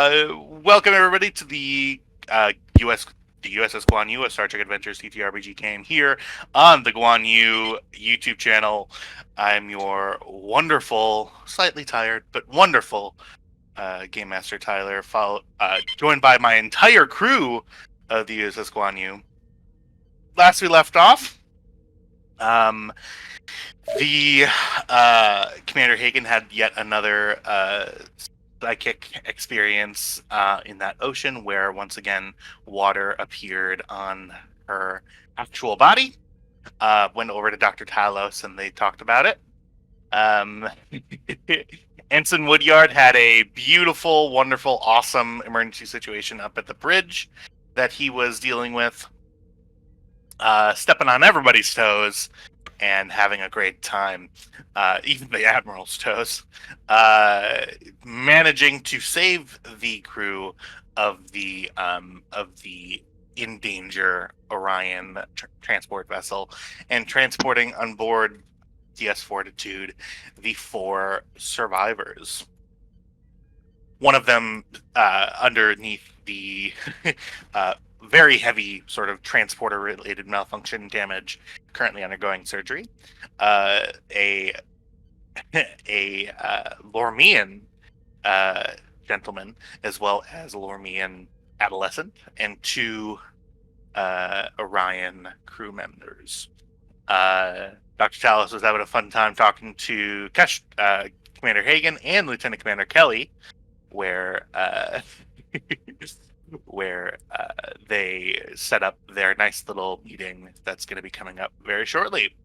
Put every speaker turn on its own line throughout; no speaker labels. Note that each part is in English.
Welcome everybody to the USS Guan Yu, a Star Trek Adventures TTRPG game here on the Guan Yu YouTube channel. I'm your wonderful, slightly tired but wonderful Game Master Tyler, joined by my entire crew of the USS Guan Yu. Last we left off, the Commander Hagen had yet another psychic experience in that ocean where once again water appeared on her actual body. Went over to Dr. Talos and they talked about it. Ensign Woodyard had a beautiful, wonderful, awesome emergency situation up at the bridge that he was dealing with, stepping on everybody's toes and having a great time, even the Admiral's toes, managing to save the crew of the in danger Orion transport vessel and transporting on board DS Fortitude the 4 survivors. One of them underneath the very heavy sort of transporter-related malfunction damage, currently undergoing surgery. A Lormian gentleman, as well as a Lormian adolescent, and 2 Orion crew members. Dr. Talos was having a fun time talking to Commander Hagen and Lieutenant Commander Kelly, where they set up their nice little meeting that's going to be coming up very shortly.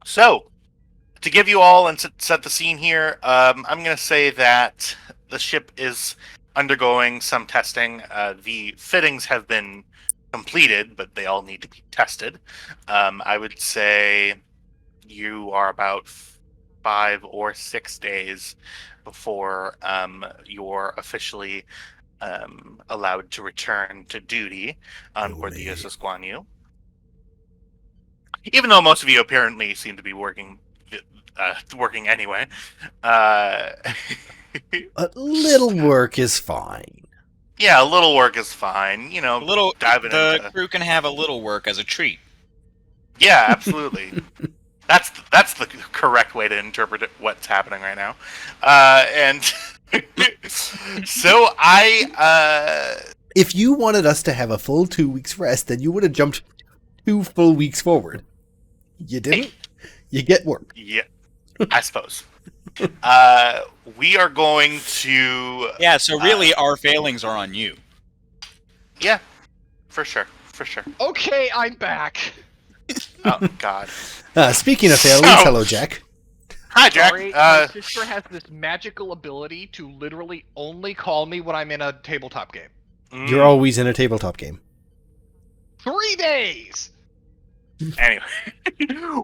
So, to give you all and set the scene here, I'm going to say that the ship is undergoing some testing. The fittings have been completed, but they all need to be tested. I would say you are about 5 or 6 days before you're officially allowed to return to duty on board the USS Guan Yu. Even though most of you apparently seem to be working anyway.
A little work is fine.
Yeah, a little work is fine. You know,
the crew can have a little work as a treat.
Yeah, absolutely. That's the correct way to interpret what's happening right now. And so
if you wanted us to have a full 2 weeks rest, then you would have jumped 2 full weeks forward. You didn't. You get work.
Yeah, I suppose. We are going to.
Yeah. So really, our failings are on you.
Yeah, for sure.
Okay, I'm back.
Oh God.
Speaking of failings, hello, Jack.
Hi, Jack.
Sorry, my sister has this magical ability to literally only call me when I'm in a tabletop game.
You're always in a tabletop game.
3 days.
Anyway,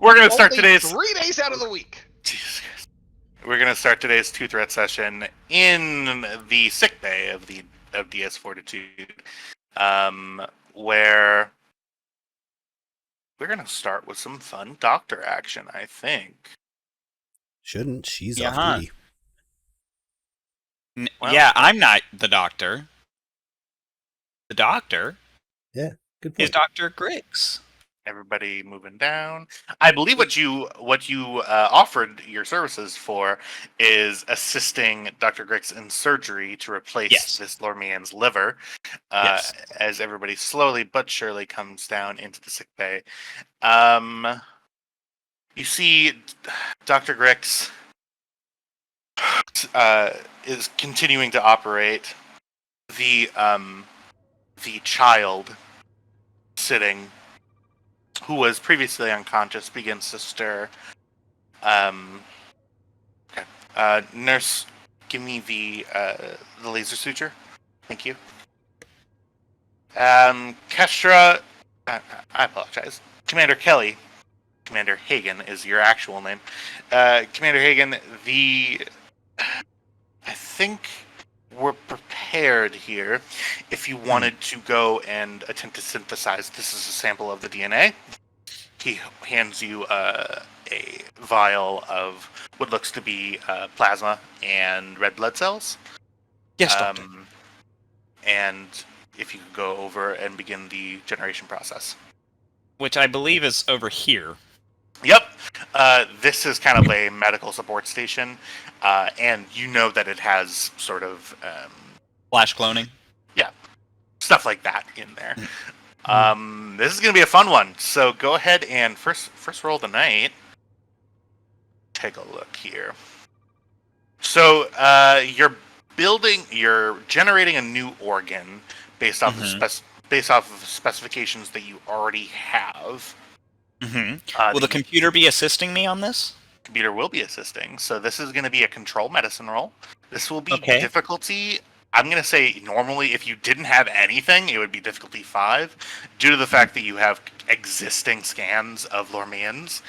we're gonna start today's
3 days out of the week.
We're gonna start today's 2-threat session in the sick bay of DS Fortitude, where we're gonna start with some fun doctor action. I think.
Shouldn't she's
Yeah,
off duty?
Well-
Yeah, I'm not the doctor. The doctor
Yeah, good
is
point.
Dr. Griggs.
Everybody moving down. I believe what you offered your services for is assisting Dr. Griggs in surgery to replace
Yes.
this Lormian's liver.
Yes.
As everybody slowly but surely comes down into the sick bay. You see Dr. Griggs is continuing to operate. The child sitting, who was previously unconscious, begins to stir. Okay. Nurse, give me the laser suture. Thank you. Kestra, I apologize. Commander Kelly. Commander Hagen is your actual name. Commander Hagen, I think we're prepared here. If you wanted to go and attempt to synthesize, this is a sample of the DNA. He hands you a vial of what looks to be plasma and red blood cells.
Yes, Doctor.
And if you could go over and begin the generation process.
Which I believe is over here.
Yep. This is kind of a medical support station, and you know that it has sort of
Flash cloning.
stuff like that in there.
Mm.
This is going to be a fun one. So go ahead and first roll the night. Take a look here. So you're generating a new organ based off of specifications that you already have.
Will the computer be assisting me on this?
Computer will be assisting. So this is going to be a control medicine roll. This will be
Okay.
difficulty. I'm going to say normally if you didn't have anything, it would be difficulty 5. Due to the fact that you have existing scans of Lormians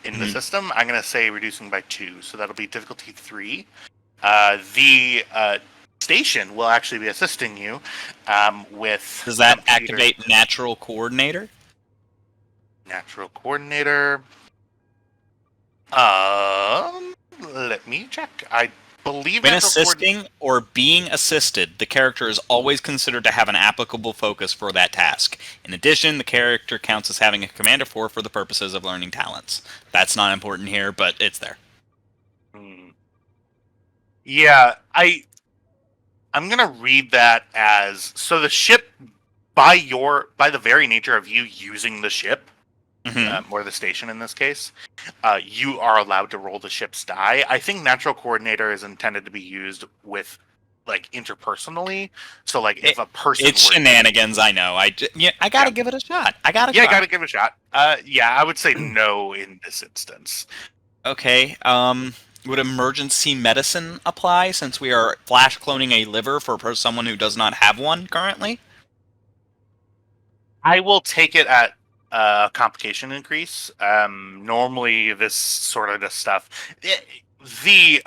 in the system, I'm going to say reducing by 2. So that'll be difficulty 3. The station will actually be assisting you with...
Does that
computer.
activate Natural Coordinator?
Natural Coordinator. Let me check. I believe
When
natural
assisting or being assisted, the character is always considered to have an applicable focus for that task. In addition, the character counts as having a Commander 4 for the purposes of learning talents. That's not important here, but it's there.
Yeah, I'm gonna read that as so the ship by the very nature of you using the ship. Or the station in this case, you are allowed to roll the ship's die. I think Natural Coordinator is intended to be used with, like, interpersonally. So, like, if a person...
It's shenanigans, I know. I gotta give it a shot. I gotta
give it a shot. I would say no in this instance.
Okay, would emergency medicine apply since we are flash cloning a liver for someone who does not have one currently?
I will take it at complication increase. Normally, this sort of stuff, the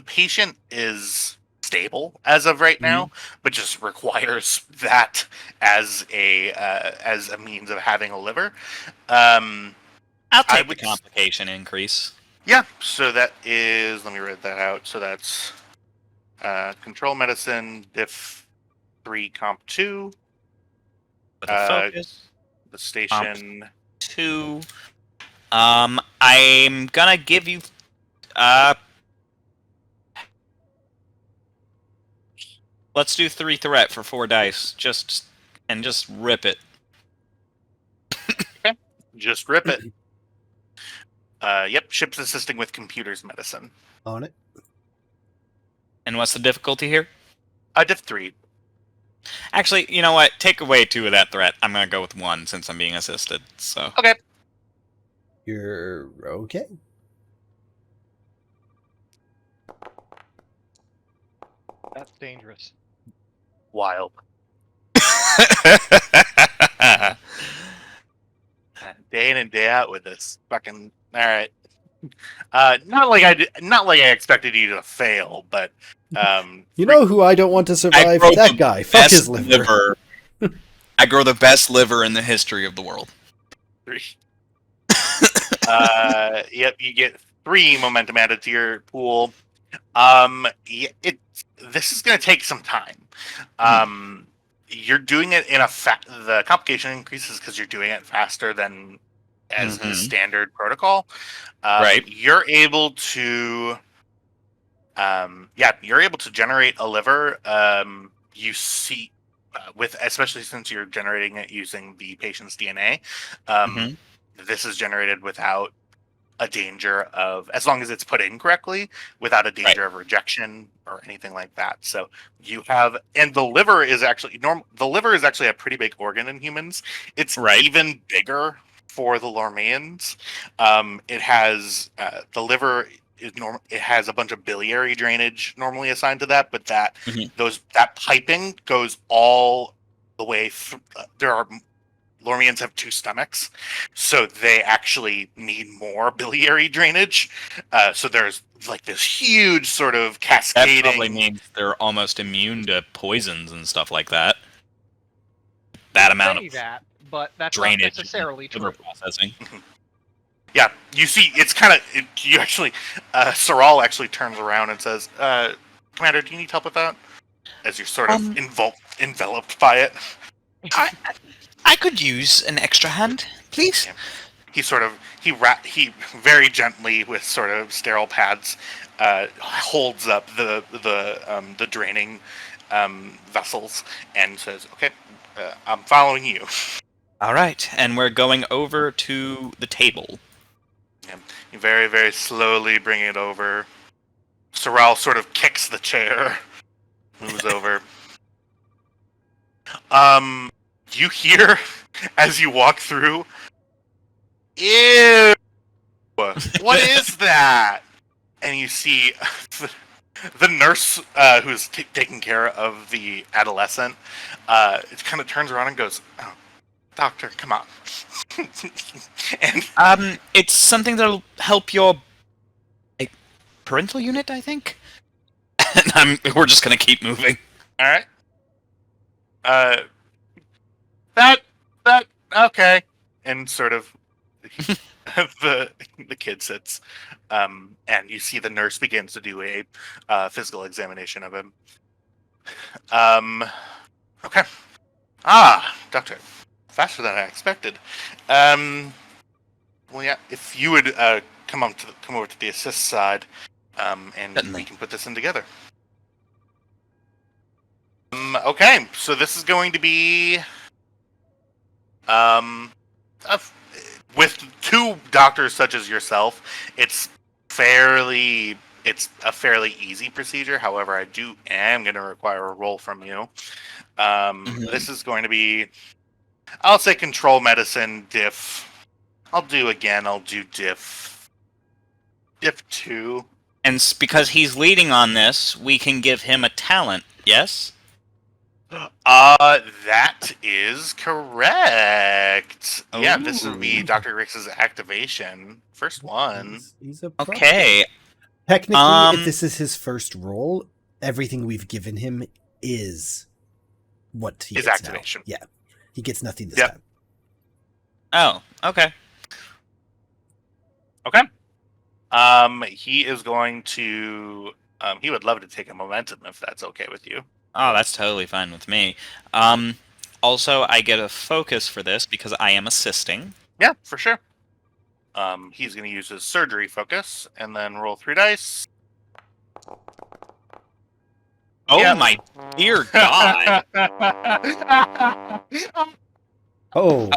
patient is stable as of right now, but just requires that as a means of having a liver.
I'll take the complication increase.
Yeah, so that is. Let me write that out. So that's control medicine, diff 3, comp 2.
With a focus.
The station
2. I'm gonna give you let's do 3 threat for 4 dice. Just rip it.
Okay. Just rip it. Yep, ship's assisting with computers medicine.
On it.
And what's the difficulty here?
Diff 3.
Actually, you know what? Take away 2 of that threat. I'm gonna go with 1 since I'm being assisted. So
okay.
You're okay.
That's dangerous.
Wild. Day in and day out with this fucking. All right. Not like I expected you to fail, but
you know who I don't want to survive? That guy. Fuck his liver.
I grow the best liver in the history of the world.
3. Yep, you get 3 momentum added to your pool. This is going to take some time. You're doing it in the complication increases because you're doing it faster than as the standard protocol.
Right.
You're able to you're able to generate a liver. You see especially since you're generating it using the patient's DNA. This is generated without a danger of, as long as it's put in correctly, without a danger of rejection or anything like that. So you have, and the liver is actually the liver is actually a pretty big organ in humans. It's even bigger for the Lormians. It has the liver is normal. It has a bunch of biliary drainage normally assigned to that, but that that piping goes all the way through. Lormians have 2 stomachs, so they actually need more biliary drainage. So there's like this huge sort of cascading.
That probably means they're almost immune to poisons and stuff like that. That amount of
that, but that's
drainage
not necessarily true.
Processing.
Yeah, you see, it's kind of you actually. Saral actually turns around and says, "Commander, do you need help with that?" as you're sort of enveloped by it.
I could use an extra hand, please.
Yeah. He very gently with sort of sterile pads holds up the draining vessels and says, "Okay, I'm following you."
All right, and we're going over to the table.
Yeah. You very, very slowly bring it over. Sorrel sort of kicks the chair, moves over. You hear as you walk through, "Ew! What is that?" And you see the nurse who's taking care of the adolescent. It kind of turns around and goes, "Oh, doctor, come on." And
It's something that'll help your parental unit, I think. And we're just gonna keep moving.
all right. That okay. And sort of the kid sits, and you see the nurse begins to do a physical examination of him. Okay. Doctor, faster than I expected. Well, yeah. If you would come over to the assist side, and
Certainly.
we can put this in together. Okay, so this is going to be with two doctors such as yourself, it's a fairly easy procedure. However, I am going to require a roll from you. This is going to be, I'll say, control medicine diff. I'll do diff 2.
And because he's leading on this, we can give him a talent. Yes.
That is correct. Yeah, this would be
Ooh.
Dr. Rix's activation. First one.
He's a pro.
Okay.
Technically, if this is his first role, everything we've given him is what he
His
gets
activation.
now. Yeah, he gets nothing this
Yep.
time.
Oh. Okay.
Okay. He is going to. He would love to take a momentum if that's okay with you.
Oh, that's totally fine with me. Also, I get a focus for this because I am assisting.
Yeah, for sure. He's going to use his surgery focus and then roll 3 dice.
Oh
Yeah.
my dear God!
Oh,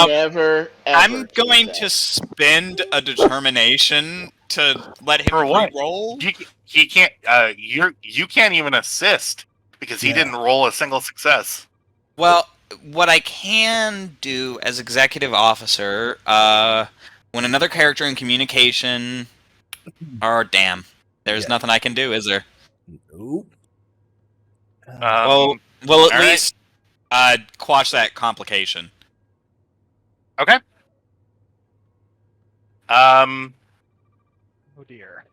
Never. Ever
I'm
do
going
that.
to spend a determination to let him
For what?
roll.
He can't. You can't even assist because he
Yeah.
didn't roll a single success.
Well, what I can do as executive officer, when another character in communication, damn, there's
Yeah.
nothing I can do, is there?
nope.
Well, at
all right.
least quash that complication.
Okay.
Oh dear.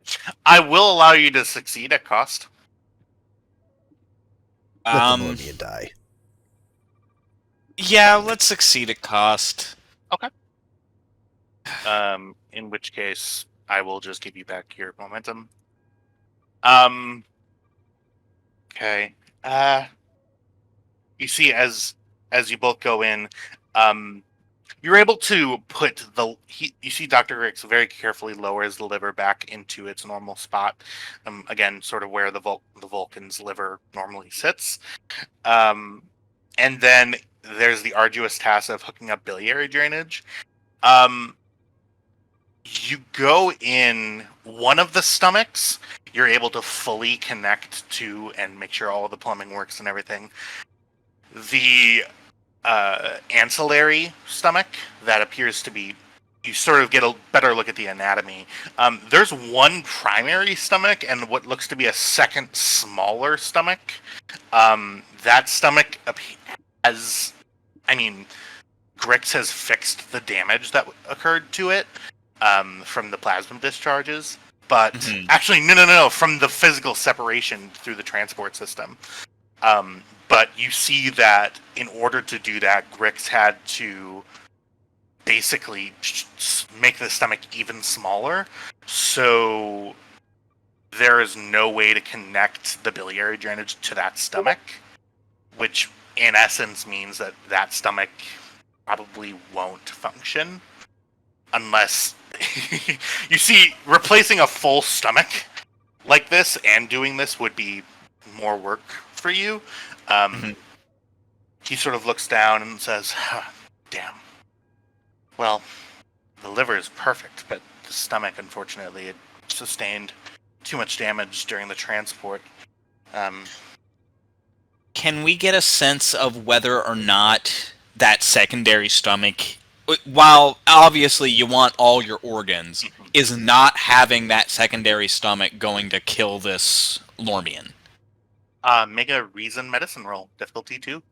I will allow you to succeed at cost.
Let the Morbian die.
Yeah, let's succeed at cost.
In which case, I will just give you back your momentum. Okay. You see, as you both go in, you're able to put you see Dr. Rix very carefully lowers the liver back into its normal spot. Again, sort of where the Vulcan's liver normally sits. And then there's the arduous task of hooking up biliary drainage. You go in one of the stomachs, you're able to fully connect to and make sure all of the plumbing works and everything. The ancillary stomach that appears to be, you sort of get a better look at the anatomy. There's one primary stomach and what looks to be a second smaller stomach. That stomach has, Grix has fixed the damage that occurred to it from the plasma discharges. But actually, no, from the physical separation through the transport system. But you see that in order to do that, Grix had to basically make the stomach even smaller. So there is no way to connect the biliary drainage to that stomach, which in essence means that that stomach probably won't function unless you see replacing a full stomach like this and doing this would be more work for you. He sort of looks down and says, damn. Well, the liver is perfect, but the stomach, unfortunately, it sustained too much damage during the transport.
Can we get a sense of whether or not that secondary stomach, while obviously you want all your organs, is not having that secondary stomach going to kill this Lormian?
Make a reason medicine roll, difficulty 2.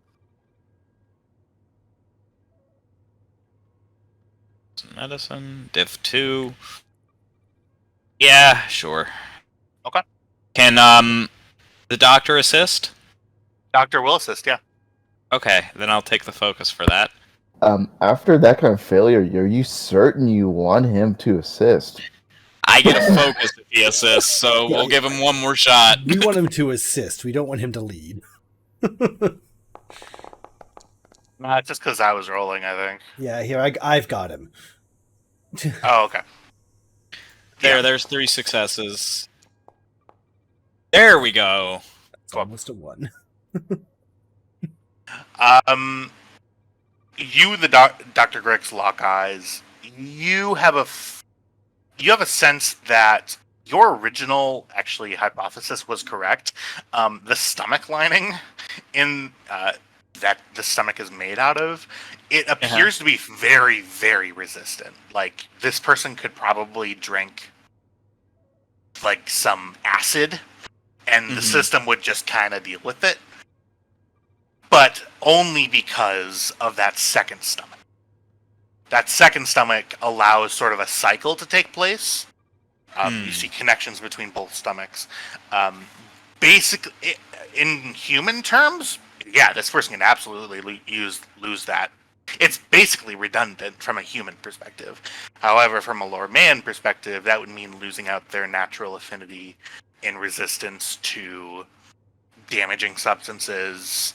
Medicine, diff 2. Yeah, sure.
Okay.
Can the doctor assist?
Doctor will assist, yeah.
Okay, then I'll take the focus for that.
After that kind of failure, are you certain you want him to assist?
I get a focus if he assists, so we'll give him one more shot.
We want him to assist. We don't want him to lead.
Nah, it's just because I was rolling, I think.
Yeah, here, I've got him.
Oh, okay.
There's 3 successes. There we go.
It's almost a 1.
You, Dr. Greg's lock eyes. You have a sense that your original, actually, hypothesis was correct. The stomach lining in that the stomach is made out of, it appears to be very, very resistant. Like, this person could probably drink, like, some acid, and the system would just kind of deal with it. But only because of that second stomach. That second stomach allows sort of a cycle to take place. You see connections between both stomachs. Basically, in human terms, yeah, this person can absolutely lose that. It's basically redundant from a human perspective. However, from a lore man perspective, that would mean losing out their natural affinity in resistance to damaging substances,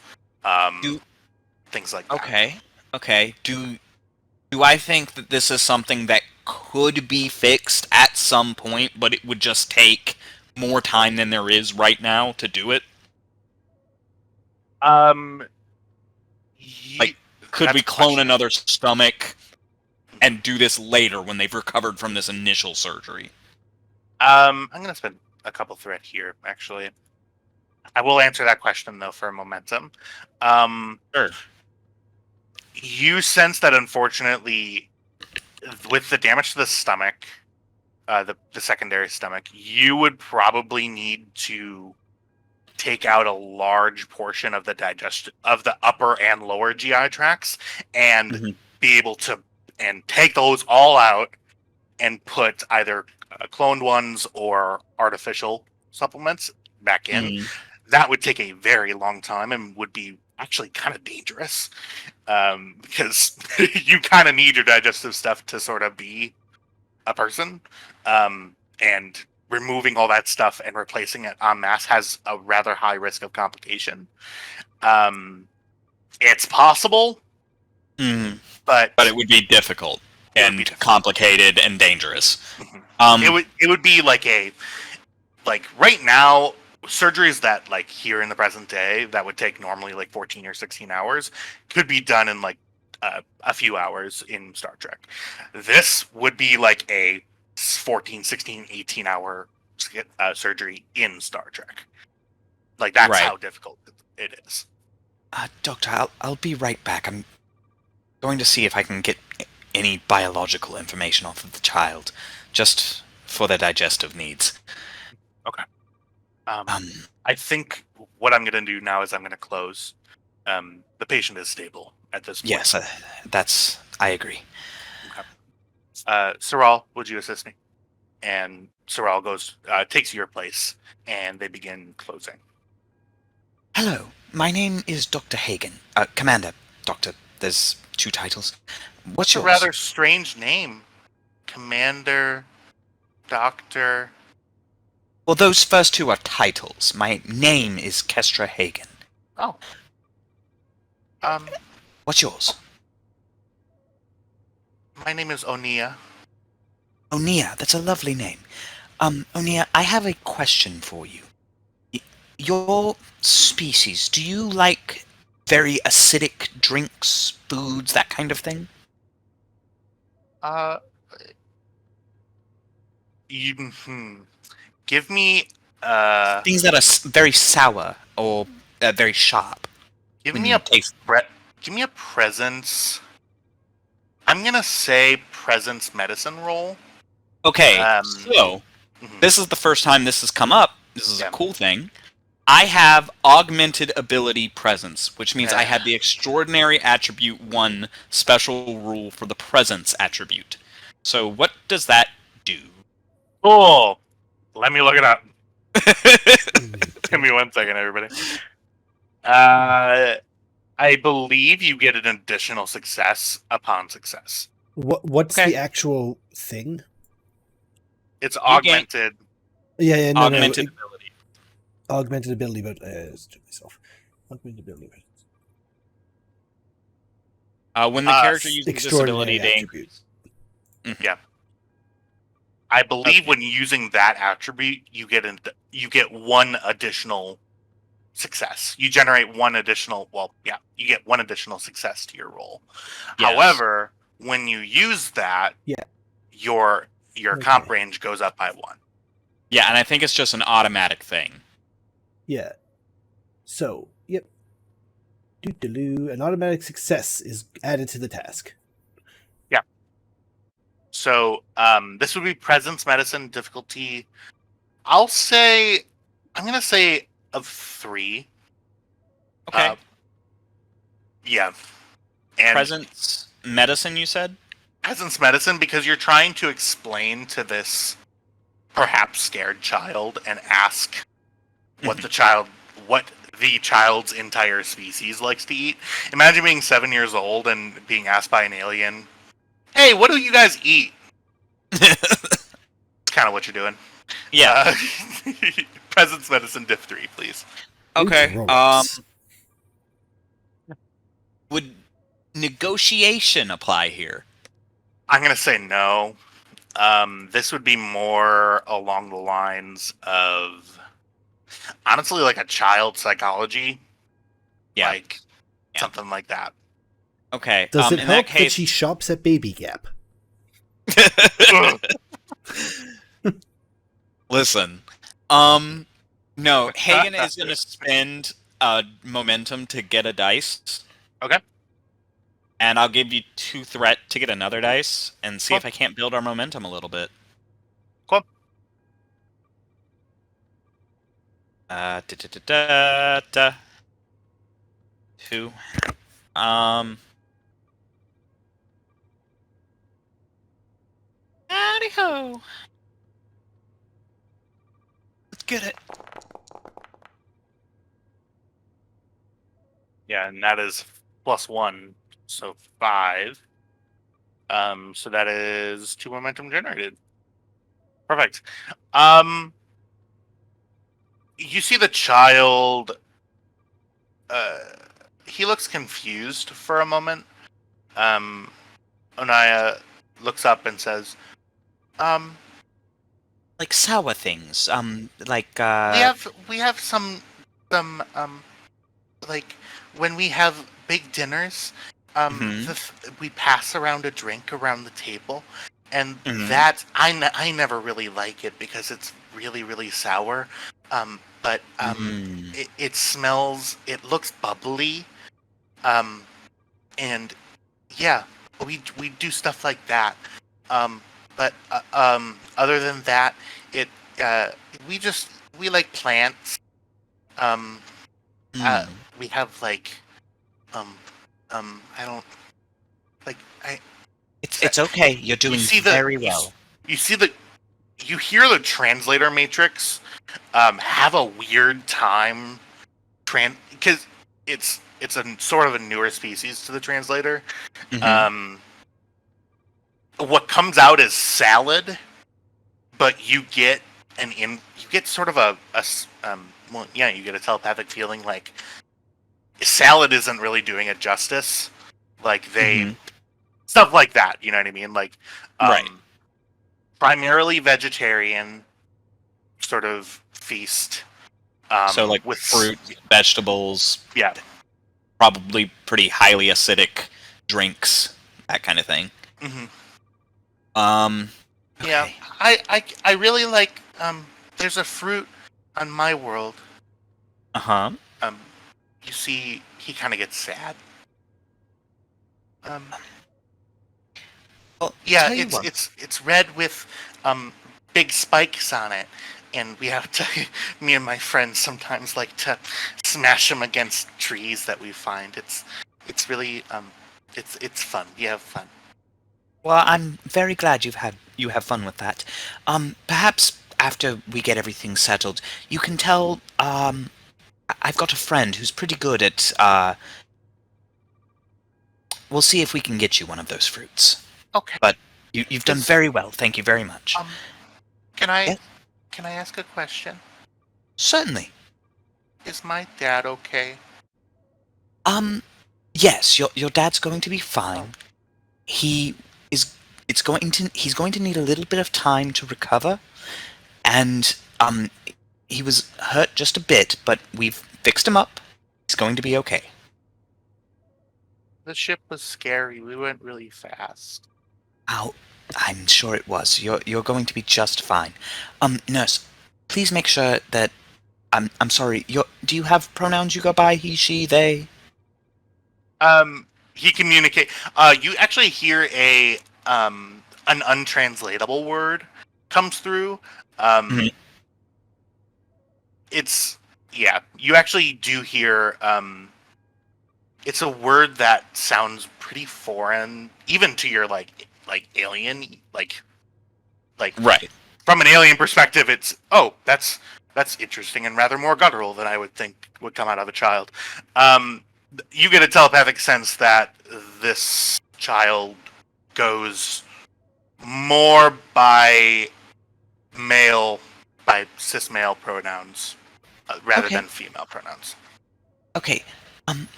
things like that.
Okay. Do I think that this is something that could be fixed at some point, but it would just take more time than there is right now to do it? Could we clone another stomach and do this later when they've recovered from this initial surgery?
I'm going to spend a couple thread here, actually. I will answer that question, though, for a momentum.
Sure.
You sense that, unfortunately, with the damage to the stomach, the secondary stomach, you would probably need to take out a large portion of the upper and lower GI tracts and be able to take those all out and put either cloned ones or artificial supplements back in. That would take a very long time and would be actually kind of dangerous, because you kind of need your digestive stuff to sort of be a person, and removing all that stuff and replacing it en masse has a rather high risk of complication. It's possible, but
it would be difficult and complicated and dangerous.
It would be like right now, surgeries that, like, here in the present day that would take normally like 14 or 16 hours could be done in like a few hours in Star Trek. This would be like a 14, 16, 18 hour surgery in Star Trek. Like, that's how difficult it is.
Doctor, I'll be right back. I'm going to see if I can get any biological information off of the child, just for their digestive needs.
Okay. I think what I'm going to do now is I'm going to close. The patient is stable at this point.
Yes, I agree.
Okay. Saral, would you assist me? And Saral takes your place, and they begin closing.
Hello, my name is Dr. Hagen. Commander, Doctor, there's 2 titles. What's yours?
A rather strange name. Commander, Doctor.
Well, those first two are titles. My name is Kestra Hagen.
Oh.
What's yours?
My name is Onia.
Onia, that's a lovely name. Onia, I have a question for you. Your species, do you like very acidic drinks, foods, that kind of thing?
You, give me,
Things that are very sour or very sharp.
give
when
me
you
a
taste
give me a presence. I'm gonna say presence medicine roll.
Okay,
Mhm.
this is the first time this has come up. This is
Yeah.
a cool thing. I have augmented ability presence, which means I
Yeah.
have the extraordinary attribute 1 special rule for the presence attribute. So what does that do?
Cool. Let me look it up. Give me 1 second, everybody. I believe you get an additional success upon success.
What's
Okay.
the actual thing?
It's
You gain
augmented.
Yeah, no,
augmented ability.
augmented ability, but to myself. Augmented ability.
When the character uses this
Extraordinary
ability, they
attribute.
increase.
Yeah. I believe
Okay.
when using that attribute, you get 1 additional success. You generate 1 additional. Well, yeah, you get 1 additional success to your roll.
Yes.
However, when you use that,
Yeah.
your
Okay.
comp range goes up by 1.
Yeah, and I think it's just an automatic thing.
Yeah. So, yep. Doo-doo-doo. An automatic success is added to the task.
So this would be presence medicine difficulty. I'm gonna say of 3.
Okay.
Yeah. And
Presence medicine, you said?
presence medicine, because you're trying to explain to this perhaps scared child and ask what the child's entire species likes to eat. Imagine being 7 years old and being asked by an alien, "Hey, what do you guys eat?" It's kind of what you're doing.
Yeah.
Presence medicine diff 3, please.
Okay.
Grown-ups.
Would negotiation apply here?
I'm gonna say no. This would be more along the lines of, honestly, like a child psychology.
Yeah.
Like something like that.
Okay.
Does it
in
help
that case,
that she shops at Baby Gap?
Listen. No, Hagen is going to spend momentum to get a dice.
Okay.
And I'll give you 2 threat to get another dice and see
Cool.
if I can't build our momentum a little bit.
Cool.
Da, da, da, da, da. 2. Howdy ho. Let's get it.
Yeah, and that is +1, so 5. So that is 2 momentum generated. Perfect. You see the child. He looks confused for a moment. Onaya looks up and says,
Like sour things. Like
we have some like when we have big dinners, we pass around a drink around the table, and that I never really like it because it's really, really sour. But it smells. It looks bubbly. And yeah, we do stuff like that. But other than that, it we like plants. We have like I don't like I.
It's okay. You're doing very well.
You hear the translator matrix have a weird time because it's a sort of a newer species to the translator. What comes out is salad, but you get and you get sort of you get a telepathic feeling like salad isn't really doing it justice. Like stuff like that, you know what I mean? Like,
Right.
primarily vegetarian sort of feast.
So like
with
fruit, vegetables,
yeah,
probably pretty highly acidic drinks, that kind of thing.
hmm
Okay.
yeah. I really like. There's a fruit on my world.
Uh-huh.
You see, he kind of gets sad.
Well,
Yeah,
tell you what.
it's red with big spikes on it, and we have to. Me and my friends sometimes like to smash them against trees that we find. It's really it's fun. You have fun.
Well, I'm very glad you have fun with that. Perhaps after we get everything settled, you can tell. I've got a friend who's pretty good at. We'll see if we can get you one of those fruits.
Okay.
But you've done very well. Thank you very much.
Can I
Yes?
can I ask a question?
Certainly.
Is my dad okay?
Yes, your dad's going to be fine. He is. He's going to need a little bit of time to recover, and he was hurt just a bit, but we've fixed him up. He's going to be okay.
The ship was scary. We went really fast.
Oh, I'm sure it was. You're going to be just fine. Nurse, please make sure that I'm sorry. Do you have pronouns you go by? He, she, they?
He communicate. You actually hear an untranslatable word comes through.
Mhm.
It's You actually do hear. It's a word that sounds pretty foreign, even to your like alien like
Right.
from an alien perspective. It's that's interesting and rather more guttural than I would think would come out of a child. You get a telepathic sense that this child goes more by cis male pronouns rather
Okay.
than female pronouns.
Okay.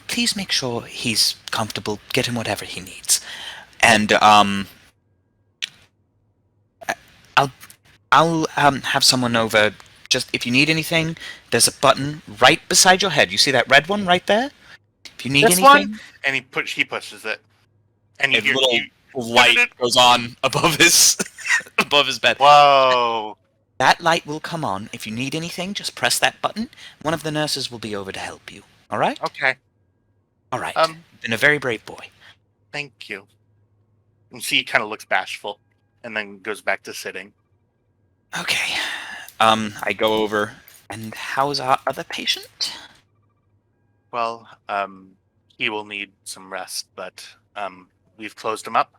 Please make sure he's comfortable. Get him whatever he needs. And I'll have someone over. Just if you need anything, there's a button right beside your head. You see that red one right there? If you need
This
anything,
one, and he pushes it, and you
A
hear
little light goes on above his above his bed.
Whoa!
that light will come on. If you need anything, just press that button. One of the nurses will be over to help you. All right?
Okay,
All right.
Um,
You've been a very brave boy.
thank you. And she kind of looks bashful, and then goes back to sitting.
Okay.
I go over.
And how's our other patient?
Well, he will need some rest, but we've closed him up.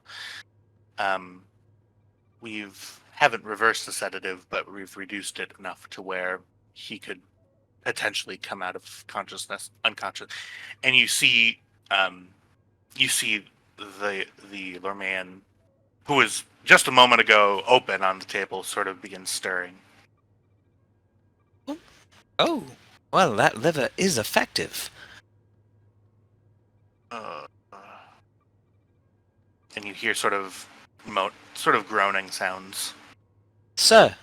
Haven't reversed the sedative, but we've reduced it enough to where he could potentially come out of unconscious. And you see the Lorman, who was just a moment ago open on the table, sort of begin stirring.
Oh, well, that liver is effective.
And you hear sort of groaning sounds.
Sir,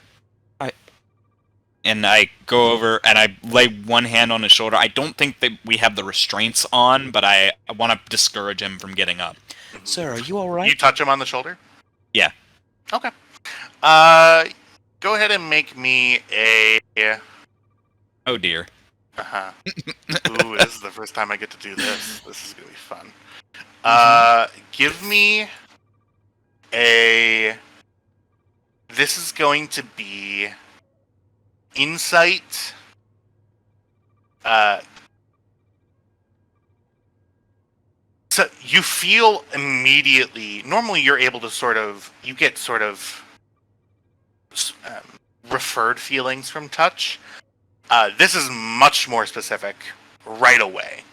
And I go over and I lay one hand on his shoulder. I don't think that we have the restraints on, but I want to discourage him from getting up.
sir, are you all right?
You touch him on the shoulder?
Yeah.
Okay. Go ahead and make me a.
Oh dear.
Uh-huh. Ooh, this is the first time I get to do this. This is gonna be fun. Give me a. This is going to be insight. So you feel immediately. Normally, you're able to you get referred feelings from touch. This is much more specific right away.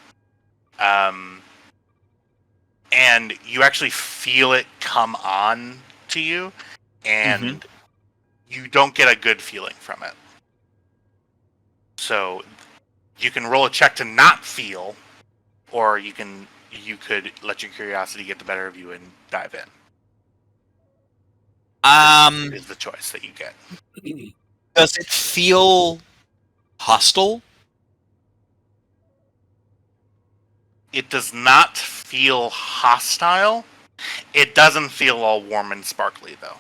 And you actually feel it come on to you, and you don't get a good feeling from it. So you can roll a check to not feel, or you could let your curiosity get the better of you and dive in. Is the choice that you get.
Does it feel hostile?
It does not feel hostile. It doesn't feel all warm and sparkly, though.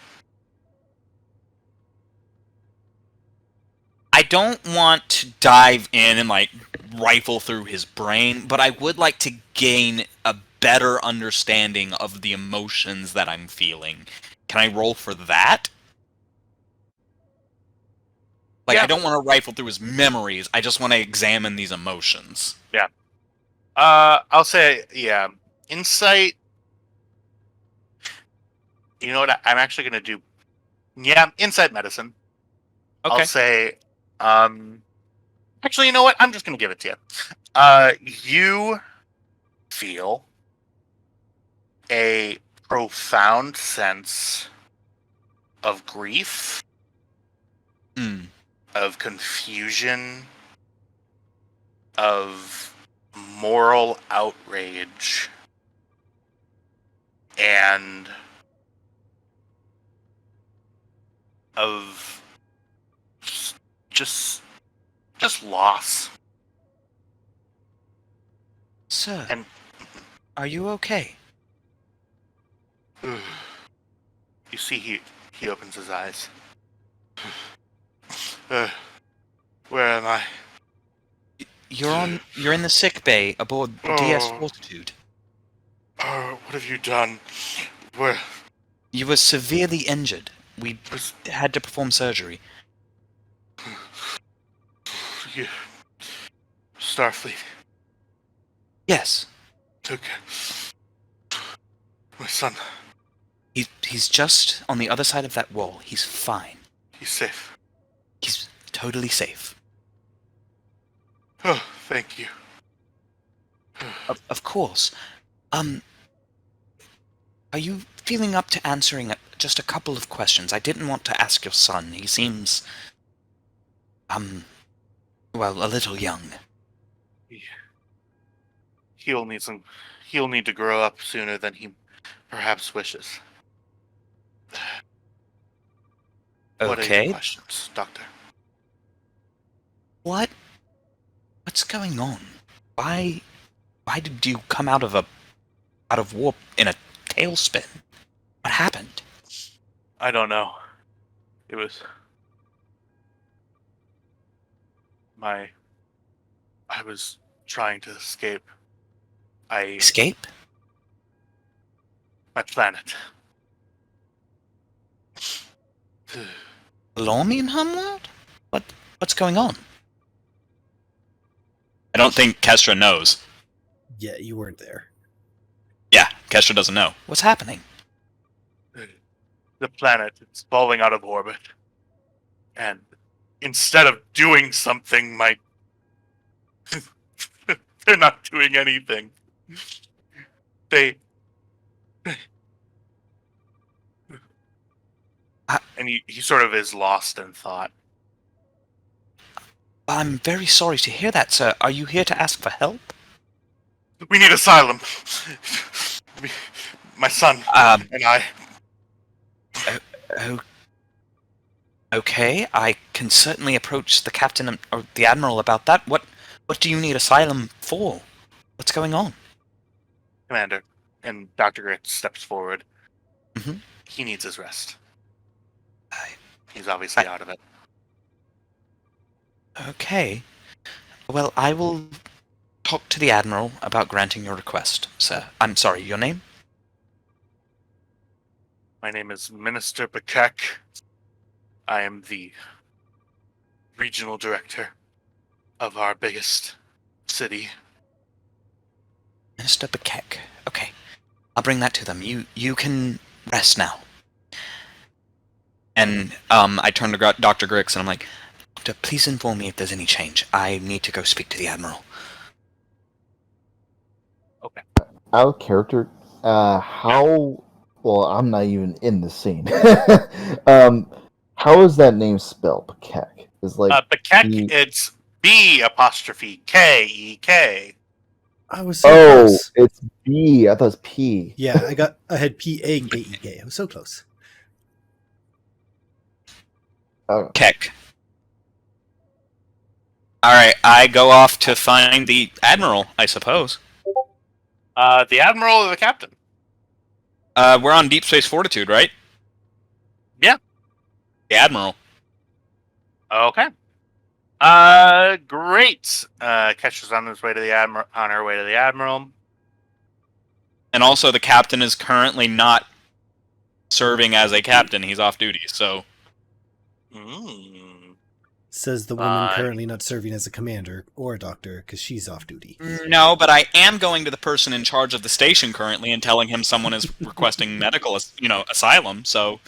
I don't want to dive in and like rifle through his brain, but I would like to gain a better understanding of the emotions that I'm feeling. Can I roll for that? Like,
Yeah.
I don't want to rifle through his memories. I just want to examine these emotions.
Yeah. I'll say, yeah. Insight. You know what? I'm actually going to do. Yeah, insight medicine.
Okay.
I'll say. Actually, you know what? I'm just going to give it to you. You feel a profound sense of grief, of confusion, of moral outrage, and of just loss.
Sir,
And
are you okay?
you see, he opens his eyes. Where am I?
You're in the sick bay aboard DS Fortitude.
What have you done? Where?
You were severely injured. We
Was
had to perform surgery.
you? Starfleet
Yes,
took my son.
he's just on the other side of that wall. He's fine.
He's safe.
He's totally safe.
Oh, thank you.
Of course. Are you feeling up to answering just a couple of questions? I didn't want to ask your son. He seems, well, a little young.
He'll need to grow up sooner than he perhaps wishes. What are
Okay.
your questions, Doctor?
What's going on? Why did you come out of warp in a tailspin? What happened?
I don't know. It was I was trying to escape.
Escape?
My planet.
Lormian homeworld? What's going on?
I don't think Kestra knows.
Yeah, you weren't there.
Yeah, Kestra doesn't know.
What's happening?
The planet is falling out of orbit. And instead of doing something, they're not doing anything. They and he sort of is lost in thought.
I'm very sorry to hear that, sir. Are you here to ask for help?
We need asylum. My son and I.
Okay, I can certainly approach the captain or the admiral about that. What do you need asylum for? What's going on?
Commander, and Dr. Grit steps forward.
Mhm.
He needs his rest.
I-
He's obviously out of it.
Okay. Well, I will talk to the admiral about granting your request, sir. I'm sorry, your name?
My name is Minister Bakek. I am the regional director of our biggest city.
Minister Bakek. Okay. I'll bring that to them. You can rest now. And I turn to Dr. Grix and I'm like, Doctor, please inform me if there's any change. I need to go speak to the admiral.
Okay.
Out of character, how... Well, I'm not even in the scene. How is that name spelled? Bekek. Is like
Bekek,
the-
it's B''Kek.
I was so
oh,
close.
it's B. I thought it was P.
Yeah, I had P-A-K-E-K. I was so close.
Oh,
Keck. Alright, I go off to find the Admiral, I suppose.
The Admiral or the Captain?
We're on Deep Space Fortitude, right?
Yeah.
The Admiral.
Okay. Great. Ketch is on his way to the Admiral. On her way to the Admiral.
And also, the Captain is currently not serving as a captain. He's off duty, so...
Says the woman
Fine.
currently not serving as a commander or a doctor because she's off duty.
No, but I am going to the person in charge of the station currently and telling him someone is requesting medical, asylum, so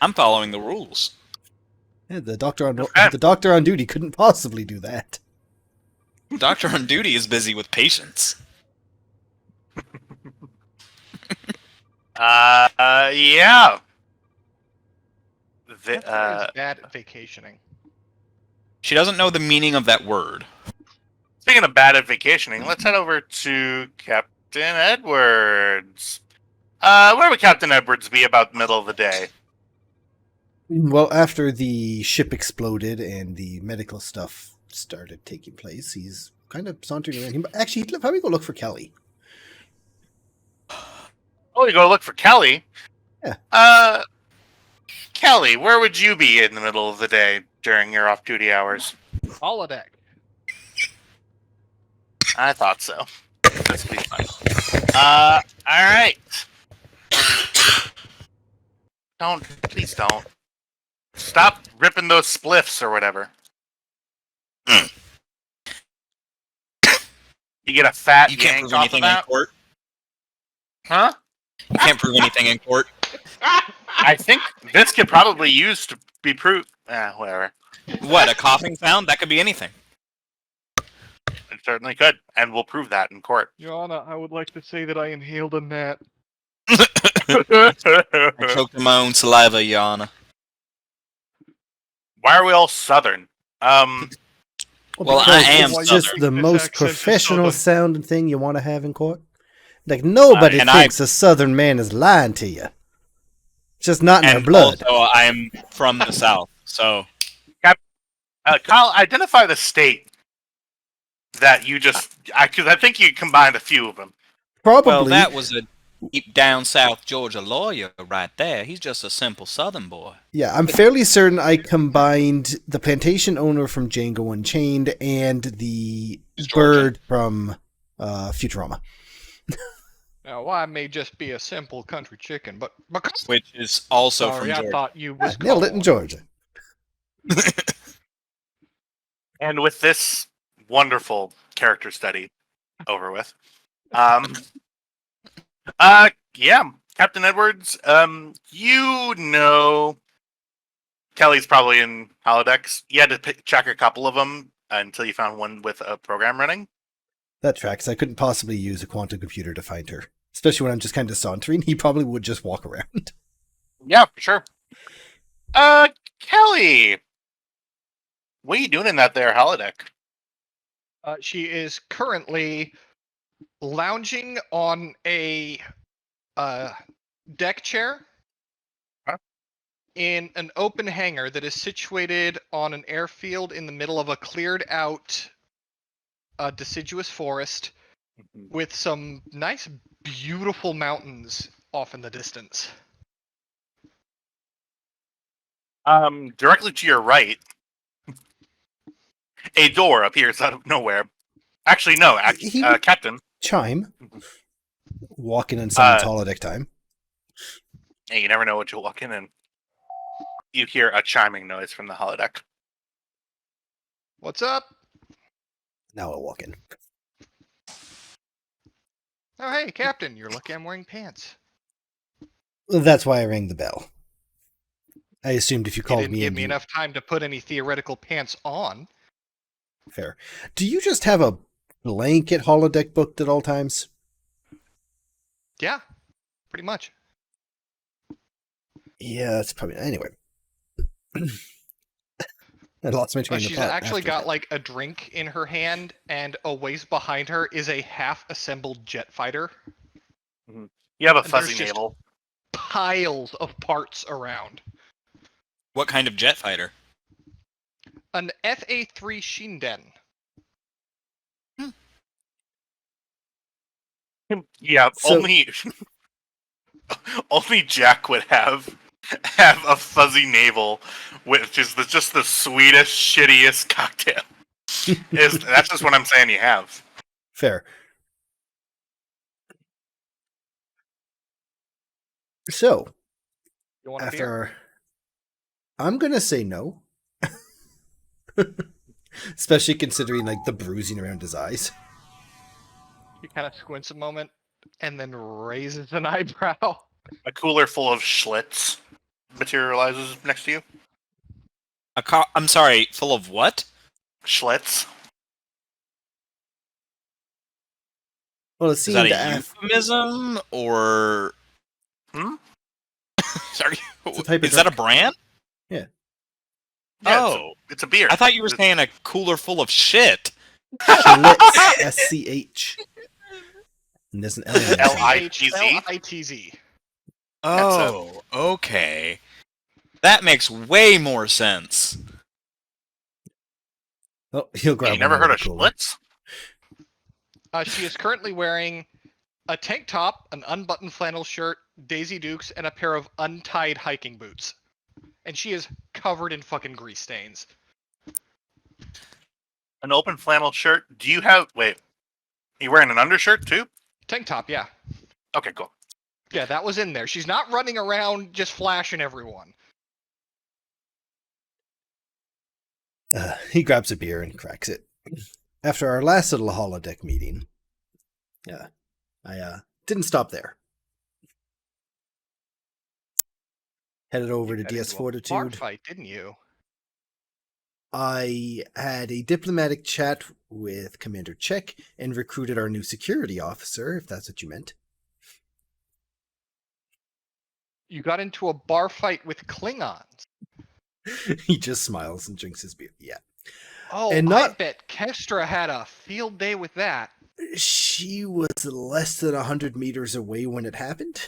I'm following the rules.
Yeah, the doctor
Okay.
on duty couldn't possibly do that.
Doctor on duty is busy with patients.
Yeah.
That guy is bad at vacationing.
She doesn't know the meaning of that word.
Speaking of bad at vacationing, let's head over to Captain Edwards. Where would Captain Edwards be about the middle of the day?
Well, after the ship exploded and the medical stuff started taking place, he's kind of sauntering around. Actually, he'd probably go look for Kelly.
Oh, you go look for Kelly?
Yeah.
Kelly, where would you be in the middle of the day during your off-duty hours?
Holodeck.
I thought so. This will be fun. Alright. Please don't. Stop ripping those spliffs or whatever. You get a fat
You can't
yank
prove
off of
anything in
that?
court.
Huh?
You can't prove anything in court.
I think this could probably use to be proved. Whatever.
What, a coughing sound? That could be anything.
It certainly could, and we'll prove that in court.
Your Honor, I would like to say that I inhaled a gnat.
I choked on my own saliva, Your Honor.
Why are we all Southern?
Well, I
because
am
it's just
Southern.
the
This
most
accent is
professional
Southern.
sounding thing you want to have in court. Like, nobody
And
thinks a Southern man is lying to you. It's just not in their
And
blood.
also, I'm from the South, so...
Kyle, identify the state that you just... Because I think you combined a few of them.
Probably.
Well, that was a deep down South Georgia lawyer right there. He's just a simple Southern boy.
Yeah, I'm fairly certain I combined the plantation owner from Django Unchained and the
Georgia.
bird from Futurama.
Now, I may just be a simple country chicken, but because
Which is also
sorry,
from
I
Georgia.
thought you
Yeah,
was
nailed it in
called.
Georgia.
And with this wonderful character study over with, yeah, Captain Edwards, you know Kelly's probably in holodecks. You had to check a couple of them until you found one with a program running.
That tracks. I couldn't possibly use a quantum computer to find her. Especially when I'm just kind of sauntering. He probably would just walk around.
Yeah, for sure. Kelly, what are you doing in that there holodeck?
She is currently lounging on a deck chair
Huh?
in an open hangar that is situated on an airfield in the middle of a cleared out deciduous forest with some nice, beautiful mountains off in the distance.
Directly to your right, a door appears out of nowhere. Actually, no,
He would-
Captain.
Chime. Walking in someone's holodeck time.
Hey, you never know what you'll walk in and you hear a chiming noise from the holodeck.
What's up?
Now I'll walk in.
Oh, hey, Captain, you're lucky I'm wearing pants.
That's why I rang the bell. I assumed if you
You
called
didn't
me
give
in,
me
you-
enough time to put any theoretical pants on.
Fair. Do you just have a blanket holodeck booked at all times?
Yeah, pretty much.
Yeah, that's probably... Anyway. I lost my train of
She's
thought.
actually
after
got
that.
like a drink in her hand, and a ways behind her is a half-assembled jet fighter.
You have a
And there's
fuzzy
just-
navel.
Piles of parts around.
What kind of jet fighter?
An FA3 Shinden.
Yeah,
So-
only Jack would have a fuzzy navel, which is just the sweetest, shittiest cocktail. That's just what I'm saying. You have.
Fair. So,
You want a
after
beer?
our... I'm gonna say no. Especially considering like the bruising around his eyes.
He kind of squints a moment, and then raises an eyebrow.
A cooler full of Schlitz materializes next to you.
I'm sorry, full of what?
Schlitz.
Well, it
Is
seemed
that a
af-
euphemism or?
Hmm?
Sorry,
It's a type of
is that a
drink.
brand?
Yeah.
Yeah,
Oh,
it's a beer.
I thought you were saying a cooler full of shit.
Schlitz, SCH. And there's an L in there.
L-I-T-Z?
Litz.
Oh, okay. That makes way more sense.
Oh, he'll grab
You never
one
heard
out
of
the cooler.
Schlitz?
She is currently wearing a tank top, an unbuttoned flannel shirt, Daisy Dukes, and a pair of untied hiking boots. And she is covered in fucking grease stains.
An open flannel shirt. Do you have... Wait. You wearing an undershirt, too?
Tank top, yeah.
Okay, cool.
Yeah, that was in there. She's not running around just flashing everyone.
He grabs a beer and cracks it. After our last little holodeck meeting, I didn't stop there. Headed over to
Got into
DS
a
Fortitude.
bar fight, didn't you?
I had a diplomatic chat with Commander Check and recruited our new security officer, if that's what you meant.
You got into a bar fight with Klingons.
He just smiles and drinks his beer. Yeah.
Oh,
And
I
not-
bet Kestra had a field day with that.
She was less than 100 meters away when it happened.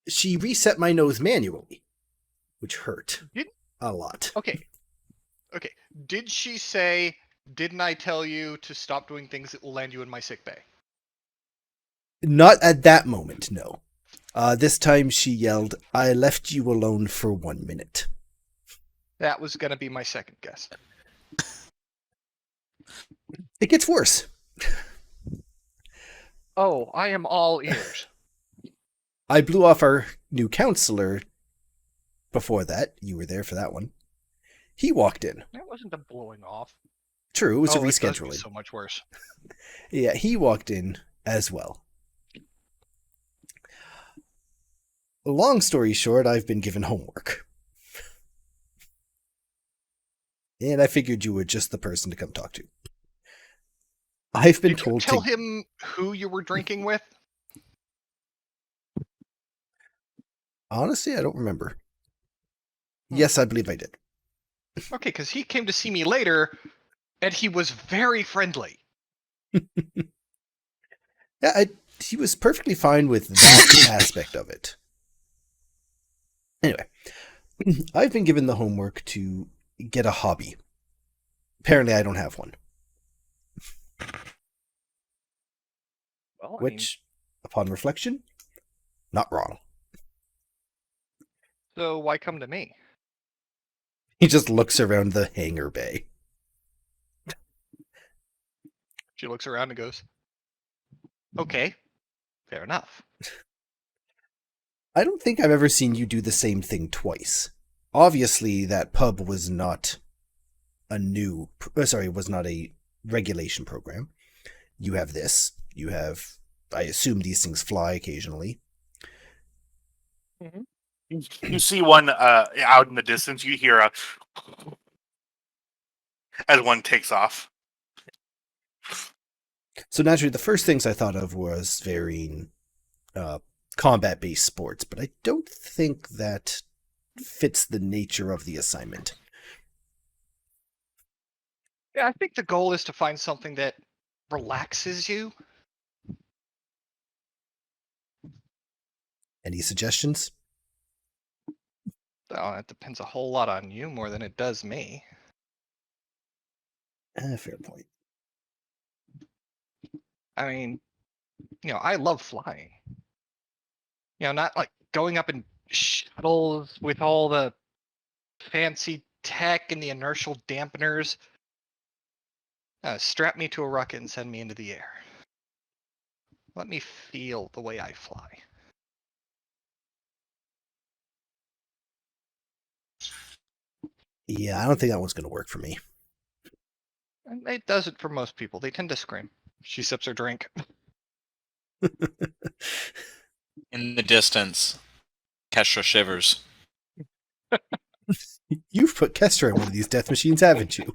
She reset my nose manually, which hurt a lot.
Okay. Okay. Did she say, didn't I tell you to stop doing things that will land you in my sick bay?
Not at that moment, no. This time she yelled, "I left you alone for 1 minute."
That was going to be my second guess.
It gets worse.
Oh, I am all ears.
I blew off our new counselor. Before that, you were there for that one. He walked in.
That wasn't a blowing off.
True, it was a
It does get
rescheduling.
so much worse.
Yeah, he walked in as well. Long story short, I've been given homework. And I figured you were just the person to come talk to. I've been
Did you
told
tell
to...
him who you were drinking with?
Honestly, I don't remember. Yes, I believe I did.
Okay, because he came to see me later, and he was very friendly.
Yeah, he was perfectly fine with that aspect of it. Anyway, I've been given the homework to get a hobby. Apparently, I don't have one.
Well,
Which, upon reflection, not wrong.
so why come to me?
He just looks around the hangar bay.
She looks around and goes, okay, fair enough.
I don't think I've ever seen you do the same thing twice. Obviously, that pub was not was not a regulation program. You have this. You have, I assume these things fly occasionally.
You see one out in the distance. You hear a as one takes off.
So naturally, the first things I thought of was varying combat-based sports, but I don't think that fits the nature of the assignment.
Yeah, I think the goal is to find something that relaxes you.
Any suggestions?
Oh, it depends a whole lot on you more than it does me.
Fair point.
I mean, I love flying. Not like going up in shuttles with all the fancy tech and the inertial dampeners. Strap me to a rocket and send me into the air. Let me feel the way I fly.
Yeah, I don't think that one's going to work for me.
And it does it for most people. They tend to scream. She sips her drink.
In the distance, Kestra shivers.
You've put Kestra in one of these death machines, haven't you?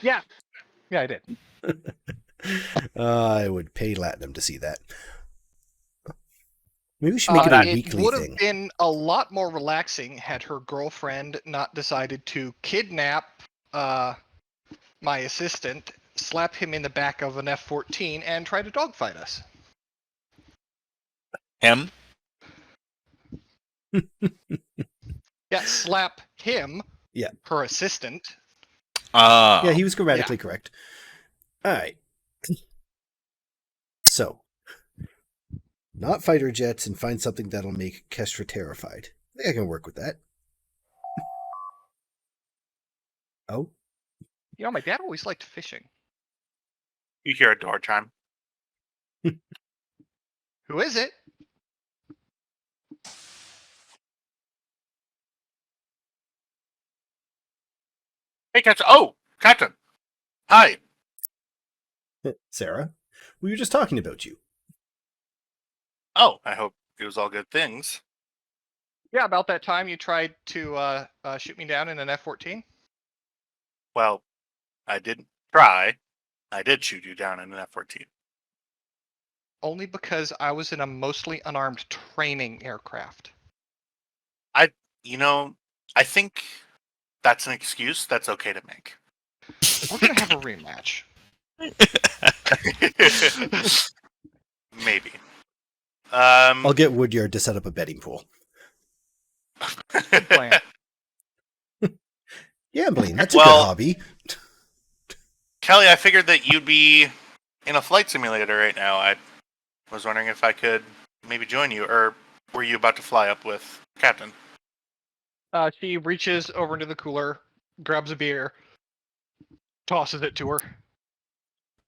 Yeah, I did.
I would pay Latinum to see that. Maybe we should make it a weekly
would
thing.
have been a lot more relaxing had her girlfriend not decided to kidnap my assistant, slap him in the back of an F-14, and try to dogfight us.
Him?
Yeah, slap him.
Yeah.
Her assistant.
Yeah, he was grammatically correct. All right. So, not fighter jets and find something that'll make Kestra terrified. I think I can work with that. Oh?
My dad always liked fishing.
You hear a door chime.
Who is it?
Hey, Captain. Oh, Captain. Hi.
Sarah? We were just talking about you.
Oh, I hope it was all good things.
Yeah, about that time you tried to shoot me down in an F-14.
Well, I didn't try. I did shoot you down in an F-14.
Only because I was in a mostly unarmed training aircraft.
I think that's an excuse that's okay to make.
We're gonna have a rematch.
Maybe.
I'll get Woodyard to set up a betting pool.
Good plan.
Gambling, that's a
Well-
good hobby.
Kelly, I figured that you'd be in a flight simulator right now. I was wondering if I could maybe join you, or were you about to fly up with Captain?
She reaches over into the cooler, grabs a beer, tosses it to her.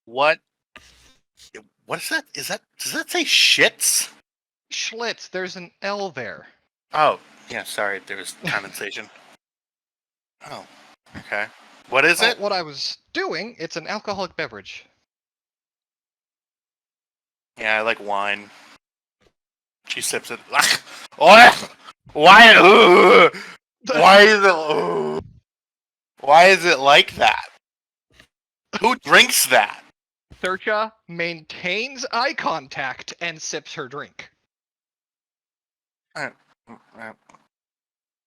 What is that? Does that say shits?
Schlitz, there's an L there.
Oh, yeah, sorry, there was condensation. Oh, okay. What is it?
What I was doing, it's an alcoholic beverage.
Yeah, I like wine. She sips it. Why? Why is it like that? Who drinks that?
Sersha maintains eye contact and sips her drink.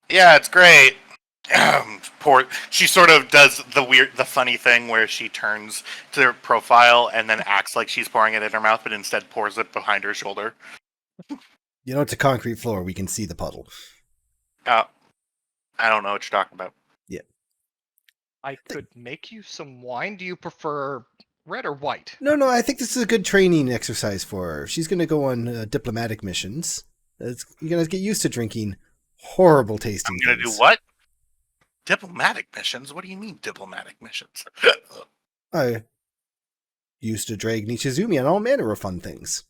Yeah, it's great. She sort of does the funny thing where she turns to her profile and then acts like she's pouring it in her mouth, but instead pours it behind her shoulder.
It's a concrete floor. We can see the puddle.
I don't know what you're talking about.
Yeah.
I could make you some wine. Do you prefer red or white?
No, I think this is a good training exercise for her. She's going to go on diplomatic missions. You're going to get used to drinking horrible tasting
I'm going to do
things.
what? Diplomatic missions? What do you mean diplomatic missions?
I used to drag Nichizumi on all manner of fun things.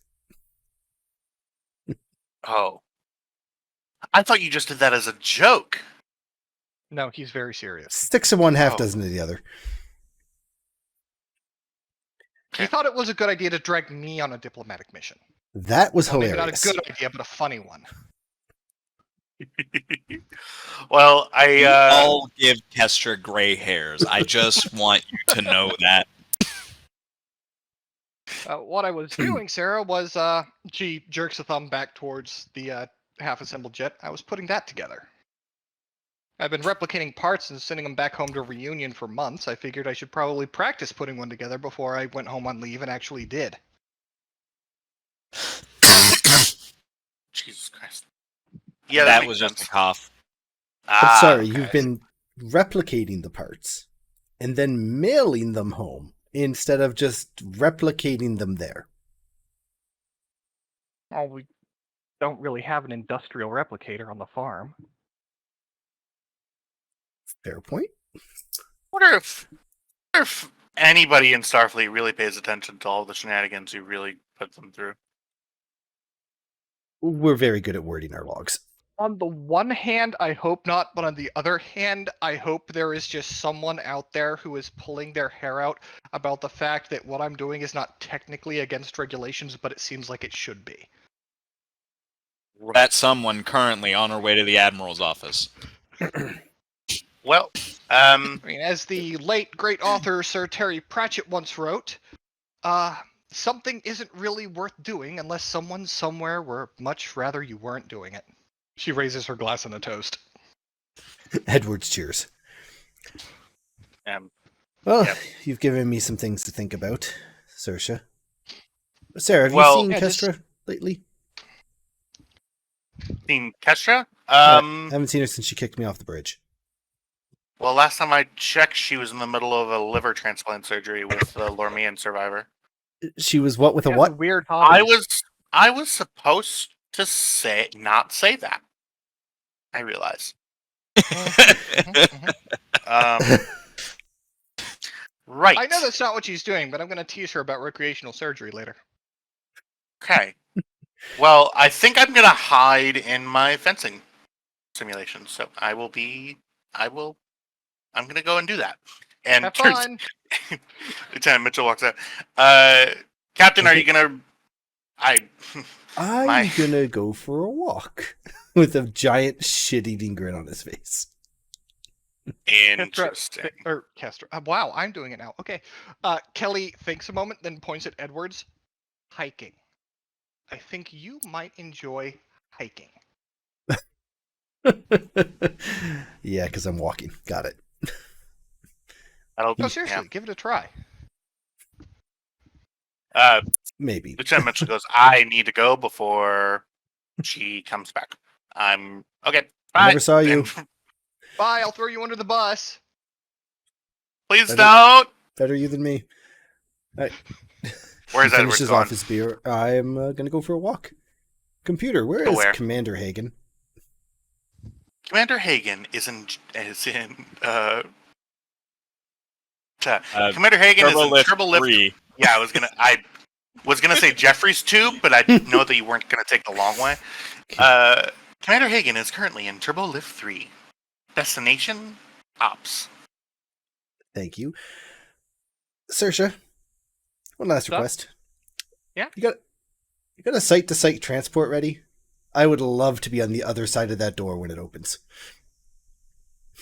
Oh. I thought you just did that as a joke.
No, he's very serious.
6 of one, half
Oh.
dozen of the other.
He thought it was a good idea to drag me on a diplomatic mission.
That was
Well, maybe
hilarious.
not a good idea, but a funny one.
Well,
We all give Kestra gray hairs. I just want you to know that.
What I was doing, Sarah, was she jerks a thumb back towards the half-assembled yet. I was putting that together. I've been replicating parts and sending them back home to Reunion for months. I figured I should probably practice putting one together before I went home on leave and actually did.
Jesus Christ. Yeah, that makes
was
sense.
just a cough.
I'm sorry,
okay.
you've been replicating the parts and then mailing them home instead of just replicating them there.
Oh, we don't really have an industrial replicator on the farm.
Fair point.
Wonder if anybody in Starfleet really pays attention to all the shenanigans you really put them through.
We're very good at wording our logs.
On the one hand, I hope not, but on the other hand, I hope there is just someone out there who is pulling their hair out about the fact that what I'm doing is not technically against regulations, but it seems like it should be.
That's someone currently on her way to the Admiral's office.
Well,
I mean, as the late great author Sir Terry Pratchett once wrote, something isn't really worth doing unless someone somewhere would much rather you weren't doing it. She raises her glass in a toast.
Edwards cheers.
um,
Well,
Yep.
you've given me some things to think about, Saoirse. Sarah, have
Well-
you seen
Yeah, just-
Kestra lately?
seen Kestra?
I haven't seen her since she kicked me off the bridge.
Well, last time I checked, she was in the middle of a liver transplant surgery with the Lormian survivor.
She was what with a
She has
what?
Weird hobbies.
I was supposed to not say that. I realize. Um, right.
I know that's not what she's doing, but I'm going to tease her about recreational surgery later.
Okay. Well, I think I'm gonna hide in my fencing simulation, so I'm gonna go and do that. And
Have fun.
Lieutenant Mitchell walks out. Captain, are you gonna?
I'm
My-
gonna go for a walk with a giant shit-eating grin on his face.
Interesting.
Kestra. Wow, I'm doing it now. Okay. Kelly thinks a moment, then points at Edwards. Hiking. I think you might enjoy hiking.
Yeah, because I'm walking. Got it.
That'll,
No, seriously, give it a try.
Maybe.
Lieutenant Mitchell goes, I need to go before she comes back. I'm okay. Bye.
I never saw you.
And
Bye, I'll throw you under the bus.
please
Better-
don't.
Better you than me.
Where's
He
Edwards
finishes
going?
off his beer. I'm gonna go for a walk. Computer, where
To
is
where?
Commander Hagen?
Commander Hagen is in
Uh,
Commander Hagen is in
Turbolift
Turbo Lift.
3.
Yeah, I was gonna say Jeffrey's tube, but I know that you weren't gonna take the long way. Commander Hagen is currently in Turbo Lift 3. Destination Ops.
Thank you. Saoirse, one last
What's up?
request.
Yeah?
You got a site-to-site transport ready? I would love to be on the other side of that door when it opens.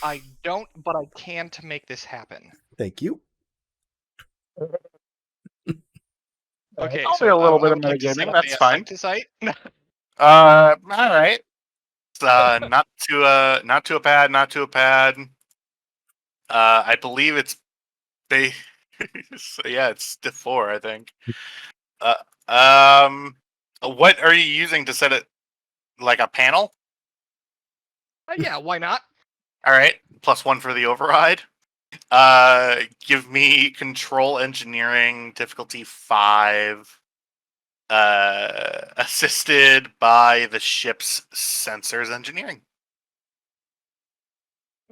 I don't, but I can to make this happen.
Thank you.
Okay,
I'll
so
do a little bit
I
of
would like to
metagaming,
set up
that's
a
fine.
site-to-site.
All right. Not to a pad. I believe it's yeah, it's stiff 4, I think. What are you using to set it? Like a panel?
Yeah, why not?
All right, +1 for the override. Give me control engineering difficulty 5. Assisted by the ship's sensors engineering.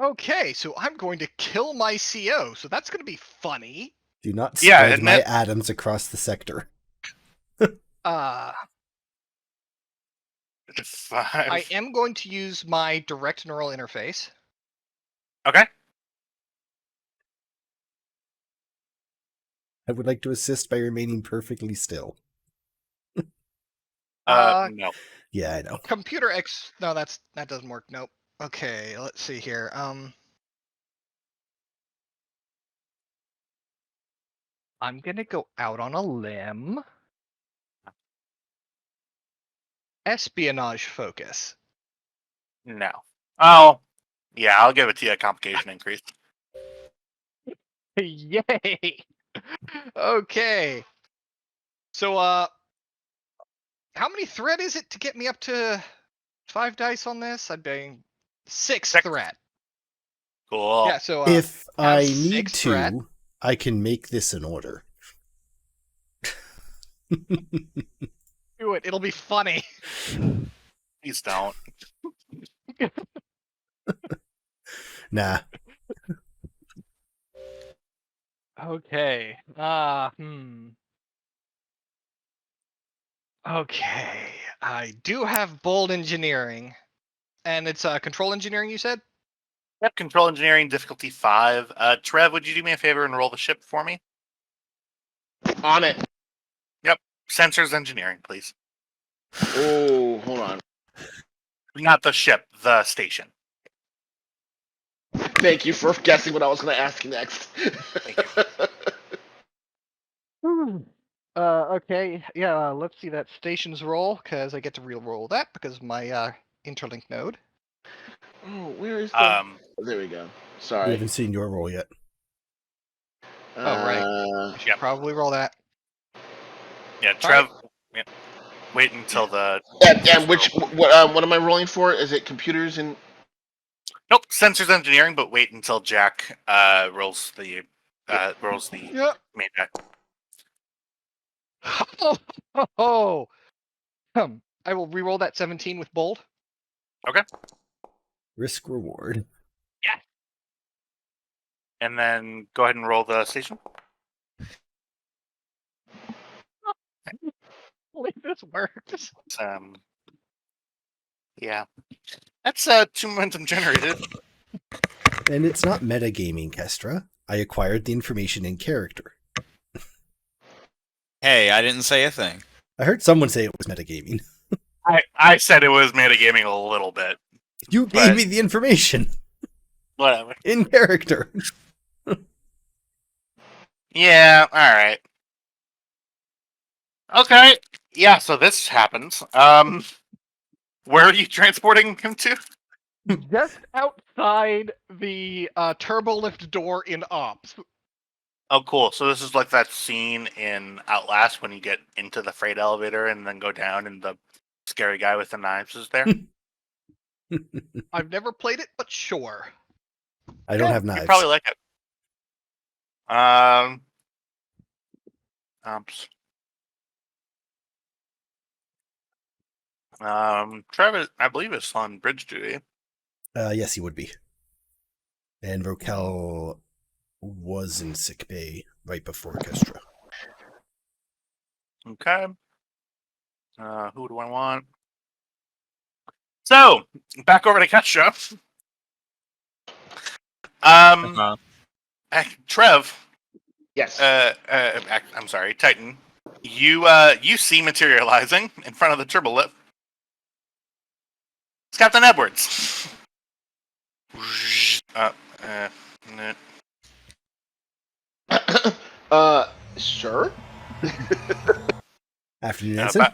Okay, so I'm going to kill my CO, so that's going to be funny.
Do not
Yeah,
spread
and
my
that-
atoms across the sector.
I
5.
am going to use my direct neural interface.
Okay.
I would like to assist by remaining perfectly still.
No.
Yeah, I know.
Computer X. No, that doesn't work. Nope. Okay, let's see here. I'm gonna go out on a limb. espionage focus.
No. Oh, yeah, I'll give it to you a complication increase.
Yay! Okay. So, how many threat is it to get me up to 5 dice on this? I'd be 6
Six.
threat.
Cool.
Yeah, so
If
have
I need
6 threat.
to, I can make this an order.
Do it. It'll be funny.
Please don't.
Nah.
Okay. Okay. I do have bold engineering. And it's control engineering, you said?
Yep, control engineering, difficulty 5. Trev, would you do me a favor and roll the ship for me?
On it.
Sensors engineering, please.
Oh, hold on.
Not the ship, the station.
Thank you for guessing what I was going to ask next.
Okay. Yeah, let's see that station's roll, because I get to re-roll that because of my interlink node.
Oh, where is the...
Um,
there we go.
We
Sorry.
haven't seen your roll yet.
Oh, right. I should
Yep.
probably roll that.
yeah, Trev. Yeah. Wait until the.
And what am I rolling for? Is it computers and...
Nope, sensors engineering, but wait until Jack rolls the
Yep.
main die.
Oh. I will re-roll that 17 with bold.
Risk reward.
And then go ahead and roll the station.
Hopefully this works.
Yeah. That's 2 momentum generated.
And it's not metagaming, Kestra. I acquired the information in character.
Hey, I didn't say a thing.
I heard someone say it was metagaming.
I said it was metagaming a little bit.
You gave
But-
me the information
Whatever.
in character.
Yeah, alright. Okay. Yeah, so this happens. Where are you transporting him to?
Just outside the turbo lift door in ops.
Oh, cool. So this is like that scene in Outlast when you get into the freight elevator and then go down and the scary guy with the knives is there.
I've never played it, but sure.
I don't
Yeah,
have knives.
You'd probably like it. Ops. Travis, I believe, is on bridge duty.
Yes, he would be. And Rokel was in sick bay right before Kestra.
Okay. Who do I want? So, back over to Kestra. Trev.
Yes.
I'm sorry, Titan. You see materializing in front of the turbo lift. It's Captain Edwards.
Sure.
Afternoon,
At
Ensign.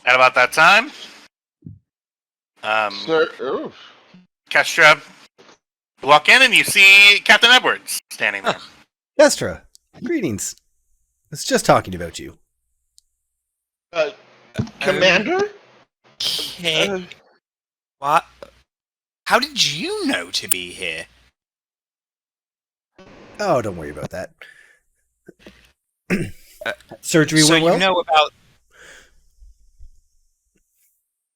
about that time,
Sir. Oof.
Kestra, you walk in and you see Captain Edwards standing there.
Kestra, greetings. I was just talking about you.
Commander?
Okay. What? How did you know to be here?
Oh, don't worry about that. Surgery
So
went well?
you know about...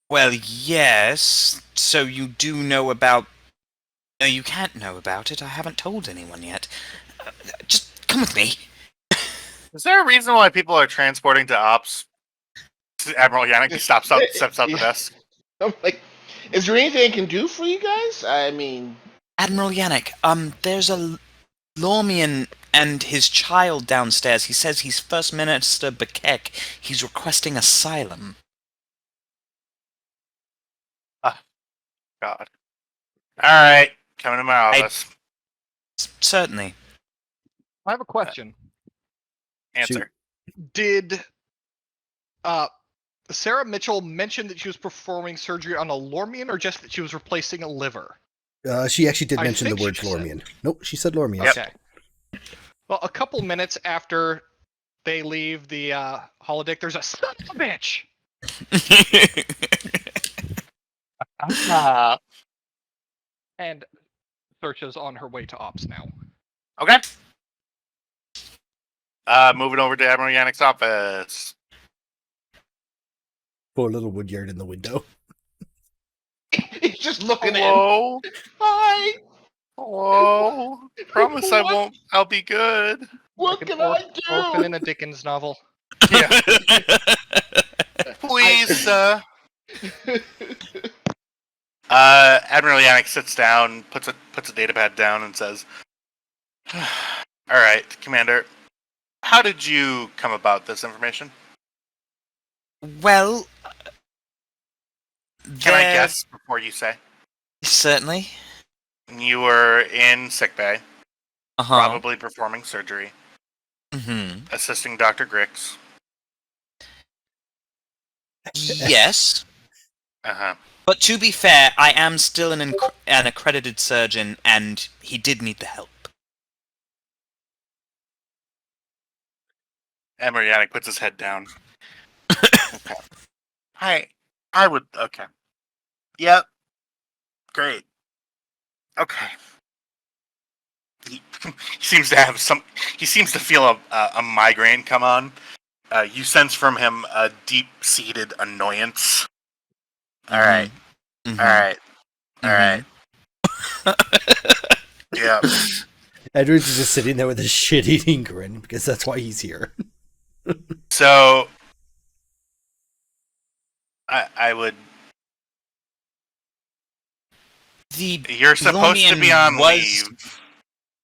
Well, yes. So you do know about... No, you can't know about it. I haven't told anyone yet. Just come with me.
Is there a reason why people are transporting to ops? Admiral Yannick steps out the desk.
I'm like, is there anything I can do for you guys? I mean,
Admiral Yannick, there's a Lormian and his child downstairs. He says he's First Minister Bekek. He's requesting asylum.
God. All right, coming to my office.
Certainly.
I have a question.
Answer.
Did Sarah Mitchell mentioned that she was performing surgery on a Lormian, or just that she was replacing a liver?
She actually did
I
mention the
think she
word
just said-
Lormian. Nope, she said Lormian.
Yep.
Okay. Well, a couple minutes after they leave the holodeck, there's a son of a bitch! And Sersha's on her way to ops now.
Okay. Moving over to Admiral Yannick's office.
Poor little Woodyard in the window.
He's just looking in.
Hello.
Hi.
Hello. Promise I won't. I'll be good.
What
Like
can
an
I
orphan
do?
in a Dickens novel.
Yeah. Please. Admiral Yannick sits down, puts a datapad down, and says, "All right, Commander. How did you come about this information?
Well,
Can I
there-
guess before you say?
Certainly.
You were in sickbay,
Uh-huh.
probably performing surgery,
Mm-hmm.
assisting Dr. Grix.
Yes.
Uh-huh.
But to be fair, I am still an accredited surgeon, and he did need the help.
Admiral Yannick puts his head down. Okay. I would... Okay. Yep. Great. Okay. He seems to have some... He seems to feel a migraine come on. You sense from him a deep-seated annoyance. All right.
Mhm.
All right. All right. Yeah.
Edwards is just sitting there with a shit-eating grin because that's why he's here.
So... I would...
The
You're supposed to be
Lormian
on
was-
leave.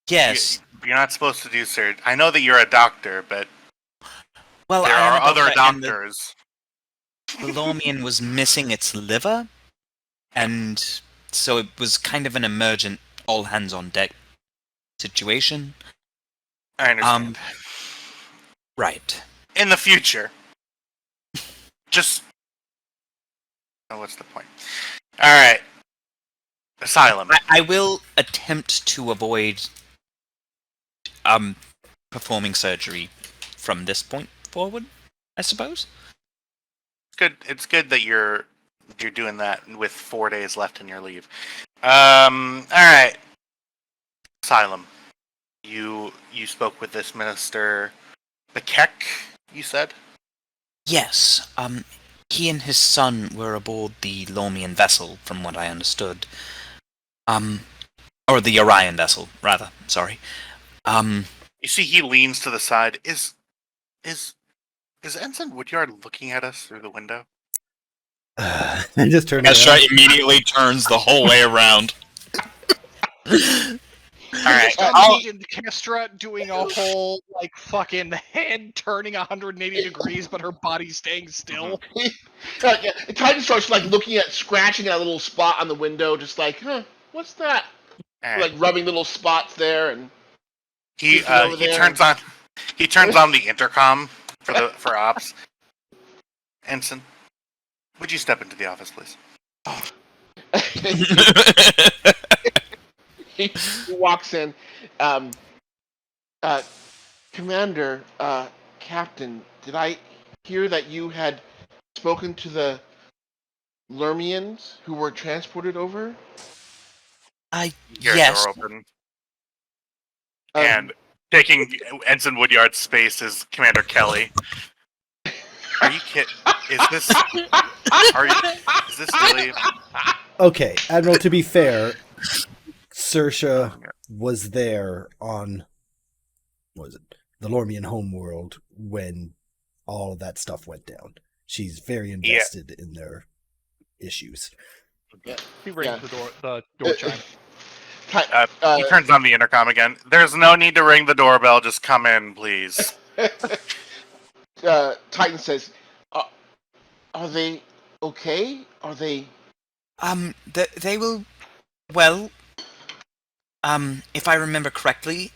Yes.
You're not supposed to do surgery. I know that you're a doctor, but
Well,
there
I am
are
a
other
doctor, and
doctors.
The Lormian was missing its liver, and so it was kind of an emergent, all-hands-on-deck situation.
I understand.
Right.
In the future. Just... Oh, what's the point? Alright. Asylum.
I will attempt to avoid performing surgery from this point forward, I suppose.
It's good that you're doing that with 4 days left in your leave. Alright. Asylum. You spoke with this minister... Bekek, you said?
Yes, he and his son were aboard the Lormian vessel, from what I understood. Or the Orion vessel, rather, sorry.
You see he leans to the side. Is Ensign Woodyard looking at us through the window?
I just turned
Ezra
around.
immediately turns the whole way around.
Alright.
Imagine Kestra doing a whole, like, fucking head turning 180 degrees, but her body staying still.
Titan starts like looking at, scratching at a little spot on the window, just like, huh, what's that? Like rubbing little spots there, and
He
peeking over there.
turns on the intercom for ops. Ensign, would you step into the office, please?
He walks in. Commander, Captain, did I hear that you had spoken to the Lermians who were transported over?
Your
Yes.
door open. And taking Ensign Woodyard's space is Commander Kelly. Are you kidding? Is this really?
Okay, Admiral, to be fair, Sersha was there on, what was it, the Lormian homeworld when all of that stuff went down. She's very invested in their issues.
He rings the door chime.
He turns on the intercom again. There's no need to ring the doorbell. Just come in, please.
Titan says, "Are they okay? Are they?"
They will... Well, if I remember correctly,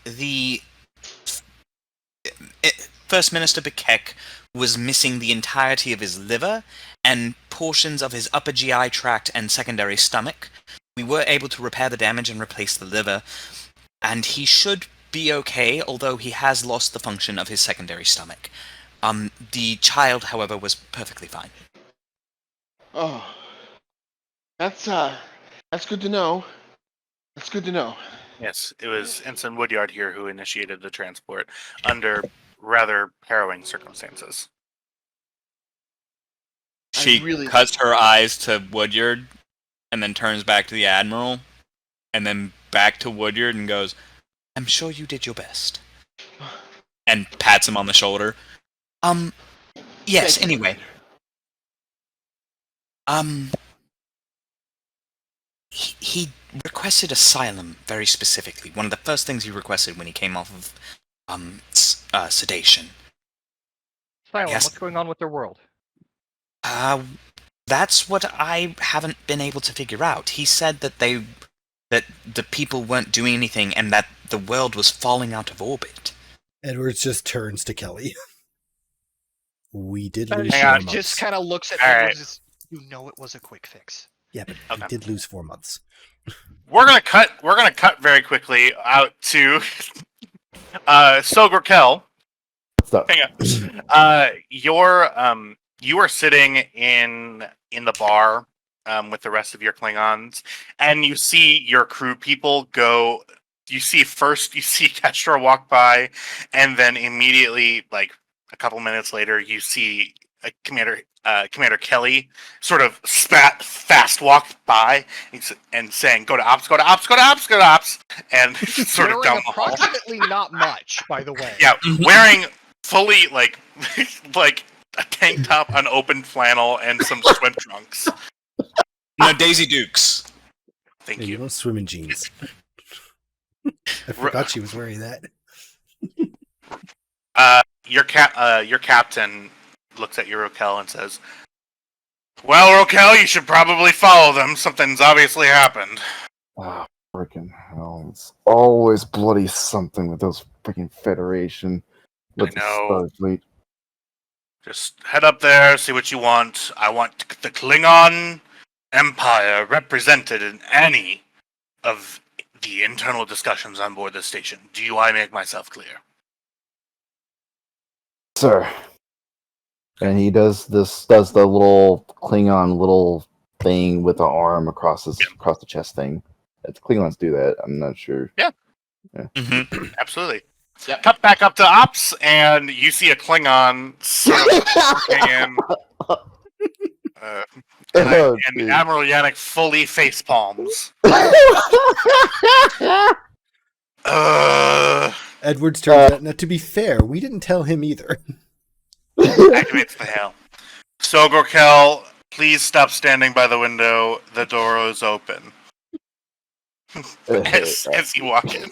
First Minister Bekek was missing the entirety of his liver and portions of his upper GI tract and secondary stomach. We were able to repair the damage and replace the liver, and he should be okay, although he has lost the function of his secondary stomach. The child, however, was perfectly fine.
Oh, that's good to know. That's good to know.
Yes, it was Ensign Woodyard here who initiated the transport under rather harrowing circumstances.
She cuts her eyes to Woodyard, and then turns back to the Admiral, and then back to Woodyard and goes,
I'm sure you did your best.
and pats him on the shoulder.
Yes,
Thank you,
anyway. He requested asylum very specifically. One of the first things he requested when he came off of sedation.
Asylum,
Yes.
what's going on with their world?
That's what I haven't been able to figure out. He said that the people weren't doing anything and that the world was falling out of orbit.
Edwards just turns to Kelly. We did
And
lose
Hang
4
on,
months.
just kind of looks at
All right.
Edwards as, you know it was a quick fix.
Yeah, but
Okay.
we did lose 4 months.
We're gonna cut very quickly out to Sogrkel.
Stop.
Hang on. You are sitting in the bar with the rest of your Klingons, and you see your crew people go. You see Kestra walk by, and then immediately, like a couple minutes later, you see Commander Kelly sort of fast walk by and saying, "Go to ops, go to ops, go to ops, go to ops," and sort of
Wearing
down the hall.
approximately not much, by the way.
Yeah, wearing fully like a tank top, an open flannel, and some swim trunks.
No, Daisy Dukes.
Thank
Yeah, you
you.
don't swim in jeans. I forgot she was wearing that.
Your captain looks at you, Rokel, and says, "Well, Rokel, you should probably follow them. Something's obviously happened."
Oh, freaking hell. It's always bloody something with those freaking Federation. With the
know.
Starfleet.
Just head up there, see what you want. I want the Klingon Empire represented in any of the internal discussions on board the station. Do I make myself clear?
Sir. And he does the little Klingon little thing with the arm across the chest thing. If Klingons do that, I'm not sure.
Absolutely.
Yep.
Cut back up to ops, and you see a Klingon sort of walking in.
Oh,
And
dude.
Admiral Yannick fully face palms.
Edwards turns out. Now, to be fair, we didn't tell him either.
Activates the hail. Sogrkel, please stop standing by the window. The door is open. As you walk in.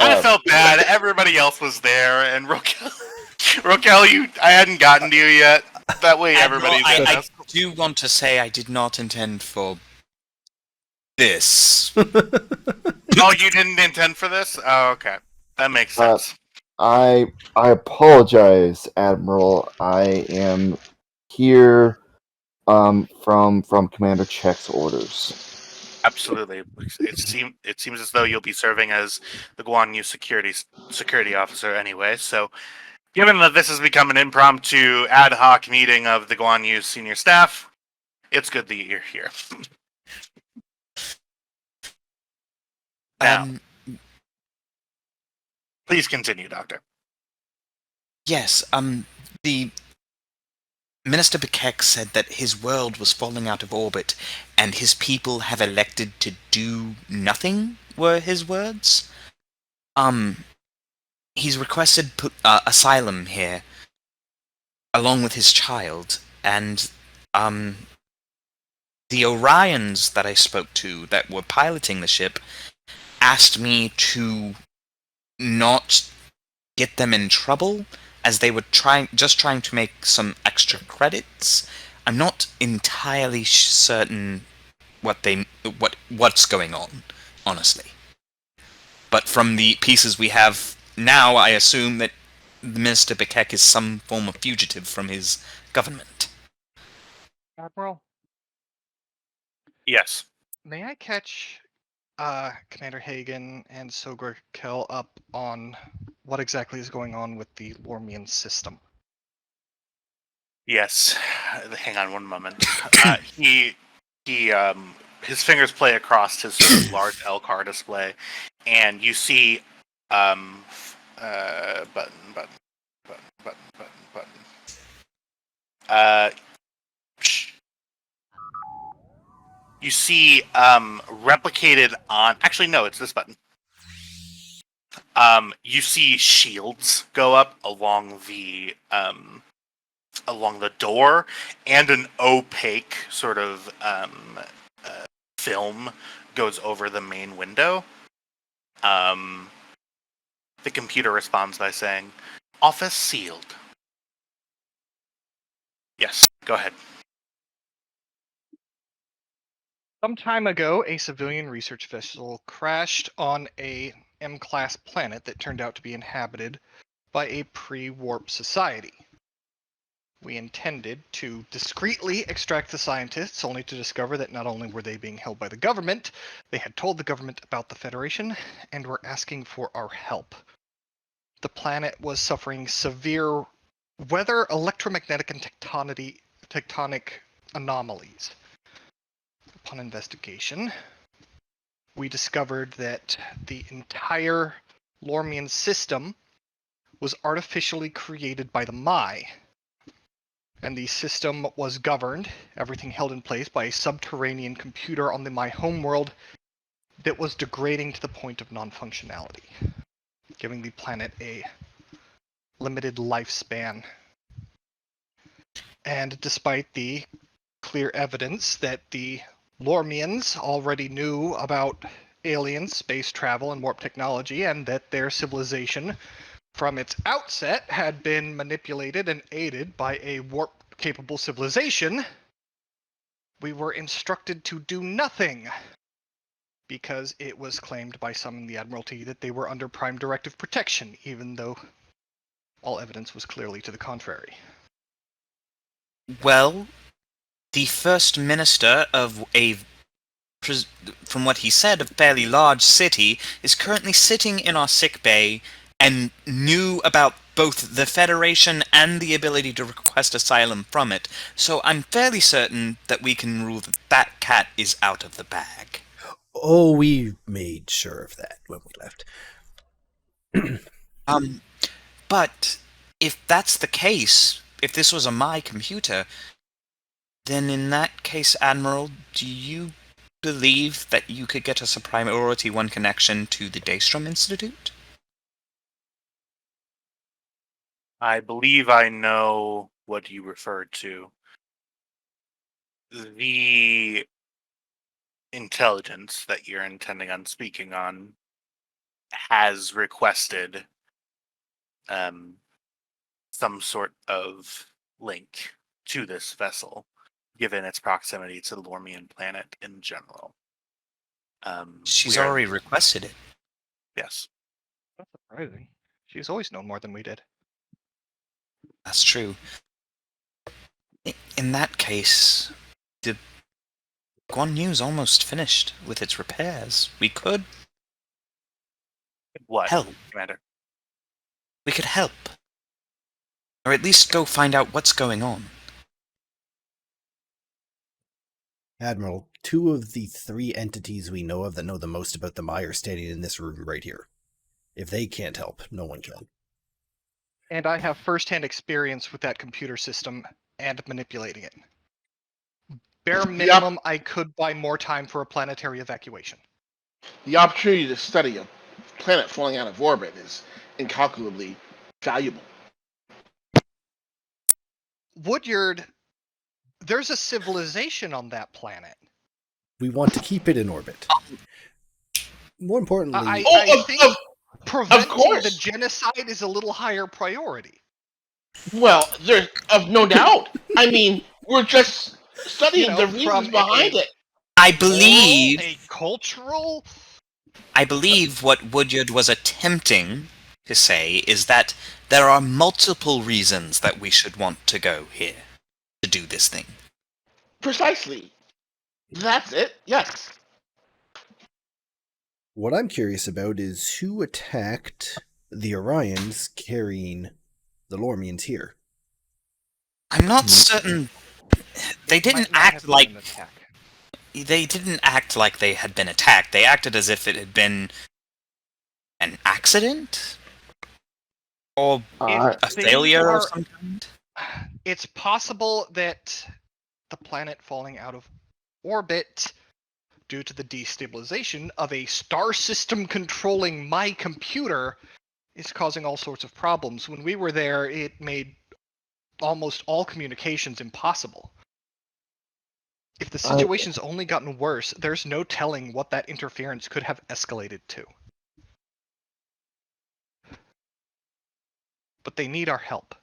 I felt bad. Everybody else was there, and Rokel, I hadn't gotten to you yet. That way, everybody's in
I
this.
do want to say I did not intend for this.
Oh, you didn't intend for this? Oh, okay. That makes sense.
I apologize, Admiral. I am here from Commander Check's orders.
Absolutely. It seems as though you'll be serving as the Guan Yu security officer anyway. So, given that this has become an impromptu ad hoc meeting of the Guan Yu senior staff, it's good that you're here. Now, please continue, Doctor.
Yes, the Minister Bekek said that his world was falling out of orbit and his people have elected to do nothing, were his words. He's requested asylum here, along with his child, and, the Orions that I spoke to that were piloting the ship asked me to not get them in trouble, as they were trying to make some extra credits. I'm not entirely certain what's going on, honestly. But from the pieces we have now, I assume that Minister Bekek is some form of fugitive from his government.
Admiral,
Yes.
may I catch Commander Hagen and Sogrkel up on what exactly is going on with the Lormian system?
Yes. Hang on one moment. He his fingers play across his sort of large LCAR display, and you see button, button, button, button, button, button. You see replicated on. Actually, no, it's this button. You see shields go up along the door, and an opaque sort of film goes over the main window. The computer responds by saying, "Office sealed." Yes, go ahead.
Some time ago, a civilian research vessel crashed on a M-class planet that turned out to be inhabited by a pre-warp society. We intended to discreetly extract the scientists, only to discover that not only were they being held by the government, they had told the government about the Federation and were asking for our help. The planet was suffering severe weather, electromagnetic, and tectonic anomalies. Upon investigation, we discovered that the entire Lormian system was artificially created by the Mai, and the system was governed, everything held in place, by a subterranean computer on the Mai homeworld that was degrading to the point of non-functionality, giving the planet a limited lifespan. And despite the clear evidence that the Lormians already knew about aliens, space travel, and warp technology, and that their civilization from its outset had been manipulated and aided by a warp-capable civilization, we were instructed to do nothing, because it was claimed by some in the Admiralty that they were under Prime Directive protection, even though all evidence was clearly to the contrary.
Well, the First Minister of from what he said, a fairly large city, is currently sitting in our sick bay and knew about both the Federation and the ability to request asylum from it, so I'm fairly certain that we can rule that that cat is out of the bag.
Oh, we made sure of that when we left.
But if that's the case, if this was a Mai computer, then in that case, Admiral, do you believe that you could get us a Priority 1 connection to the Daystrom Institute?
I believe I know what you referred to. The intelligence that you're intending on speaking on has requested some sort of link to this vessel, given its proximity to the Lormian planet in general.
She's
we are-
already requested it.
Yes.
That's surprising. She's always known more than we did.
That's true. In that case, the Guan Yu's almost finished with its repairs. We could
What,
help.
Commander?
We could help. Or at least go find out what's going on.
Admiral, 2 of the 3 entities we know of that know the most about the Mai are standing in this room right here. If they can't help, no one can.
And I have first-hand experience with that computer system and manipulating it. Bare minimum, I could buy more time for a planetary evacuation.
The opportunity to study a planet falling out of orbit is incalculably valuable.
Woodyard, there's a civilization on that planet.
We want to keep it in orbit. More importantly,
I think preventing
course.
the genocide is a little higher priority.
Well, there's of no doubt. I mean, we're just studying the reasons
from
behind it.
I believe
a cultural.
what Woodyard was attempting to say is that there are multiple reasons that we should want to go here to do this thing.
Precisely. That's it. Yes.
What I'm curious about is who attacked the Orions carrying the Lormians here.
I'm not certain. They didn't
Might not
act
have
like
been an attack.
they didn't act like they had been attacked. They acted as if it had been an accident or
I,
a
They
failure
are-
of some kind.
It's possible that the planet falling out of orbit due to the destabilization of a star system controlling my computer is causing all sorts of problems. When we were there, it made almost all communications impossible. If the situation's only gotten worse, there's no telling what that interference could have escalated to. But they need our help.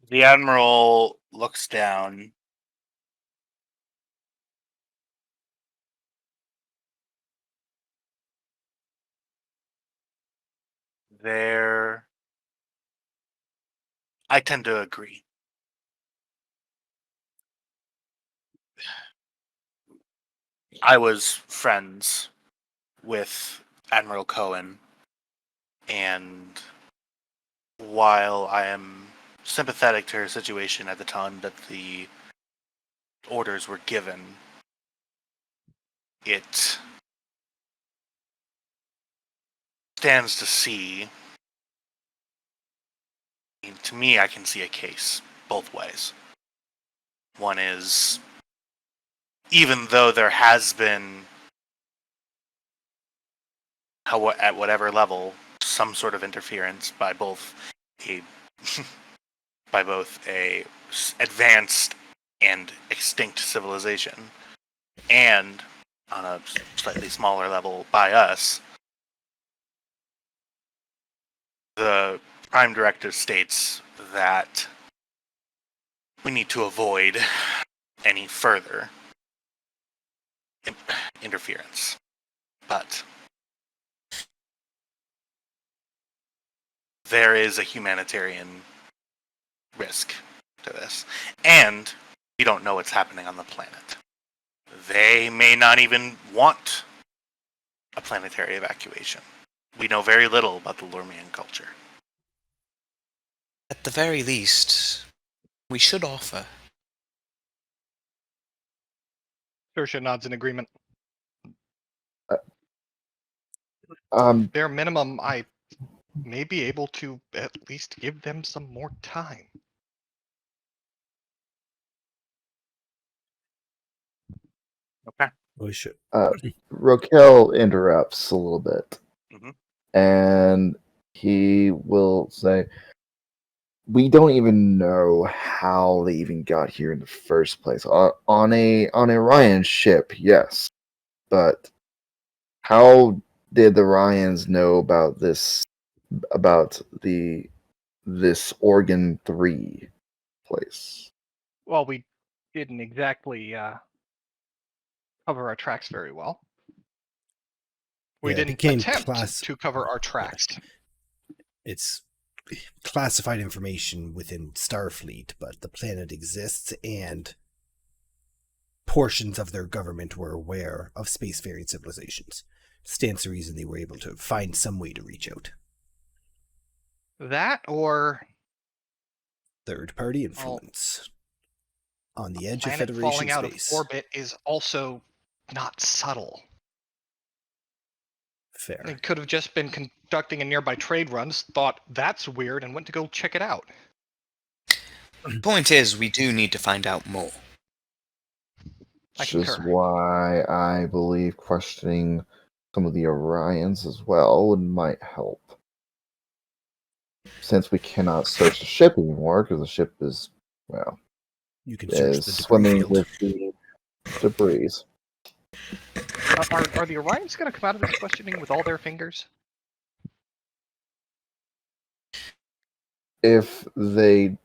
The Admiral looks down. There. I tend to agree. I was friends with Admiral Cohen, and while I am sympathetic to her situation at the time that the orders were given, it stands to see. To me, I can see a case both ways. One is, even though there has been, at whatever level, some sort of interference by both a advanced and extinct civilization, and on a slightly smaller level by us, the Prime Directive states that we need to avoid any further interference. But there is a humanitarian risk to this. And we don't know what's happening on the planet. They may not even want a planetary evacuation. We know very little about the Lormian culture.
At the very least, we should offer.
Saoirse nods in agreement.
um,
Bare minimum, I may be able to at least give them some more time.
Okay.
We should.
Rokel interrupts a little bit,
Mhm.
and he will say, "We don't even know how they even got here in the first place. On a Ryan ship, yes, but how did the Ryans know about this this Organ 3 place?"
Well, we didn't exactly cover our tracks very well. We
Yeah, it
didn't
became
attempt to cover our tracks.
It's classified information within Starfleet, but the planet exists, and portions of their government were aware of spacefaring civilizations. Stands to reason they were able to find some way to reach out.
That or
Third-party influence. On the edge of
planet
Federation
falling out
space.
of orbit is also not subtle.
Fair.
They could have just been conducting a nearby trade run, thought that's weird, and went to go check it out.
Point is, we do need to find out more.
I
Which is
concur.
why I believe questioning some of the Orions as well might help. Since we cannot search the ship anymore, because the ship is, well,
You can search
is
the debris
swimming
field.
with the debris.
Are the Orions going to come out of this questioning with all their fingers?
If they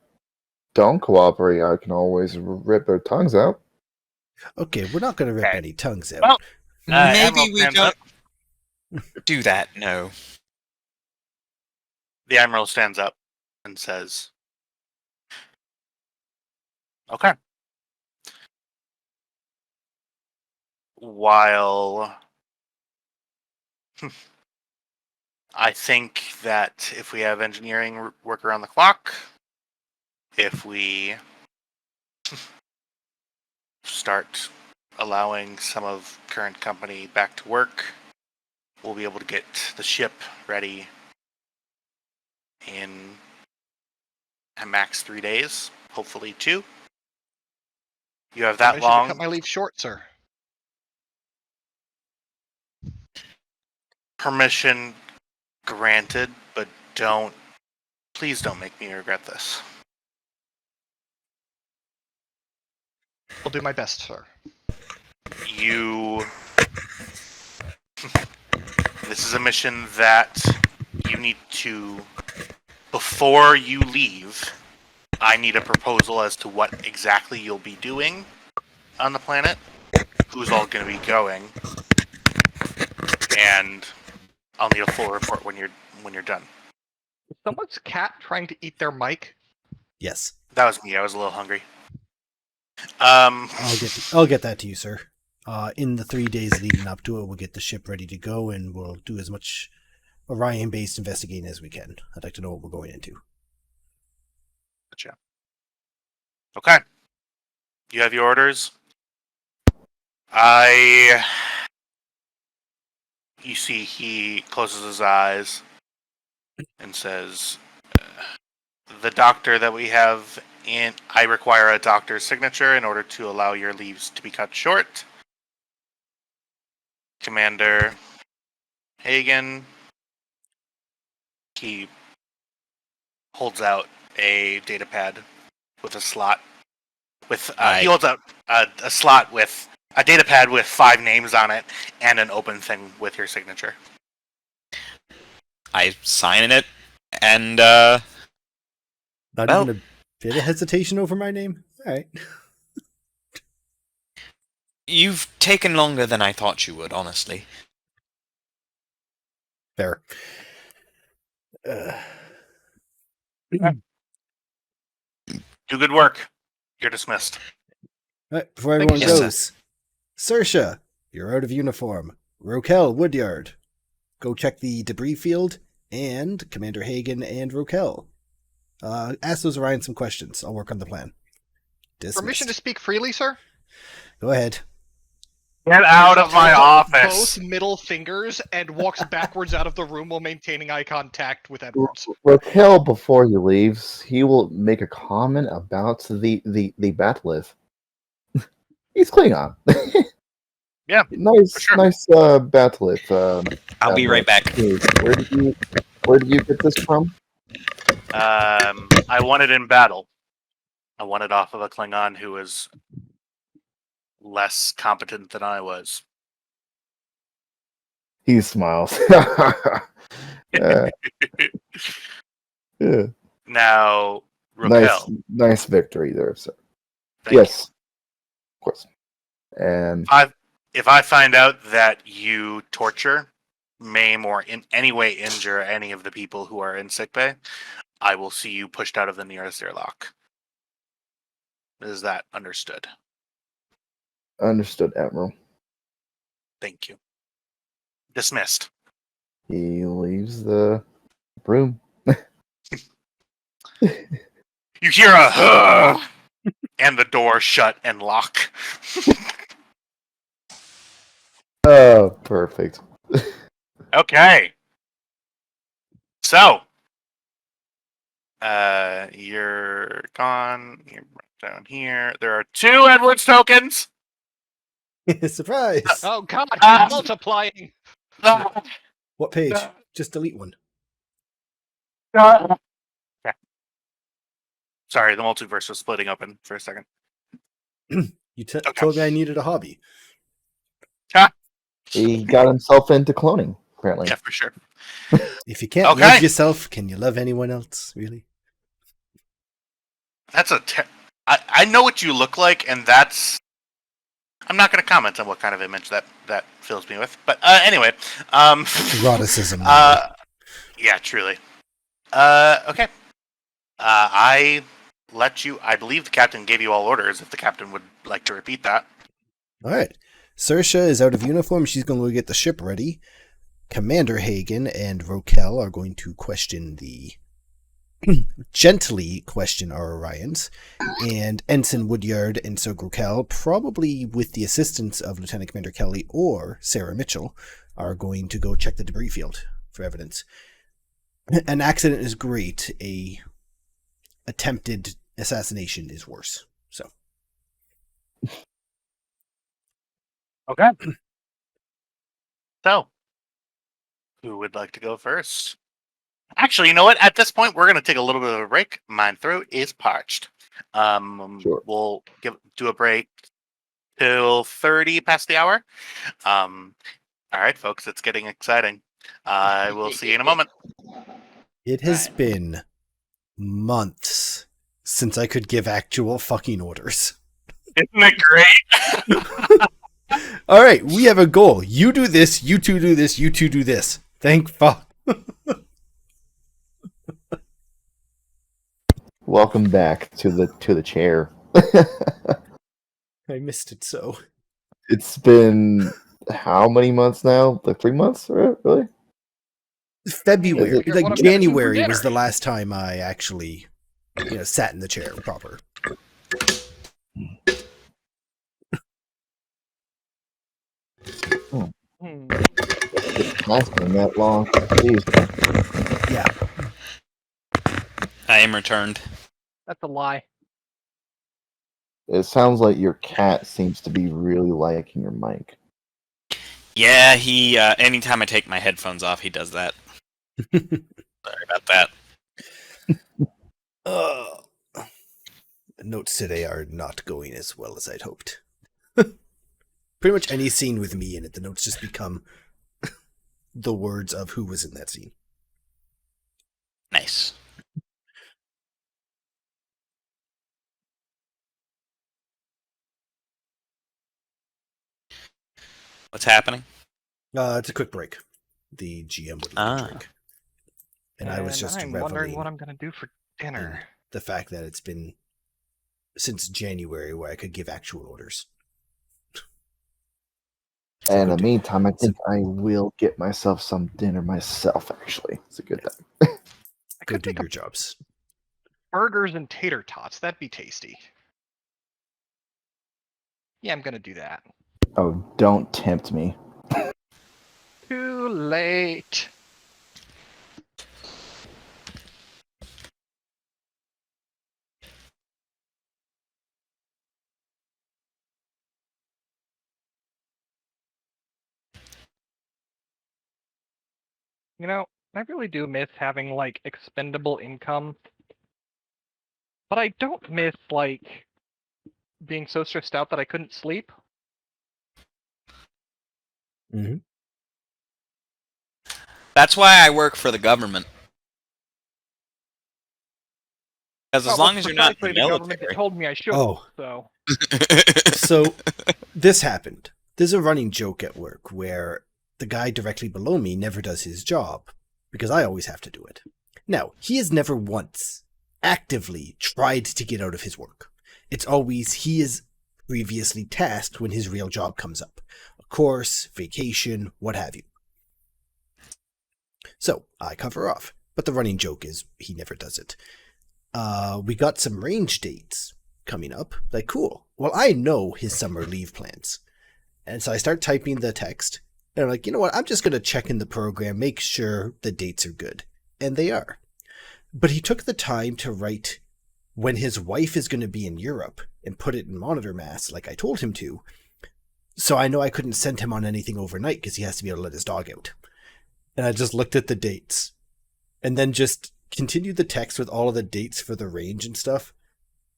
don't cooperate, I can always rip their tongues out.
Okay, we're not going to rip
Okay.
any tongues out.
Well,
Maybe
Admiral
we
stands
don't
up.
do that. No.
The Admiral stands up and says, okay. While I think that if we have engineering work around the clock, if we start allowing some of current company back to work, we'll be able to get the ship ready in at max 3 days, hopefully 2. You have that
Permission to cut
long.
my leave short, sir.
Permission granted, but please don't make me regret this.
I'll do my best, sir.
This is a mission that you need to, before you leave, I need a proposal as to what exactly you'll be doing on the planet, who's all going to be going, and I'll need a full report when you're done.
Is someone's cat trying to eat their mic?
Yes.
That was me. I was a little hungry.
I'll get that to you, sir. In the 3 days leading up to it, we'll get the ship ready to go, and we'll do as much Orion-based investigating as we can. I'd like to know what we're going into.
Gotcha. Okay. You have your orders. You see he closes his eyes and says, the doctor that we have in, I require a doctor's signature in order to allow your leaves to be cut short. Commander Hagen, he holds out a data pad with a slot. He holds out a slot with a data pad with 5 names on it and an open thing with your signature.
I sign it, and
Not even a bit of hesitation over my name? All right.
you've taken longer than I thought you would, honestly.
Fair.
Do good work. You're dismissed.
All right, before everyone
you, sir.
goes, Saoirse, you're out of uniform. Rokel, Woodyard, go check the debris field, and Commander Hagen and Rokel. Ask those Orion some questions. I'll work on the plan. Dismissed.
Permission to speak freely, sir?
Go ahead.
Get out of my office.
Both middle fingers and walks backwards out of the room while maintaining eye contact with Edwards.
Raquel, before he leaves, he will make a comment about the bat'leth. He's Klingon.
Yeah,
nice,
for sure.
nice bat'leth.
I'll be right back.
Where did you get this from?
I won it in battle. I won it off of a Klingon who was less competent than I was.
He smiles. Yeah.
Now, Raquel.
Nice victory there, sir.
Thank
Yes, of course. And
if I find out that you torture, maim, or in any way injure any of the people who are in sickbay, I will see you pushed out of the nearest airlock. Is that understood?
understood, Admiral.
Thank you. Dismissed.
He leaves the room.
You hear a and the door shut and lock.
Oh, perfect.
Okay. So, you're gone. You're down here. There are 2 Edwards tokens.
Surprise!
Oh god,
Ah.
he's multiplying!
What page? Just delete one.
Okay. Sorry, the multiverse was splitting open for a second.
You told me I needed a hobby.
He got himself into cloning, apparently.
Yeah, for sure.
If you can't
Okay.
love yourself, can you love anyone else? Really?
That's I know what you look like, and that's I'm not going to comment on what kind of image that fills me with. But anyway,
Eroticism.
yeah, truly. Okay. I let you. I believe the captain gave you all orders. If the captain would like to repeat that.
All right. Saoirse is out of uniform. She's going to go get the ship ready. Commander Hagen and Rokel are going to gently question our Orions. And Ensign Woodyard and Sir Rokel, probably with the assistance of Lieutenant Commander Kelly or Sarah Mitchell, are going to go check the debris field for evidence. An accident is great. A attempted assassination is worse. So.
Okay. So, who would like to go first? Actually, you know what? At this point, we're going to take a little bit of a break. My throat is parched.
Sure.
We'll do a break till 30 past the hour. All right, folks, it's getting exciting. I will see you in a moment.
It has been months since I could give actual fucking orders.
Isn't it great?
All right, we have a goal. You do this, you two do this, you two do this. Thank fuck.
Welcome back to the chair.
I missed it so.
It's been how many months now? Like 3 months, really?
February,
Is it-
What I'm
like
gonna do for
January was
dinner.
the last time I actually, sat in the chair proper.
It's not been that long. Jeez.
Yeah.
I am returned.
That's a lie.
It sounds like your cat seems to be really liking your mic.
Yeah, he. Anytime I take my headphones off, he does that. Sorry about that.
The notes today are not going as well as I'd hoped. Pretty much any scene with me in it, the notes just become the words of who was in that scene.
Nice. What's happening?
It's a quick break. The GM would like a drink. And I was just
I'm
reveling
wondering what I'm gonna do for dinner.
the fact that it's been since January where I could give actual orders. So
And in
go
the
do-
meantime, I think I will get myself some dinner myself, actually. It's a good thing.
I
Go
could
do
make
your jobs.
burgers and tater tots. That'd be tasty. Yeah, I'm gonna do that.
Oh, don't tempt me.
Too late. You know, I really do miss having, like, expendable income. But I don't miss, like, being so stressed out that I couldn't sleep.
Mm-hmm.
That's why I work for the government. Because as
Well,
long as you're not in
precisely
the
the government that
military.
told me I should.
Oh,
So
so this happened. There's a running joke at work where the guy directly below me never does his job because I always have to do it. Now, he has never once actively tried to get out of his work. It's always he is previously tasked when his real job comes up. A course, vacation, what have you. So, I cover off. But the running joke is he never does it. We got some range dates coming up. Like, cool. Well, I know his summer leave plans. And so I start typing the text. And I'm like, you know what? I'm just going to check in the program, make sure the dates are good. And they are. But he took the time to write when his wife is going to be in Europe and put it in monitor mass like I told him to. So I know I couldn't send him on anything overnight because he has to be able to let his dog out. And I just looked at the dates and then just continued the text with all of the dates for the range and stuff.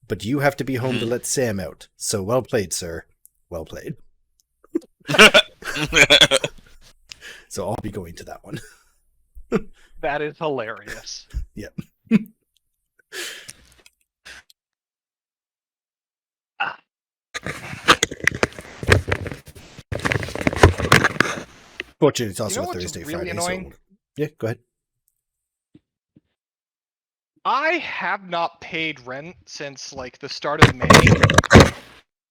But you have to be home to let Sam out. So well played, sir. Well played. So I'll be going to that one.
that is hilarious.
Yep. Fortunately, it's also
know
a
what's
Thursday,
really
Friday.
annoying?
So yeah, go ahead.
I have not paid rent since like the start of May,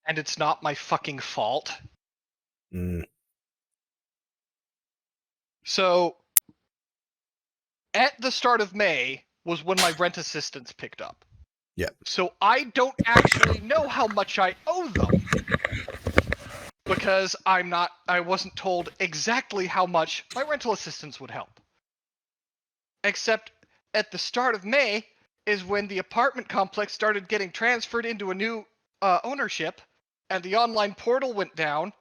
and it's not my fucking fault.
Mm,
So, at the start of May was when my rent assistance picked up.
Yeah.
So I don't actually know how much I owe them. Because I wasn't told exactly how much my rental assistance would help. Except at the start of May is when the apartment complex started getting transferred into a new ownership, and the online portal went down,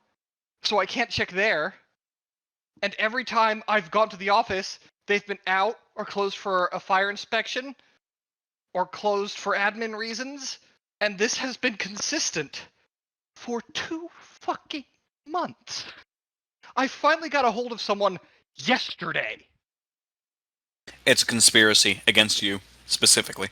so I can't check there. And every time I've gone to the office, they've been out or closed for a fire inspection or closed for admin reasons, and this has been consistent for 2 fucking months. I finally got a hold of someone yesterday.
It's a conspiracy against you, specifically.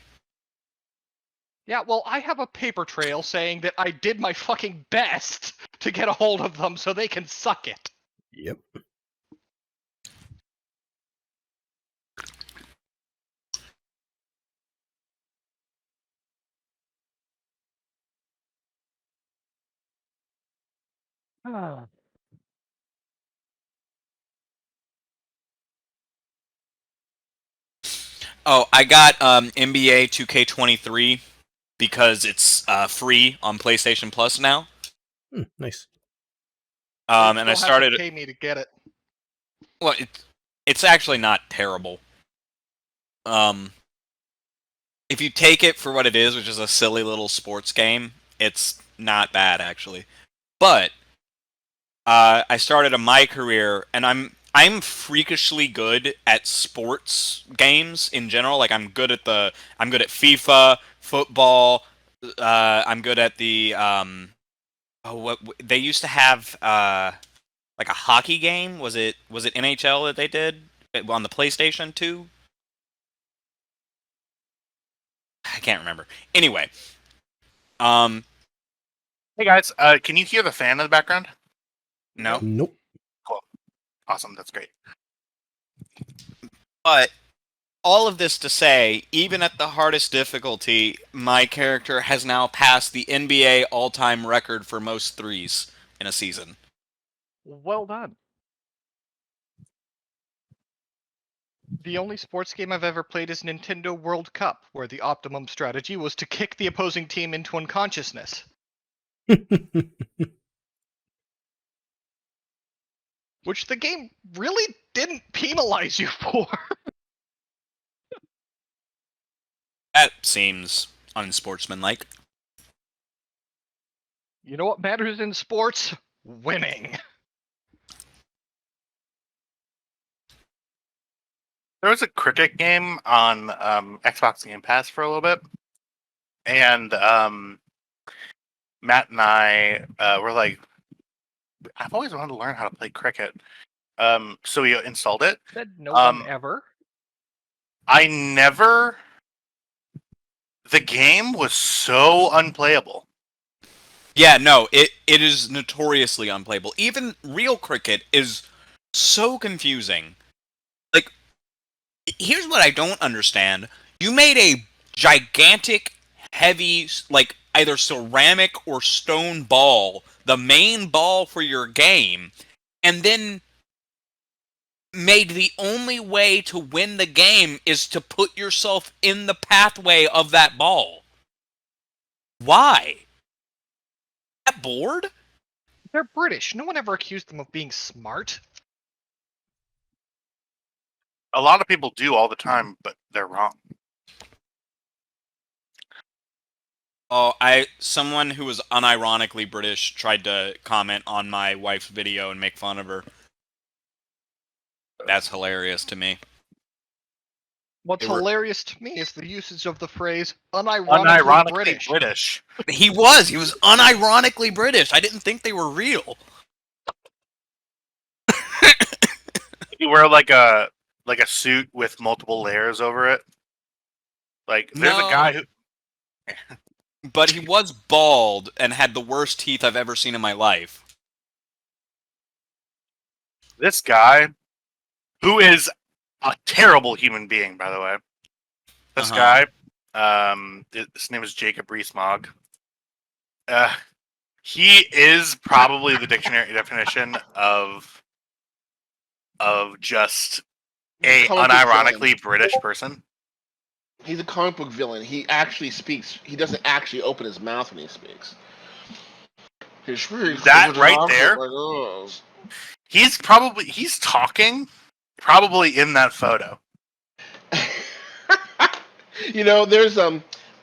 Yeah, well, I have a paper trail saying that I did my fucking best to get a hold of them so they can suck it.
yep.
Oh, I got NBA 2K23 because it's free on PlayStation Plus now.
Nice.
You
And
still
I
have
started.
to pay me to get it.
Well, it's actually not terrible. If you take it for what it is, which is a silly little sports game, it's not bad actually. But I started my career, and I'm freakishly good at sports games in general. Like I'm good at FIFA, football. I'm good at the what they used to have like a hockey game. Was it NHL that they did on the PlayStation 2? I can't remember. Anyway, um,
Hey guys, can you hear the fan in the background?
no.
Nope.
Awesome, that's great.
But all of this to say, even at the hardest difficulty, my character has now passed the NBA all-time record for most threes in a season.
Well done. The only sports game I've ever played is Nintendo World Cup, where the optimum strategy was to kick the opposing team into unconsciousness. Which the game really didn't penalize you for.
That seems unsportsmanlike.
You know what matters in sports? Winning.
There was a cricket game on Xbox Game Pass for a little bit, and Matt and I were like, I've always wanted to learn how to play cricket. So we installed it.
Said no one ever.
I never. The game was so unplayable.
Yeah, no, it is notoriously unplayable. Even real cricket is so confusing. Like, here's what I don't understand. You made a gigantic, heavy, like, either ceramic or stone ball, the main ball for your game, and then made the only way to win the game is to put yourself in the pathway of that ball. Why? That bored?
They're British. No one ever accused them of being smart.
A lot of people do all the time, but they're wrong.
Oh, someone who was unironically British tried to comment on my wife's video and make fun of her. That's hilarious to me.
What's
They were-
hilarious to me is the usage of the phrase unironically British.
He was unironically British. I didn't think they were real.
You wear like a suit with multiple layers over it. Like there's
No.
a guy who
But he was bald and had the worst teeth I've ever seen in my life.
this guy, who is a terrible human being, by the way. This guy, his name is Jacob Rees-Mogg. He is probably the dictionary definition of just a
Comic book
unironically
villain.
British person.
He's a comic book villain. He actually speaks. He doesn't actually open his mouth when he speaks. He's really
That right there?
Like,
He's talking probably in that photo.
you know, there's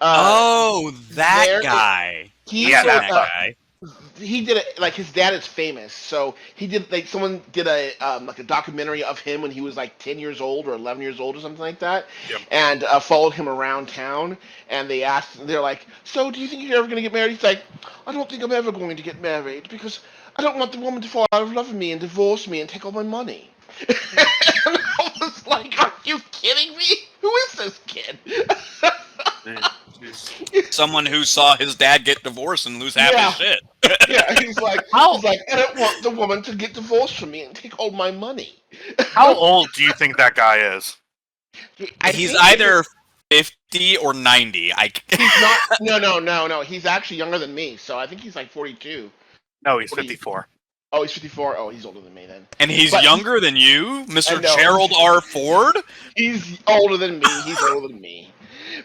Oh, that
there-
guy.
he
Yeah,
That
that
guy.
he did it like his dad is famous, so he did like someone did a like a documentary of him when he was like 10 years old or 11 years old or something like that,
Yep.
and followed him around town. And they're like, so do you think you're ever going to get married? He's like, I don't think I'm ever going to get married because I don't want the woman to fall out of love with me and divorce me and take all my money. And I was like, are you kidding me? Who is this kid?
Someone who saw his dad get divorced and lose half
Yeah.
his shit.
Yeah, he's like, I don't want the woman to get divorced from me and take all my money.
How old do you think that guy is?
He's
think
either 50 or 90.
he's not. No. He's actually younger than me, so I think he's like 42.
No, he's
40.
54.
Oh, he's 54. Oh, he's older than me then.
And he's
But-
younger than you,
I
Mr.
know.
Gerald R. Ford?
He's older than me. He's older than me.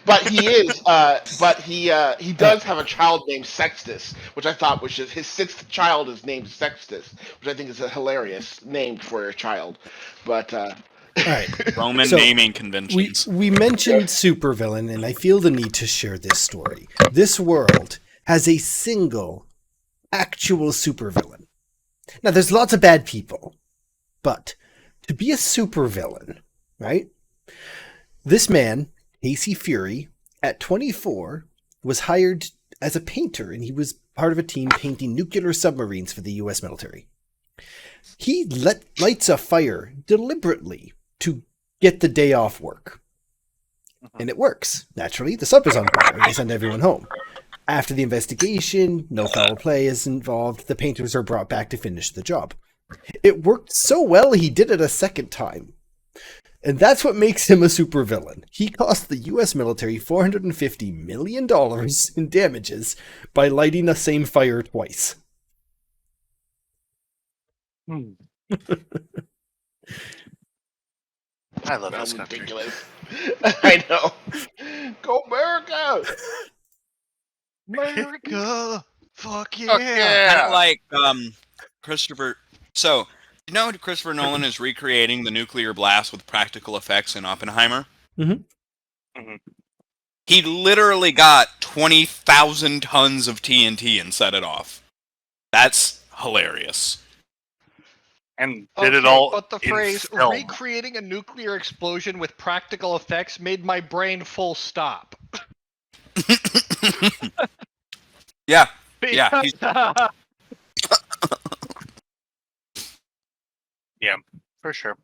But he is. But he does have a child named Sextus, which I thought was just his sixth child is named Sextus, which I think is a hilarious name for a child. But
All right.
Roman
So,
naming
We,
conventions.
we mentioned supervillain, and I feel the need to share this story. This world has a single actual supervillain. Now, there's lots of bad people, but to be a supervillain, right? This man, Casey Fury, at 24, was hired as a painter, and he was part of a team painting nuclear submarines for the U.S. military. He lights a fire deliberately to get the day off work. And it works. Naturally, the sub is on fire, and they send everyone home. After the investigation, no foul play is involved. The painters are brought back to finish the job. It worked so well, he did it a second time. And that's what makes him a supervillain. He cost the U.S. military $450 million in damages by lighting the same fire twice.
I love
that's
this country.
ridiculous. I know. Go America!
America, fuck yeah.
Fuck yeah.
Kind of like Christopher. So, you know Christopher Nolan is recreating the nuclear blast with practical effects in Oppenheimer?
Mhm.
Mhm.
He literally got 20,000 tons of TNT and set it off. That's hilarious.
And did it all
But the
in
phrase
film.
recreating a nuclear explosion with practical effects made my brain full stop.
Yeah. Yeah, he's-
For sure.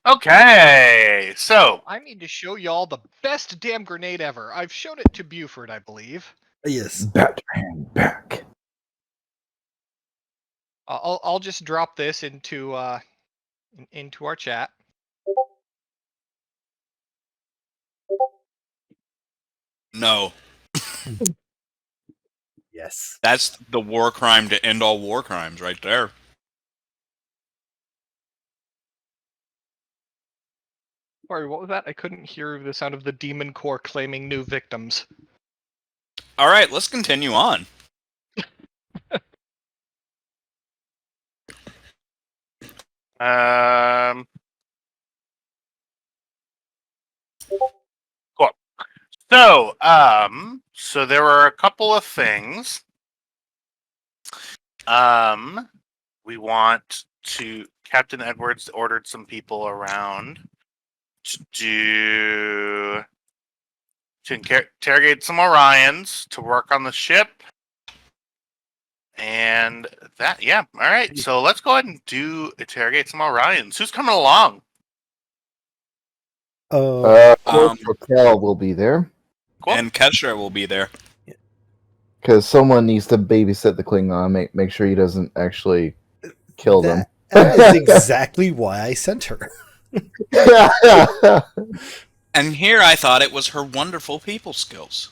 Okay, so
I need to show y'all the best damn grenade ever. I've shown it to Buford, I believe.
Yes.
Batman back.
I'll just drop this into into our chat.
No.
Yes.
That's the war crime to end all war crimes right there.
Sorry, what was that? I couldn't hear the sound of the Demon Corps claiming new victims.
All right, let's continue on.
Cool. So there were a couple of things. We want to. Captain Edwards ordered some people around to interrogate some Orions to work on the ship. And that, yeah, all right. So let's go ahead and interrogate some Orions. Who's coming along?
Raquel will be there
Cool.
And Kesha will be there.
because someone needs to babysit the Klingon. Make sure he doesn't actually kill them.
That is exactly why I sent her.
And here I thought it was her wonderful people skills.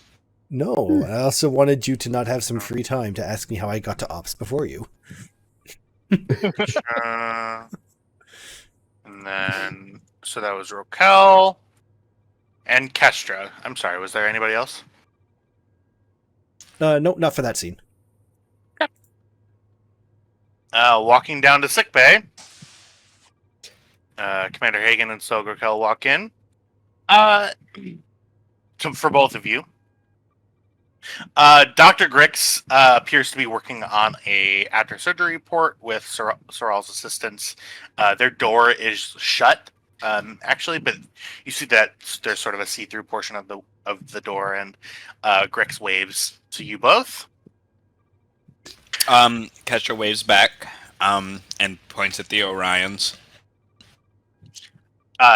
No, I also wanted you to not have some free time to ask me how I got to ops before you.
And then, so that was Rokel and Kestra. I'm sorry, was there anybody else?
No, not for that scene.
Walking down to sickbay, Commander Hagen and Sogrokel walk in. For both of you. Dr. Grix appears to be working on a after surgery report with Sorrel's assistants. Their door is shut, actually, but you see that there's sort of a see-through portion of the door, and Grix waves to you both.
Kestra waves back and points at the Orions.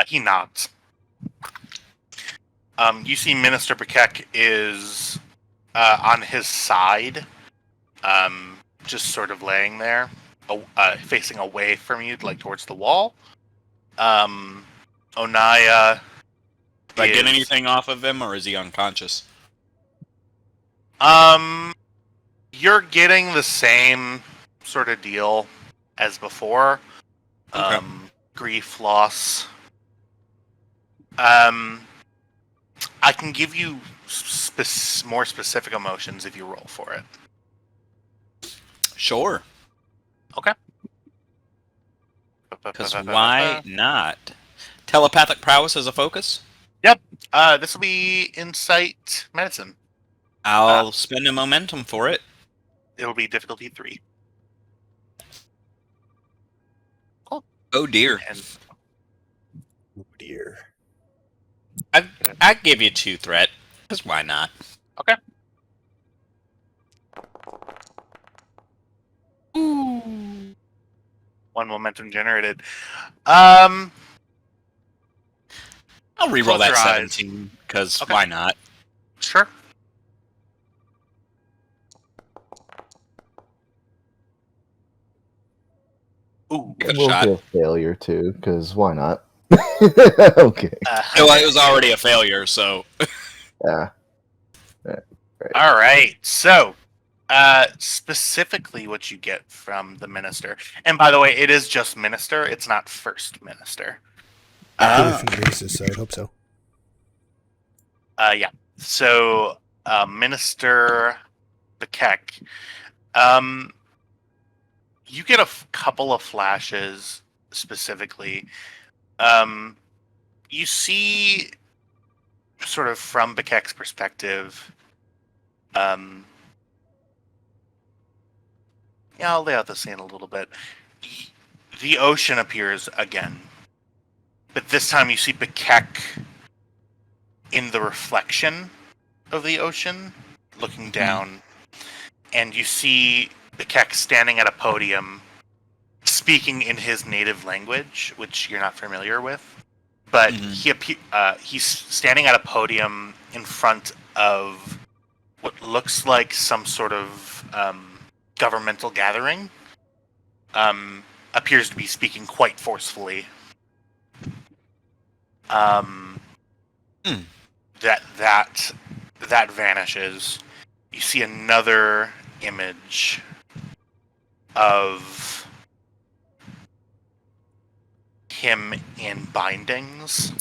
He nods. You see Minister Bekek is on his side, just sort of laying there, facing away from you, like towards the wall. Onaya.
Did I get anything off of him, or is he unconscious?
You're getting the same sort of deal as before.
Okay.
Grief, loss. I can give you more specific emotions if you roll for it.
Sure.
Okay.
Because why not? Telepathic prowess as a focus?
Yep. This will be Insight Medicine.
I'll spend a momentum for it.
It will be difficulty 3.
Oh dear.
And
Oh dear.
I'd give you 2 threat, because why not?
okay. One momentum generated.
I'll reroll
Close
that
your eyes.
17, because
Okay.
why not?
Sure. Ooh.
Give it a
We'll
shot.
get a failure too, because why not? Okay.
No, it was already a failure, so...
Yeah.
All right. So, specifically what you get from the minister. And by the way, it is just minister. It's not first minister.
I think racist, so I hope so.
Yeah. So, Minister Bekek, you get a couple of flashes specifically. You see, sort of from Bekek's perspective, yeah, I'll lay out the scene a little bit. The ocean appears again, but this time you see Bekek in the reflection of the ocean, looking down, and you see Bekek standing at a podium, speaking in his native language, which you're not familiar with. But he's standing at a podium in front of what looks like some sort of governmental gathering. Appears to be speaking quite forcefully. That vanishes. You see another image of him in bindings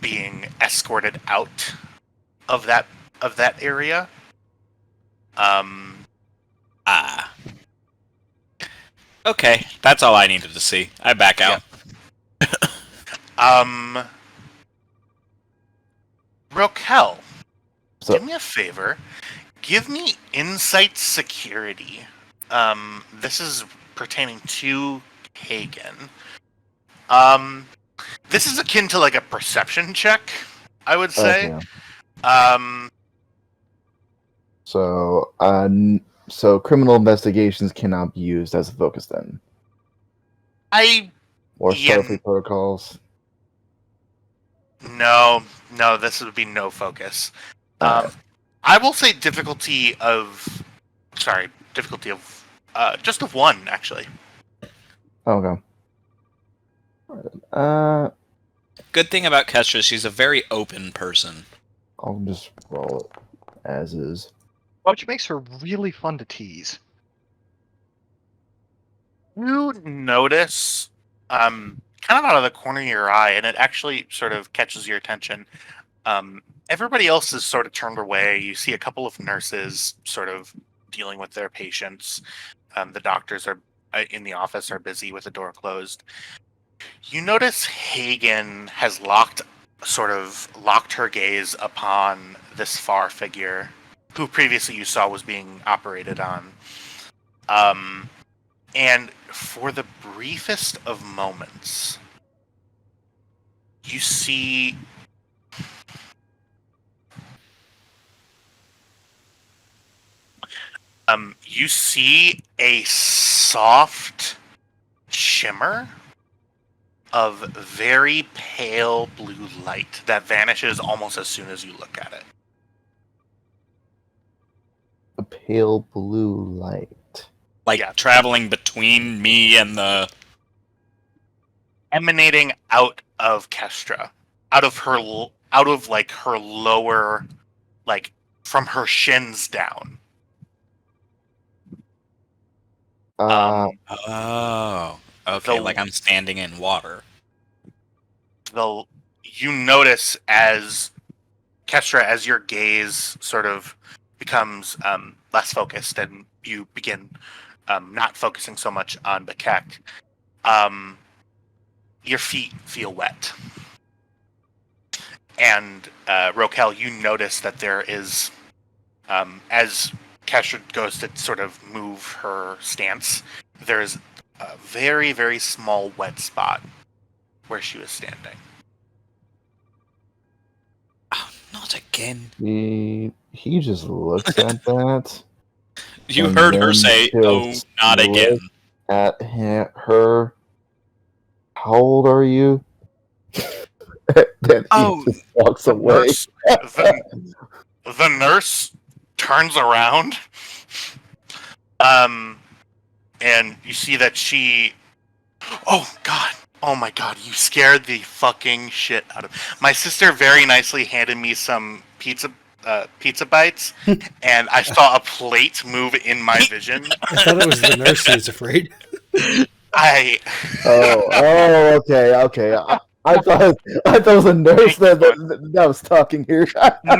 being escorted out of that area.
Okay, that's all I needed to see. I back out.
Rokel,
So
do me a favor. Give me insight security. This is pertaining to Hagen. This is akin to like a perception check, I would say.
okay. So criminal investigations cannot be used as a focus then, or
Yeah.
Starfleet protocols.
No, this would be no focus.
Alright.
I will say difficulty of just of 1, actually.
Okay.
Good thing about Kestra, she's a very open person.
I'll just roll it as is.
Which makes her really fun to tease.
You notice, kind of out of the corner of your eye, and it actually sort of catches your attention. Everybody else is sort of turned away. You see a couple of nurses sort of dealing with their patients. The doctors are in the office are busy with the door closed. You notice Hagen has locked her gaze upon this far figure, who previously you saw was being operated on. And for the briefest of moments, you see a soft shimmer of very pale blue light that vanishes almost as soon as you look at it.
A pale blue light.
Like traveling between me and the...
Emanating out of Kestra. Out of her lower, like, from her shins down.
Oh, okay,
the-
like I'm standing in water.
You notice as Kestra, as your gaze sort of becomes less focused and you begin not focusing so much on Bekek, your feet feel wet. And Rokel, you notice that there is, as Kestra goes to sort of move her stance, there's a very, very small wet spot where she was standing.
Oh, not again.
He just looks at that.
You
And
heard her
then
say,
he'll
"Oh, not again."
At her. How old are you? Then he just walks away.
The nurse turns around, and you see that she. Oh God! Oh my God! You scared the fucking shit out of my sister. Very nicely handed me some pizza bites, and I saw a plate move in my vision.
I thought it was the nurse who was afraid.
Okay. I thought it was a nurse that was talking here.
No.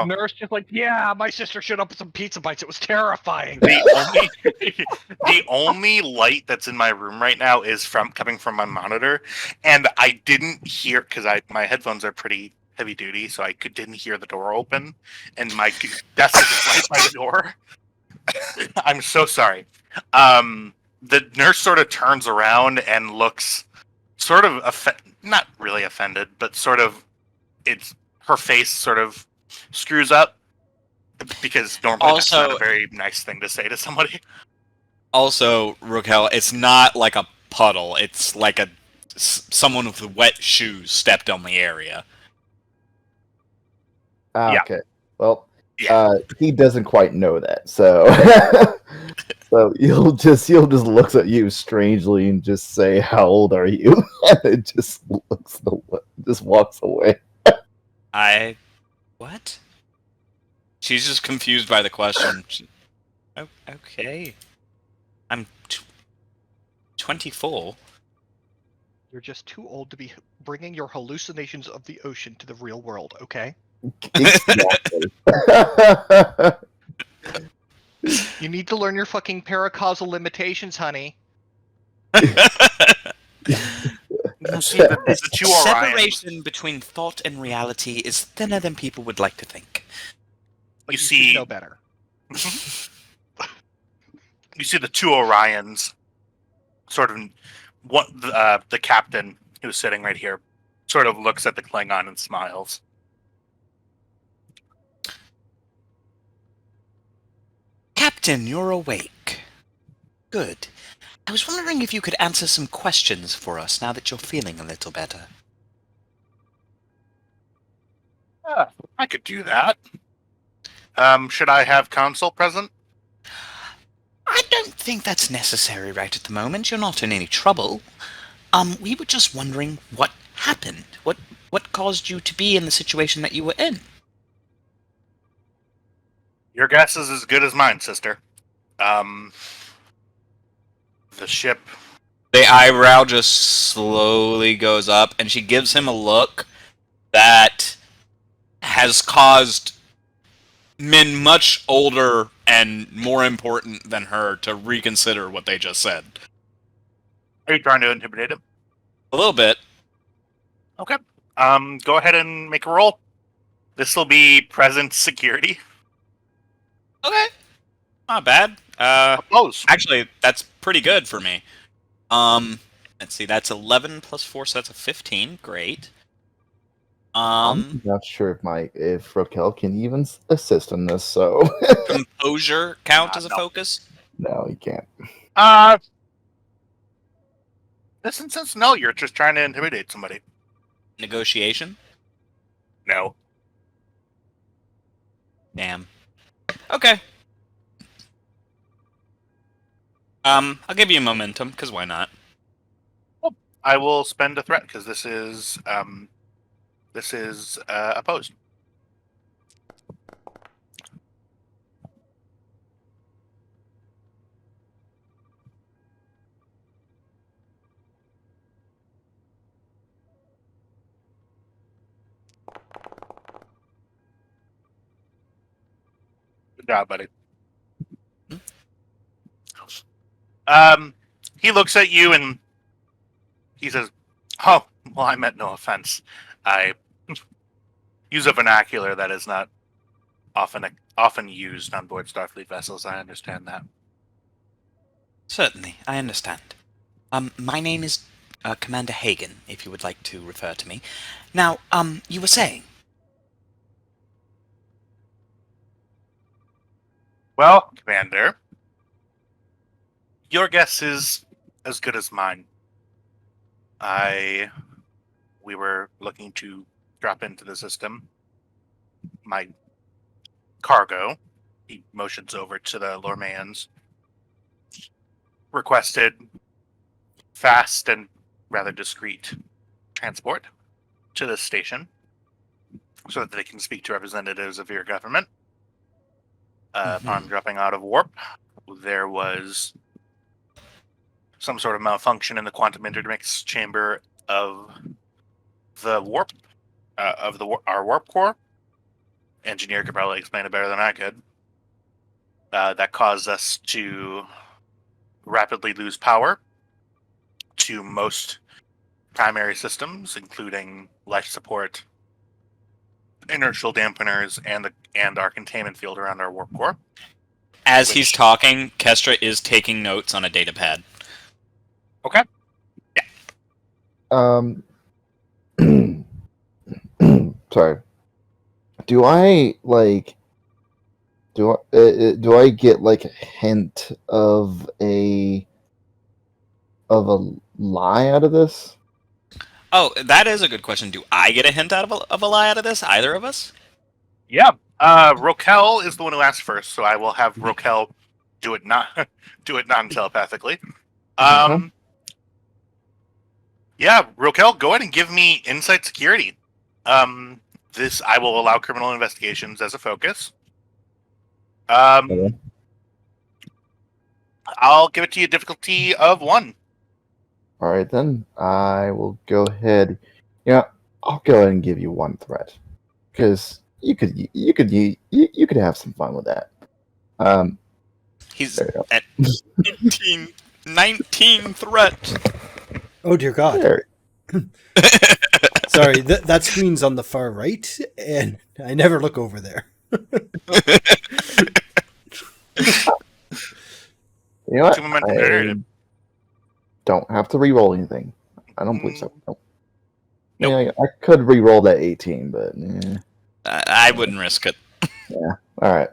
Nurse just like, yeah, my sister showed up with some pizza bites. It was terrifying.
The only light that's in my room right now is coming from my monitor, and I didn't hear because my headphones are pretty heavy duty, so I didn't hear the door open, and my desk is right by the door. I'm so sorry. The nurse sort of turns around and looks sort of not really offended, but sort of her face sort of screws up because normally that's not a very nice thing to say to somebody.
Also, Rokel, it's not like a puddle. It's like someone with wet shoes stepped on the area.
Okay. Well,
Yeah.
he doesn't quite know that, so so he'll just looks at you strangely and just say, "How old are you?" And it just walks away.
What? She's just confused by the question. Okay. I'm 24.
You're just too old to be bringing your hallucinations of the ocean to the real world, okay?
Exactly.
You need to learn your fucking paracausal limitations, honey.
The two Orions.
Separation between thought and reality is thinner than people would like to think.
But
You
should
see-
know better.
You see the two Orions, sort of, the captain who's sitting right here, sort of looks at the Klingon and smiles.
Captain, you're awake. Good. I was wondering if you could answer some questions for us now that you're feeling a little better.
I could do that. Should I have counsel present?
I don't don't think that's necessary right at the moment. You're not in any trouble. We were just wondering what happened. What caused you to be in the situation that you were in?
Your guess is as good as mine, sister. The ship.
The eyebrow just slowly goes up, and she gives him a look that has caused men much older and more important than her to reconsider what they just said.
Are you trying to intimidate him?
A little bit.
Okay. Go ahead and make a roll. This will be present security.
Okay. Not bad.
Oppose.
Actually, that's pretty good for me. Let's see, that's 11 plus 4, so that's a 15. Great.
I'm not sure if Raquel can even assist in this, so
Composure count as a
no.
focus?
no, he can't.
This instance, no, you're just trying to intimidate somebody.
Negotiation?
No.
Damn. Okay. I'll give you momentum, because why not?
I will spend a threat because this is opposed. Good job, buddy. He looks at you and he says, "Oh, well, I meant no offense. I use a vernacular that is not often used on board Starfleet vessels. I understand that."
Certainly, I understand. My name is Commander Hagen, if you would like to refer to me. Now, you were saying?
Well, Commander, your guess is as good as mine. We were looking to drop into the system. My cargo, he motions over to the Lormans, requested fast and rather discreet transport to this station so that they can speak to representatives of your government. Upon dropping out of warp, there was some sort of malfunction in the quantum intermix chamber of the warp, our warp core. Engineer could probably explain it better than I could. That caused us to rapidly lose power to most primary systems, including life support, inertial dampeners, and our containment field around our warp core.
As he's talking, Kestra is taking notes on a data pad.
Okay.
Sorry. Do I do I get like a hint of a lie out of this?
Oh, that is a good question. Do I get a hint out of a lie out of this? Either of us?
Yeah. Rokel is the one who asked first, so I will have Rokel do it non-telepathically. Yeah, Rokel, go ahead and give me insight security. This I will allow criminal investigations as a focus.
Okay.
I'll give it to you difficulty of 1.
All right, then I will go ahead. Yeah, I'll go ahead and give you 1 threat because you could have some fun with that.
He's
There you go.
at 19 threat.
Oh dear God!
There.
Sorry, that screen's on the far right, and I never look over there.
You know what?
Two momentum generated.
Don't have to re-roll anything. I don't believe so. Nope.
Nope.
Yeah, I could re-roll that 18, but
I wouldn't risk it.
yeah. All right.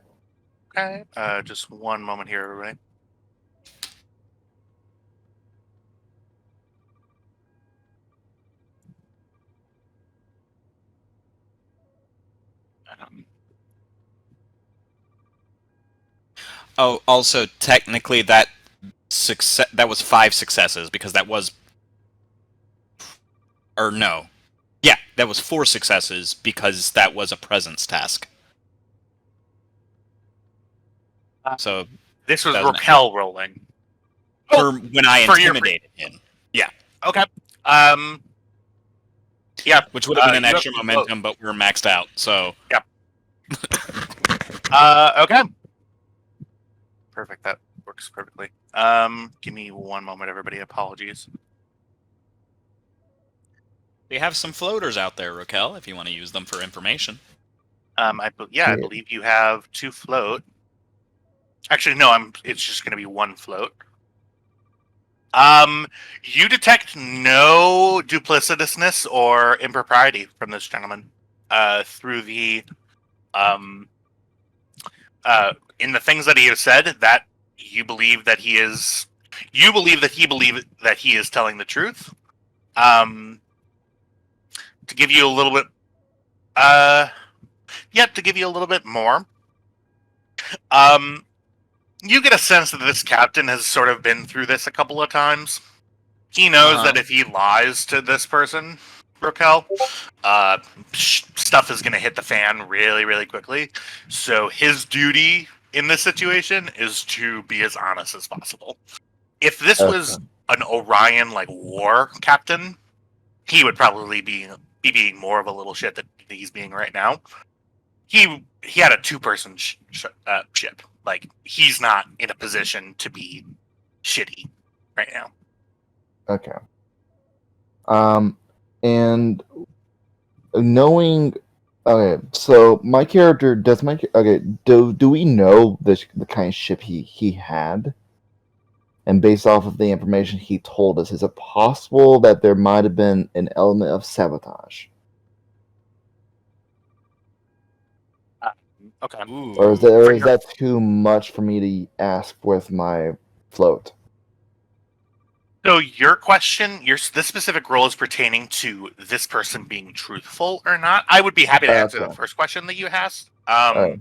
Okay. Just one moment here, everybody.
Oh, also, technically, that That was 5 successes because that was, or no, yeah, that was 4 successes because that was a presence task. So
This was
doesn't-
Raquel rolling.
for when I
for your-
intimidated him,
Okay. Yeah.
which would have been an
you
extra
have-
momentum, but we're maxed out. So
Okay. Perfect. That works perfectly. Give me one moment, everybody. Apologies.
we have some floaters out there, Raquel, if you want to use them for information.
I believe you have 2 float. Actually, no. It's just going to be 1 float. You detect no duplicitousness or impropriety from this gentleman. Through the in the things that he has said, that you believe that he is telling the truth. To give you a little bit, to give you a little bit more, you get a sense that this captain has sort of been through this a couple of times. He knows that if he lies to this person, Raquel, stuff is going to hit the fan really, really quickly. So his duty in this situation is to be as honest as possible. If this was an Orion war captain, he would probably be being more of a little shit than he's being right now. He had a 2-person ship. He's not in a position to be shitty right now.
Okay. And knowing, okay, so my character do we know the kind of ship he had? And based off of the information he told us, is it possible that there might have been an element of sabotage?
Okay.
Or is that too much for me to ask with my float?
So your question, this specific role is pertaining to this person being truthful or not. I would be happy to answer the first question that you asked.
Sure.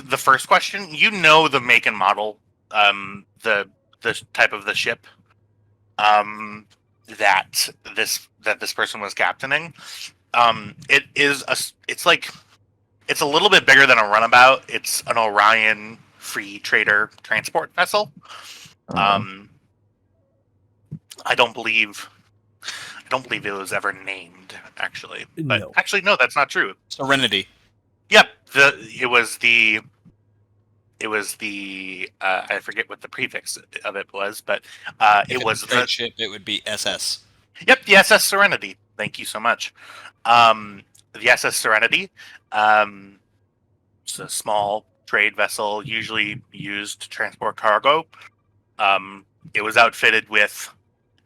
The first question, you know the make and model, the type of the ship, that this person was captaining. It's a little bit bigger than a runabout. It's an Orion free trader transport vessel. I don't believe it was ever named, actually. But
No.
actually, no, that's not true.
Serenity.
Yep, it was the I forget what the prefix of it was, but it was
the ship. It would be SS.
Yep, the SS Serenity. Thank you so much. The SS Serenity. It's a small trade vessel, usually used to transport cargo. It was outfitted with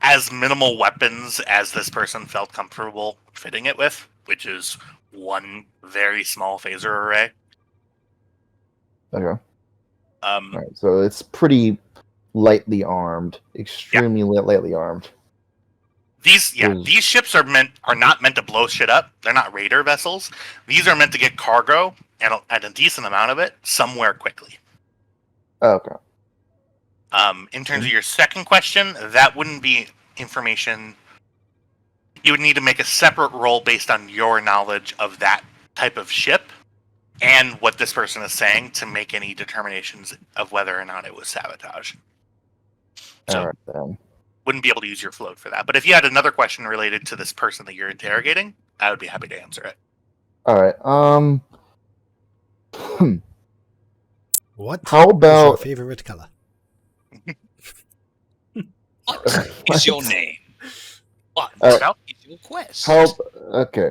as minimal weapons as this person felt comfortable fitting it with, which is 1 very small phaser array.
Okay. Right, so it's pretty lightly armed, extremely lightly armed.
These ships are not meant to blow shit up. They're not raider vessels. These are meant to get cargo and a decent amount of it somewhere quickly.
Okay.
In terms of your second question, that wouldn't be information. You would need to make a separate roll based on your knowledge of that type of ship and what this person is saying to make any determinations of whether or not it was sabotage. So,
all right, then.
Wouldn't be able to use your float for that. But if you had another question related to this person that you're interrogating, I would be happy to answer it.
All right.
What
How
is
about
your favorite color?
What is your name? What is your quest?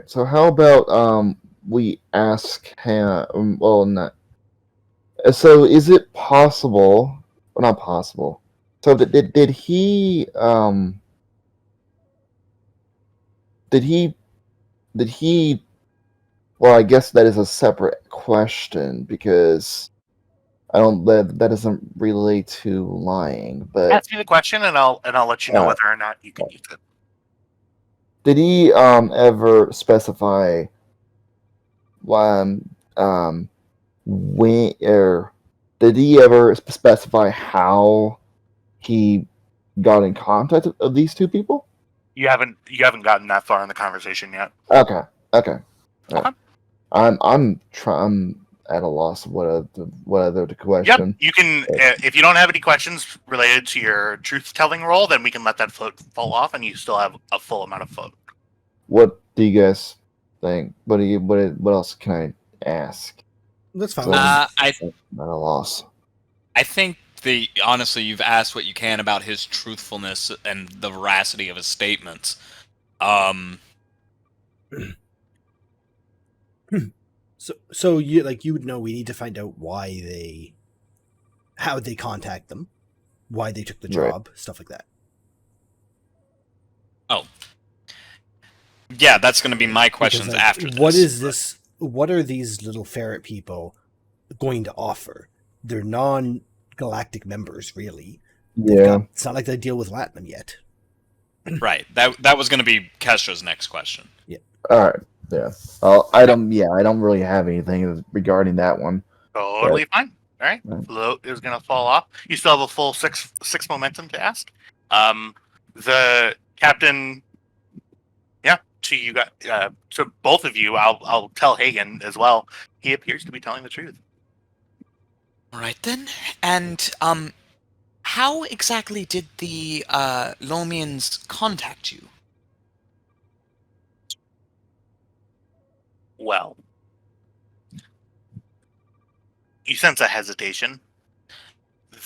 So how about we ask him? Well, not. So is it possible? Well, not possible. So did he Well, I guess that is a separate question because I don't. That doesn't relate to lying. But
Ask me the question, and I'll let you know whether or not you can use it.
did he ever specify when did he ever specify how he got in contact with these two people?
You haven't gotten that far in the conversation yet.
Okay. Okay.
Okay.
I'm at a loss of what other to question.
Yep. You can if you don't have any questions related to your truth telling role, then we can let that fall off, and you still have a full amount of float.
What do you guys think? What else can I ask?
That's fine.
So
I
I'm at a loss.
I think honestly, you've asked what you can about his truthfulness and the veracity of his statements.
So you would know we need to find out how they contact them, why they took the
Right.
job, stuff like that.
Oh, yeah, that's going to be my questions
Because, like,
after this.
what is this? What are these little ferret people going to offer? They're non-galactic members, really.
Yeah.
It's not like they deal with Latinum yet.
Right. That was going to be Kestra's next question.
All right. Yeah. I don't really have anything regarding that one.
Totally fine. All right.
Right.
Float is going to fall off. You still have a full six momentum to ask. The captain. Yeah. To both of you, I'll tell Hagen as well. He appears to be telling the truth.
All right then. And how exactly did the Lomians contact you?
Well, you sense a hesitation.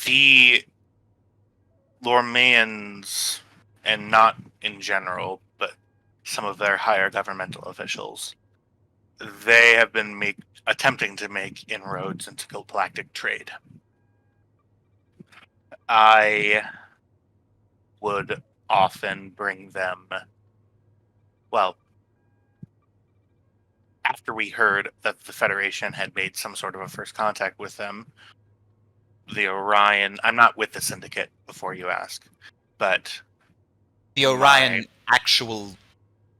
The Lormeans, and not in general, but some of their higher governmental officials, they have been attempting to make inroads into galactic trade. I would often bring them, well, after we heard that the Federation had made some sort of a first contact with them, the Orion, I'm not with the Syndicate, before you ask, but
The Orion actual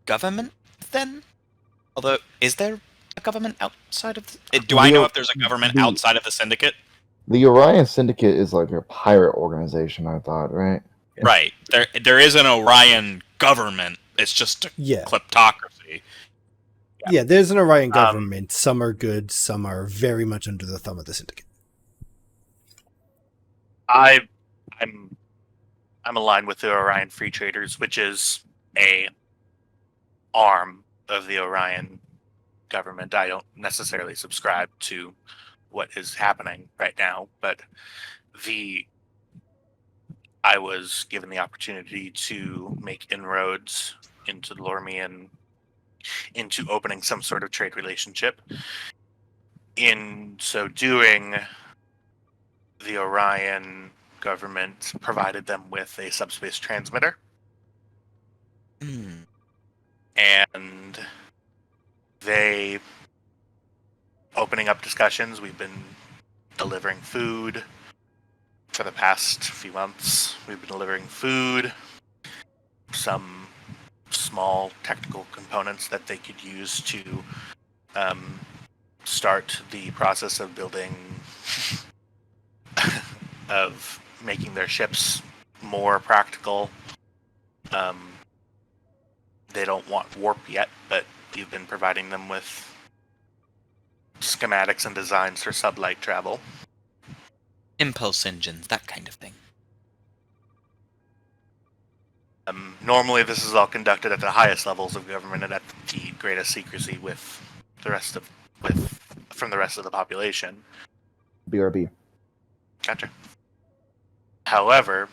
government, then? Although, is there a government outside of
Do I know if there's a government outside of the Syndicate?
The Orion Syndicate is like a pirate organization, I thought, right?
Right. There is an Orion government. It's just a kleptocracy.
Yeah, there's an Orion government. Some are good, some are very much under the thumb of the Syndicate.
I'm aligned with the Orion Free Traders, which is a arm of the Orion government. I don't necessarily subscribe to what is happening right now, but I was given the opportunity to make inroads into Lormian, into opening some sort of trade relationship. In so doing, the Orion government provided them with a subspace transmitter. And they, opening up discussions, we've been delivering food for the past few months. We've been delivering food, some small technical components that they could use to start the process of building, of making their ships more practical. They don't want warp yet, but we've been providing them with schematics and designs for sublight travel.
Impulse engines, that kind of thing.
Normally, this is all conducted at the highest levels of government and at the greatest secrecy with the rest of from the rest of the population.
BRB.
Gotcha. However,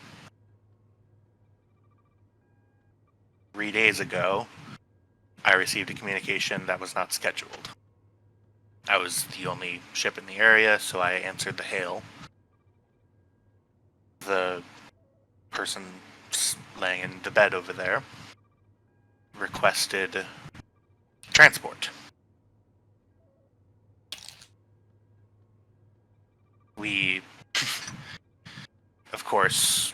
3 days ago, I received a communication that was not scheduled. I was the only ship in the area, so I answered the hail. The person laying in the bed over there requested transport. We, of course,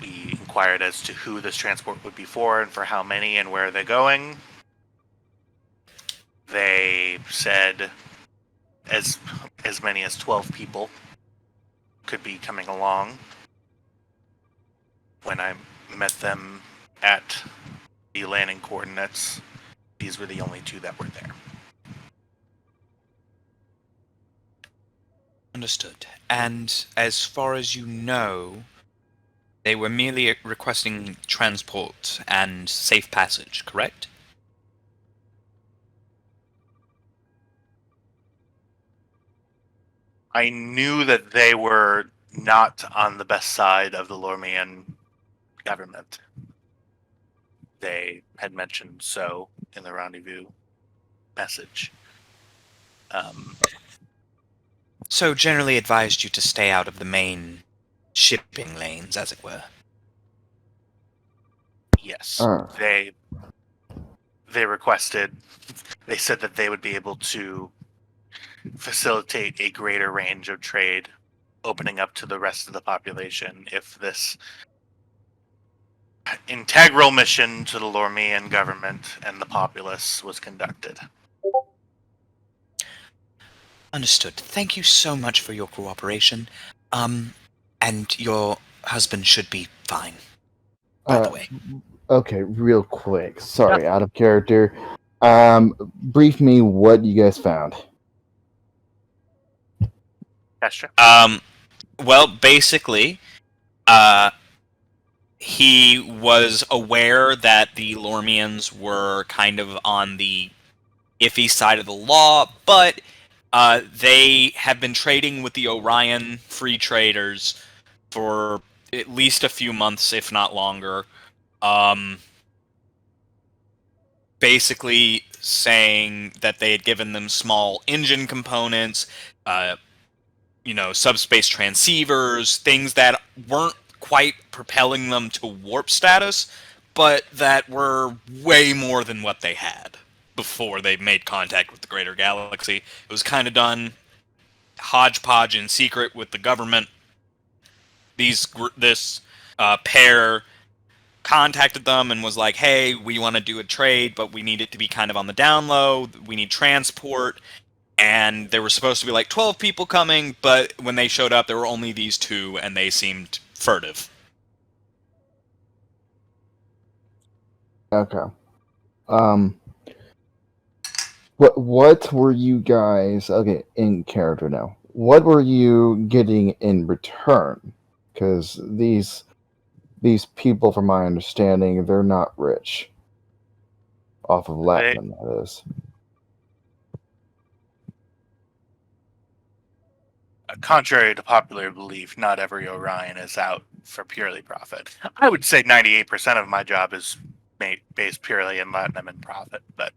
we inquired as to who this transport would be for and for how many and where they're going. They said as many as 12 people could be coming along. when I met them at the landing coordinates, these were the only two that were there.
Understood. And as far as you know, they were merely requesting transport and safe passage, correct?
I knew that they were not on the best side of the Lormian government. They had mentioned so in the rendezvous message.
So generally advised you to stay out of the main shipping lanes, as it were.
Yes, they requested. They said that they would be able to facilitate a greater range of trade, opening up to the rest of the population if this integral mission to the Lormian government and the populace was conducted.
Understood. Thank you so much for your cooperation. And your husband should be fine, by the way.
Okay, real quick. Sorry, out of character. Brief me what you guys found.
Kestra?
Well, basically, he was aware that the Lormians were kind of on the iffy side of the law, but they have been trading with the Orion free traders for at least a few months, if not longer. Basically saying that they had given them small engine components, subspace transceivers, things that weren't quite propelling them to warp status, but that were way more than what they had before they made contact with the greater galaxy. It was kind of done hodgepodge in secret with the government. This pair contacted them and was like, hey, we want to do a trade, but we need it to be kind of on the down low. We need transport. And there were supposed to be like 12 people coming, but when they showed up, there were only these two, and they seemed furtive.
Okay. What were you guys, okay, in character now, what were you getting in return? Because these people, from my understanding, they're not rich. Off of Latin, that is.
Contrary to popular belief, not every Orion is out for purely profit. I would say 98% of my job is based purely in Latinum and profit, but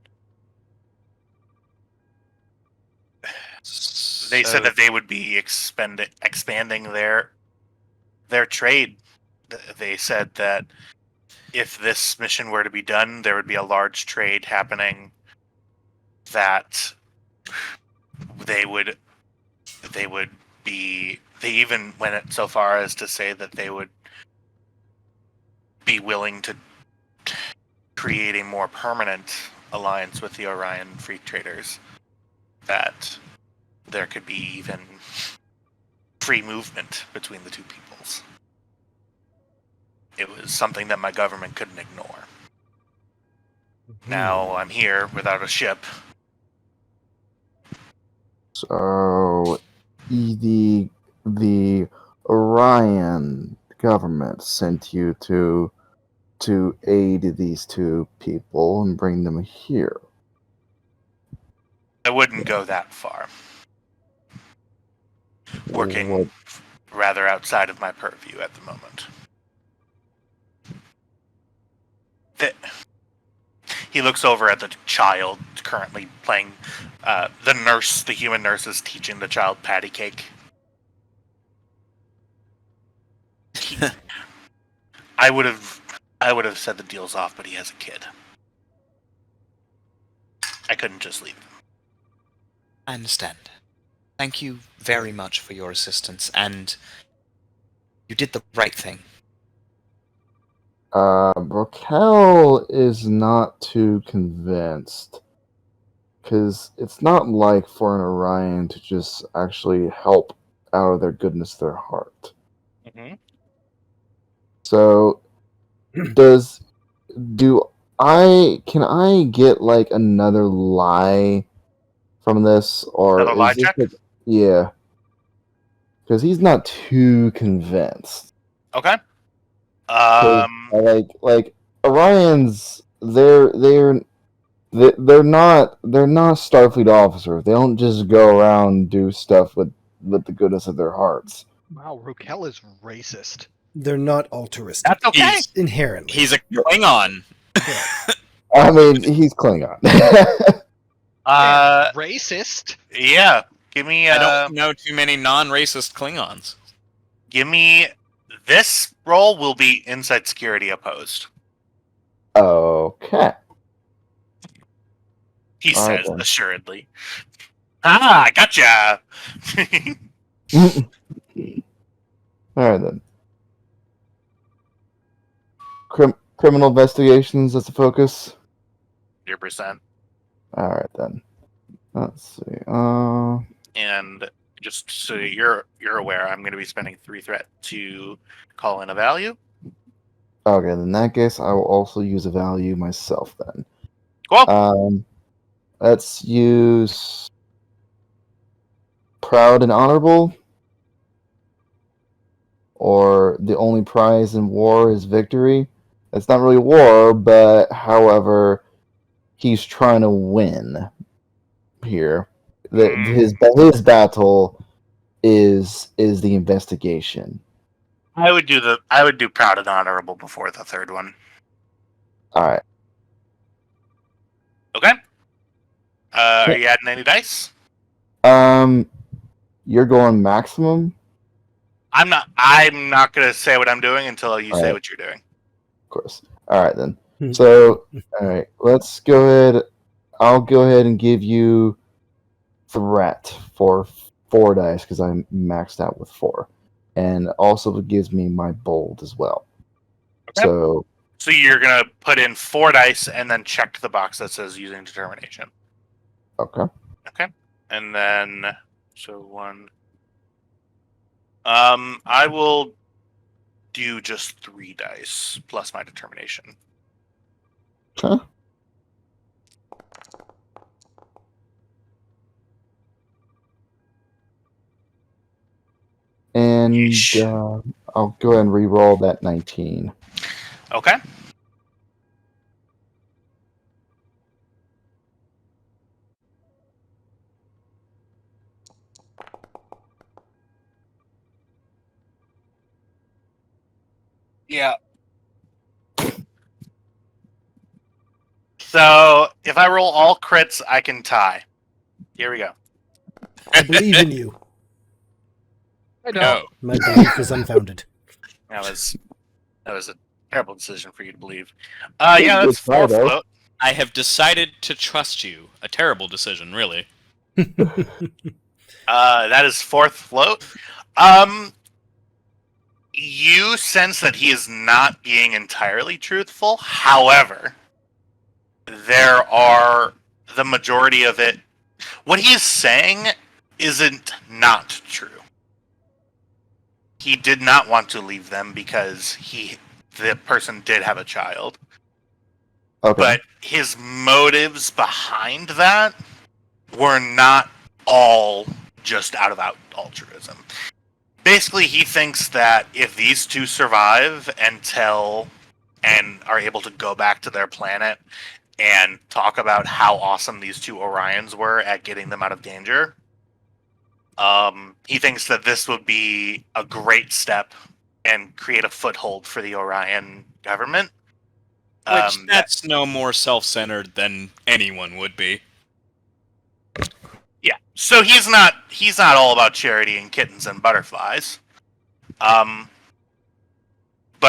they said that they would be expanding their trade. They said that if this mission were to be done, there would be a large trade happening, that they even went it so far as to say that they would be willing to create a more permanent alliance with the Orion Free Traders, that there could be even free movement between the two peoples. It was something that my government couldn't ignore. Now I'm here without a ship.
So the Orion government sent you to aid these two people and bring them here.
I wouldn't go that far. Working rather outside of my purview at the moment. He looks over at the child currently playing. The human nurse is teaching the child patty cake. I would have said the deal's off, but he has a kid. I couldn't just leave him.
I understand. Thank you very much for your assistance, and you did the right thing.
Raquel is not too convinced, because it's not like for an Orion to just actually help out of their goodness of their heart.
Mm-hmm.
So can I get like another lie from this, or
Another lie
is this
check?
yeah? Because he's not too convinced.
Okay.
'Cause like Orion's they're not Starfleet officers. They don't just go around and do stuff with the goodness of their hearts.
Wow, Rukel is racist.
They're not altruistic.
That's okay.
He's,
Inherently.
he's a Klingon.
I mean, he's Klingon.
Uh,
Racist?
yeah. Give me.
I don't know too many non-racist Klingons.
Give me. This roll will be inside security opposed.
Okay.
He
All right,
says
then.
assuredly. Ah, gotcha.
All right then. Criminal investigations as a focus.
100%.
All right then. Let's see.
And just so you're aware, I'm going to be spending 3 threat to call in a value.
Okay, then in that case, I will also use a value myself then.
Cool.
Let's use proud and honorable, or the only prize in war is victory. It's not really war, but however, he's trying to win here. His battle is the investigation.
I would do proud and honorable before the third one.
All right.
Okay. Are you adding any dice?
You're going maximum.
I'm not going to say what I'm doing until you say
right.
what you're doing.
Of course. All right then. So, all right, let's go ahead. I'll go ahead and give you threat for 4 dice because I'm maxed out with 4, and also it gives me my bold as well.
Okay.
So
you're gonna put in 4 dice and then check the box that says using determination.
okay.
Okay, and then so 1. I will do just 3 dice plus my determination.
Okay. And I'll go ahead and re-roll that 19.
Okay. Yeah. So if I roll all crits, I can tie. Here we go.
I believe in you.
I don't.
No.
My belief is unfounded.
That was a terrible decision for you to believe. Yeah, that's 4
though.
float.
I have decided to trust you. A terrible decision, really.
That is 4th float. You sense that he is not being entirely truthful. However, there are the majority of it. What he is saying isn't not true. He did not want to leave them because the person did have a child.
Okay.
But his motives behind that were not all just out of altruism. Basically, he thinks that if these two survive and are able to go back to their planet and talk about how awesome these 2 Orions were at getting them out of danger, he thinks that this would be a great step and create a foothold for the Orion government.
Which that's no more self-centered than anyone would be.
Yeah. So he's not all about charity and kittens and butterflies. But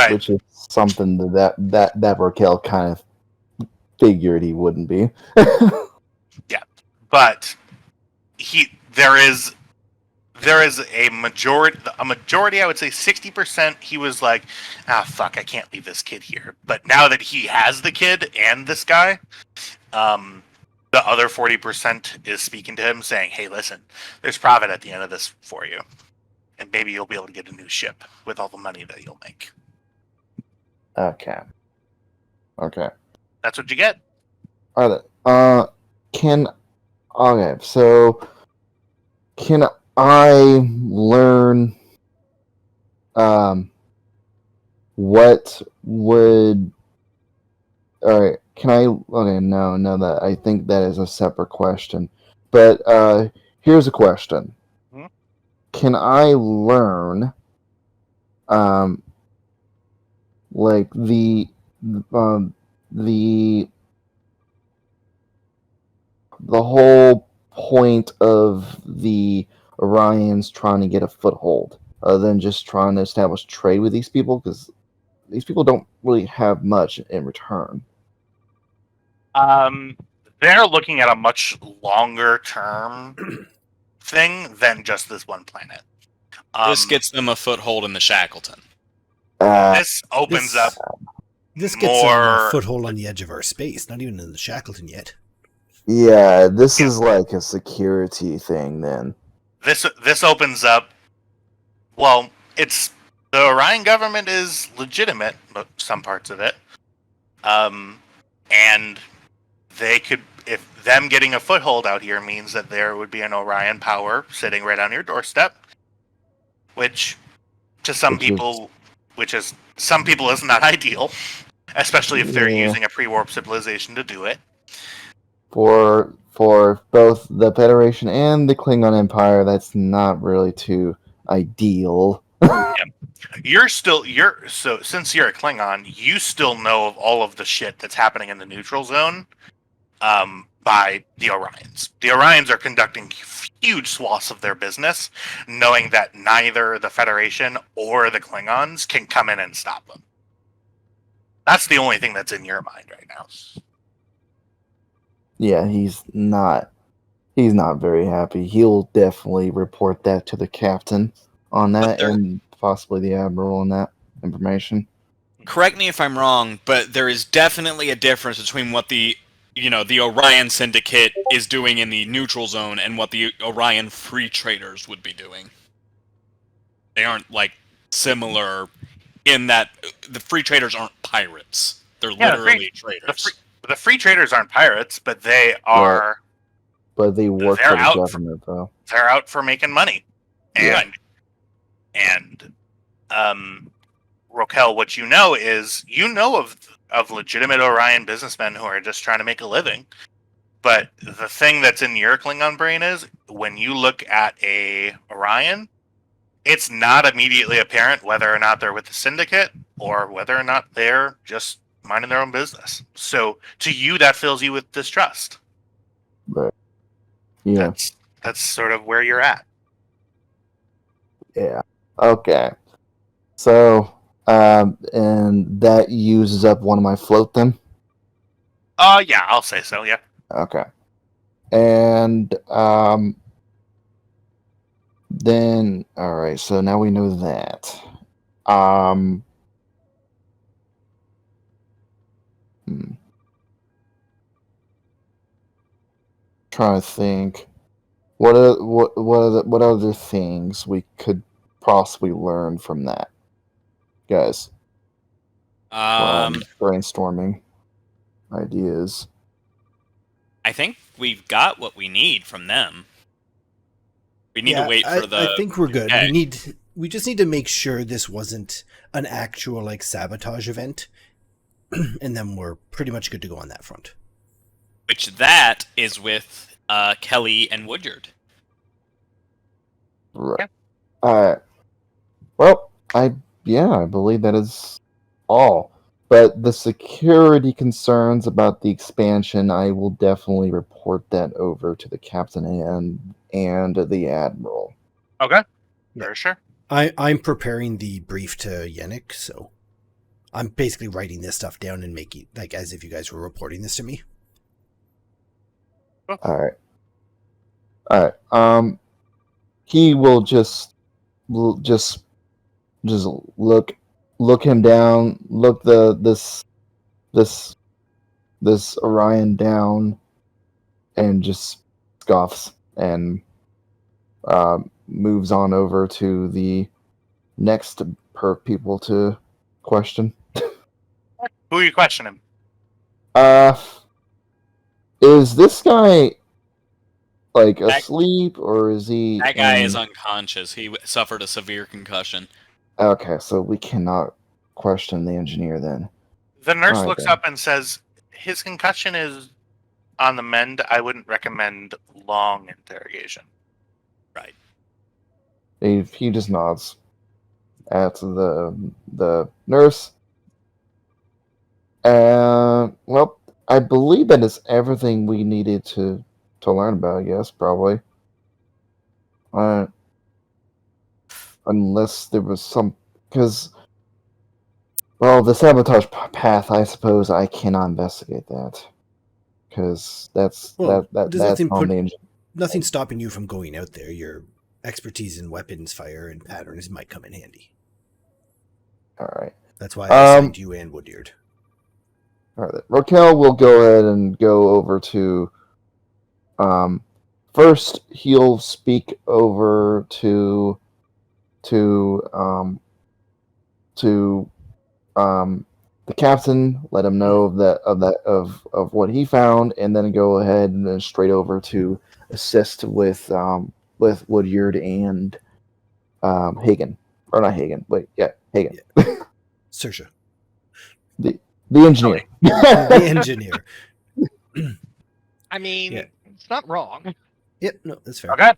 which is something that Raquel kind of figured he wouldn't be.
yeah. But there is a majority, I would say 60%, he was like, fuck, I can't leave this kid here. But now that he has the kid and this guy, the other 40% is speaking to him saying, hey, listen, there's profit at the end of this for you. And maybe you'll be able to get a new ship with all the money that you'll make.
Okay.
That's what you get.
Alright. So can I learn what would alright, can I okay, no, that I think that is a separate question. But here's a question.
Hmm?
Can I learn like the whole point of the Orions trying to get a foothold, other than just trying to establish trade with these people, because these people don't really have much in return.
They're looking at a much longer term thing than just this one planet.
This gets them a foothold in the Shackleton.
This opens up
This gets them a
more.
foothold on the edge of our space, not even in the Shackleton yet.
Yeah, this is like a security thing then.
This opens up. Well, it's the Orion government is legitimate, but some parts of it, and they could, if them getting a foothold out here means that there would be an Orion power sitting right on your doorstep, which to some people is not ideal, especially if they're
Yeah.
using a pre-warp civilization to do it.
For both the Federation and the Klingon Empire, that's not really too ideal.
So since you're a Klingon, you still know of all of the shit that's happening in the neutral zone by the Orions. The Orions are conducting huge swaths of their business, knowing that neither the Federation or the Klingons can come in and stop them. That's the only thing that's in your mind right now.
Yeah, he's not very happy. He'll definitely report that to the captain on that, and possibly the admiral on that information.
Correct me if I'm wrong, but there is definitely a difference between what the Orion Syndicate is doing in the neutral zone and what the Orion Free Traders would be doing. They aren't like similar in that the Free Traders aren't pirates. They're literally traders.
The free traders aren't pirates, but they are.
But they work
They're
for the
out
government, though.
They're out for making money, and Rokel, what you know is of legitimate Orion businessmen who are just trying to make a living. But the thing that's in your Klingon brain is when you look at a Orion, it's not immediately apparent whether or not they're with the Syndicate or whether or not they're just minding their own business. So to you, that fills you with distrust.
Right. Yeah.
That's sort of where you're at.
Yeah. Okay. So, and that uses up one of my float then?
Yeah, I'll say so, yeah.
Okay. And, then, alright, so now we know that. Trying to think. What other things we could possibly learn from that, guys? Brainstorming ideas.
I think we've got what we need from them. We need to wait for the.
I think we're good.
Okay.
We just need to make sure this wasn't an actual like sabotage event, and then we're pretty much good to go on that front.
Which that is with Kelly and Woodyard.
Right. Well, I believe that is all. But the security concerns about the expansion, I will definitely report that over to the captain and the admiral.
Okay. Very sure.
I'm preparing the brief to Yannick, so I'm basically writing this stuff down and making like as if you guys were reporting this to me.
All right. He will just look him down, look this Orion down, and just scoffs and moves on over to the next people to question.
Who are you questioning?
Is this guy like asleep, or is he?
That guy is unconscious. He suffered a severe concussion.
Okay, so we cannot question the engineer then.
The nurse
Alright,
looks
then.
up and says, his concussion is on the mend. I wouldn't recommend long interrogation.
Right.
He just nods at the nurse. Well, I believe that is everything we needed to learn about. I guess probably. Unless there was some, because, well, the sabotage path. I suppose I cannot investigate that, because that's
Well,
that's
nothing
on the engine.
nothing stopping you from going out there. Your expertise in weapons, fire, and patterns might come in handy.
All right.
That's why I assigned you and Woodyard.
All right. Raquel will go ahead and go over to. First, he'll speak over to the captain, let him know of what he found, and then go ahead and then straight over to assist with Woodyard and Hagen, or not Hagen. Wait, yeah, Hagen.
Yeah. Saoirse.
The engineer.
The engineer.
I mean,
Yeah.
it's not wrong.
Yep, no, that's fair.
Okay.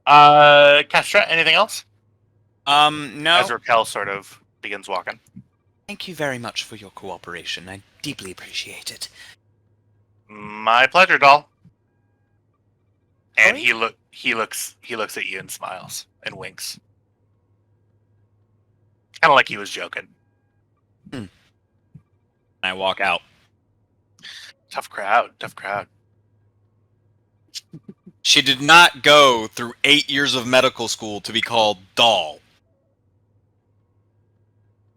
Castra, anything else?
No.
As Raquel sort of begins walking.
Thank you very much for your cooperation. I deeply appreciate it.
My pleasure, doll. And
Sorry?
he looks at you and smiles and winks. Kind of like he was joking.
I walk out.
Tough crowd.
She did not go through 8 years of medical school to be called doll.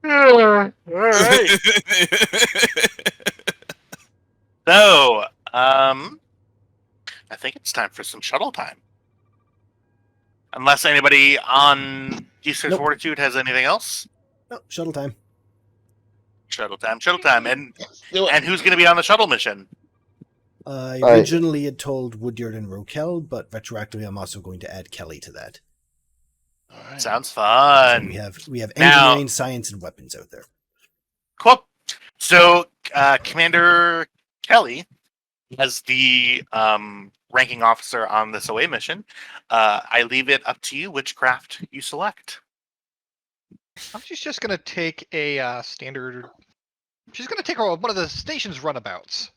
All right. So, I think it's time for some shuttle time. Unless anybody on D6
Nope.
Fortitude has anything else.
No, shuttle time.
Shuttle time. And
Let's do it.
and who's going to be on the shuttle mission?
I
Alright.
originally had told Woodyard and Raquel, but retroactively I'm also going to add Kelly to that.
All right.
Sounds
So
fun.
we have
Now-
engineering, science, and weapons out there.
Cool. So, Commander Kelly, as the ranking officer on this away mission, I leave it up to you which craft you select.
She's just gonna take a standard. She's gonna take one of the station's runabouts.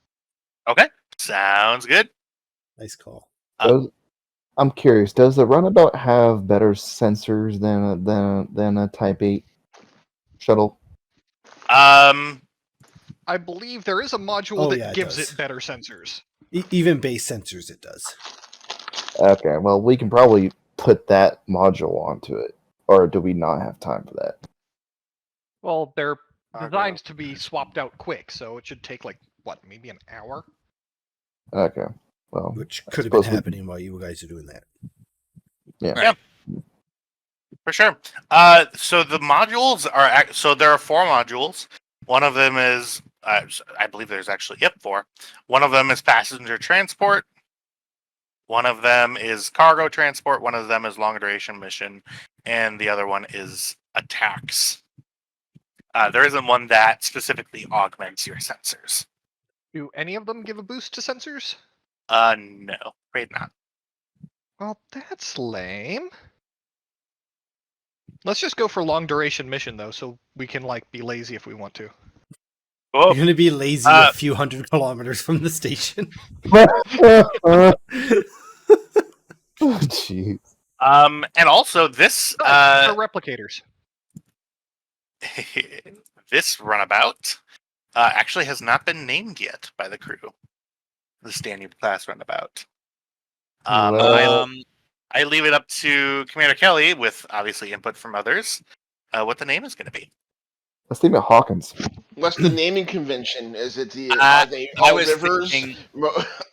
Okay. Sounds good.
Nice call.
I'm curious. Does the runabout have better sensors than a Type 8 shuttle?
I believe there is a module
Oh,
that
yeah, it
gives
does.
it better sensors.
Even base sensors, it does.
Okay, well, we can probably put that module onto it, or do we not have time for that?
Well, they're
Okay.
designed to be swapped out quick, so it should take maybe an hour.
Okay, well,
Which
I
could have been
suppose we-
happening while you guys are doing that.
For sure. So the modules are so there are 4 modules. One of them is I believe there's actually 4. One of them is passenger transport. One of them is cargo transport. One of them is long duration mission, and the other one is attacks. There isn't one that specifically augments your sensors.
Do any of them give a boost to sensors?
No, afraid not.
Well, that's lame. Let's just go for long duration mission though, so we can be lazy if we want to.
Cool.
You're going to be lazy a few hundred kilometers from the station.
Oh, jeez.
And also this
They're replicators.
this runabout actually has not been named yet by the crew. The Stanyard class runabout.
Well-
I leave it up to Commander Kelly, with obviously input from others, what the name is going to be.
Let's name it Hawkins.
What's the naming convention? Is it the
I
are they all
was
rivers,
thinking-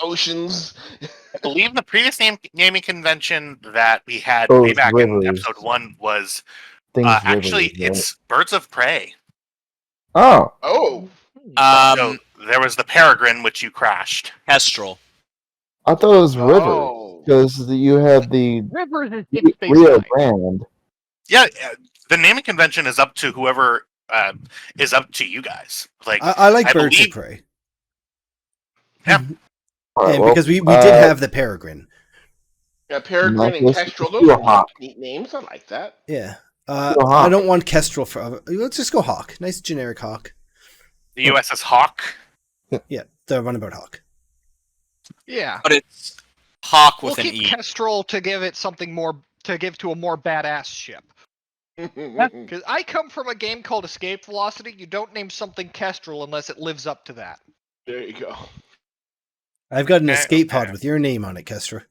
oceans?
I believe the previous naming convention that we had
Oh,
way back in
rivers.
episode 1 was
Things
actually
rivers, right?
it's Birds of Prey.
Oh,
Oh,
So there was the Peregrine, which you crashed.
Kestrel.
I thought it was River
oh.
because you had the
Rivers is in Space
Rio
Nine.
Grande.
Yeah, the naming convention is up to whoever is up to you guys. Like
I like
I
Birds of
believe-
Prey.
Yeah.
All right,
And
well,
because we did have the Peregrine.
Yeah, Peregrine and
Let's
Kestrel,
do
those
a
are
hawk.
neat names. I like that.
Yeah.
Let's do a
I
hawk.
don't want Kestrel for. Let's just go Hawk. Nice generic Hawk.
the USS Hawk.
Yeah, the runabout Hawk.
Yeah.
But it's Hawk
We'll
with an
keep
E.
Kestrel to give it something more to give to a more badass ship. Because I come from a game called Escape Velocity. You don't name something Kestrel unless it lives up to that.
There you go.
I've got an
Okay,
escape pod
okay.
with your name on it, Kestra.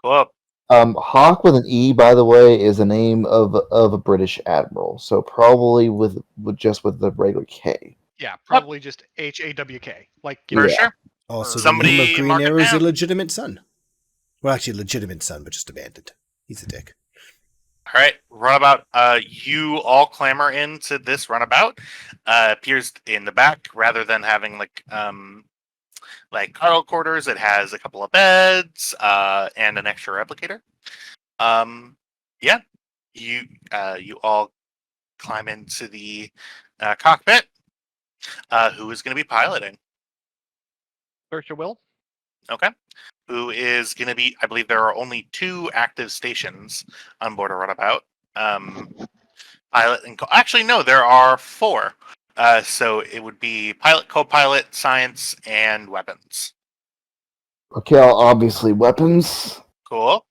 Cool.
Hawk with an E, by the way, is the name of a British admiral. So probably with just with the regular K.
Yeah, probably just HAWK. Like, you
For
know,
Yeah.
sure.
Also, the
Somebody
name of Green
mark it
Arrow's
down.
illegitimate son. Well, actually, legitimate son, but just abandoned. He's a dick.
All right, runabout. You all clamber into this runabout. Appears in the back rather than having like cargo quarters. It has a couple of beds and an extra replicator. Yeah, you all climb into the cockpit. Who is going to be piloting?
Sersha will.
Okay. Who is going to be? I believe there are only 2 active stations on board a runabout. Pilot and actually no, there are 4. So it would be pilot, co-pilot, science, and weapons.
Okay, obviously weapons.
Cool.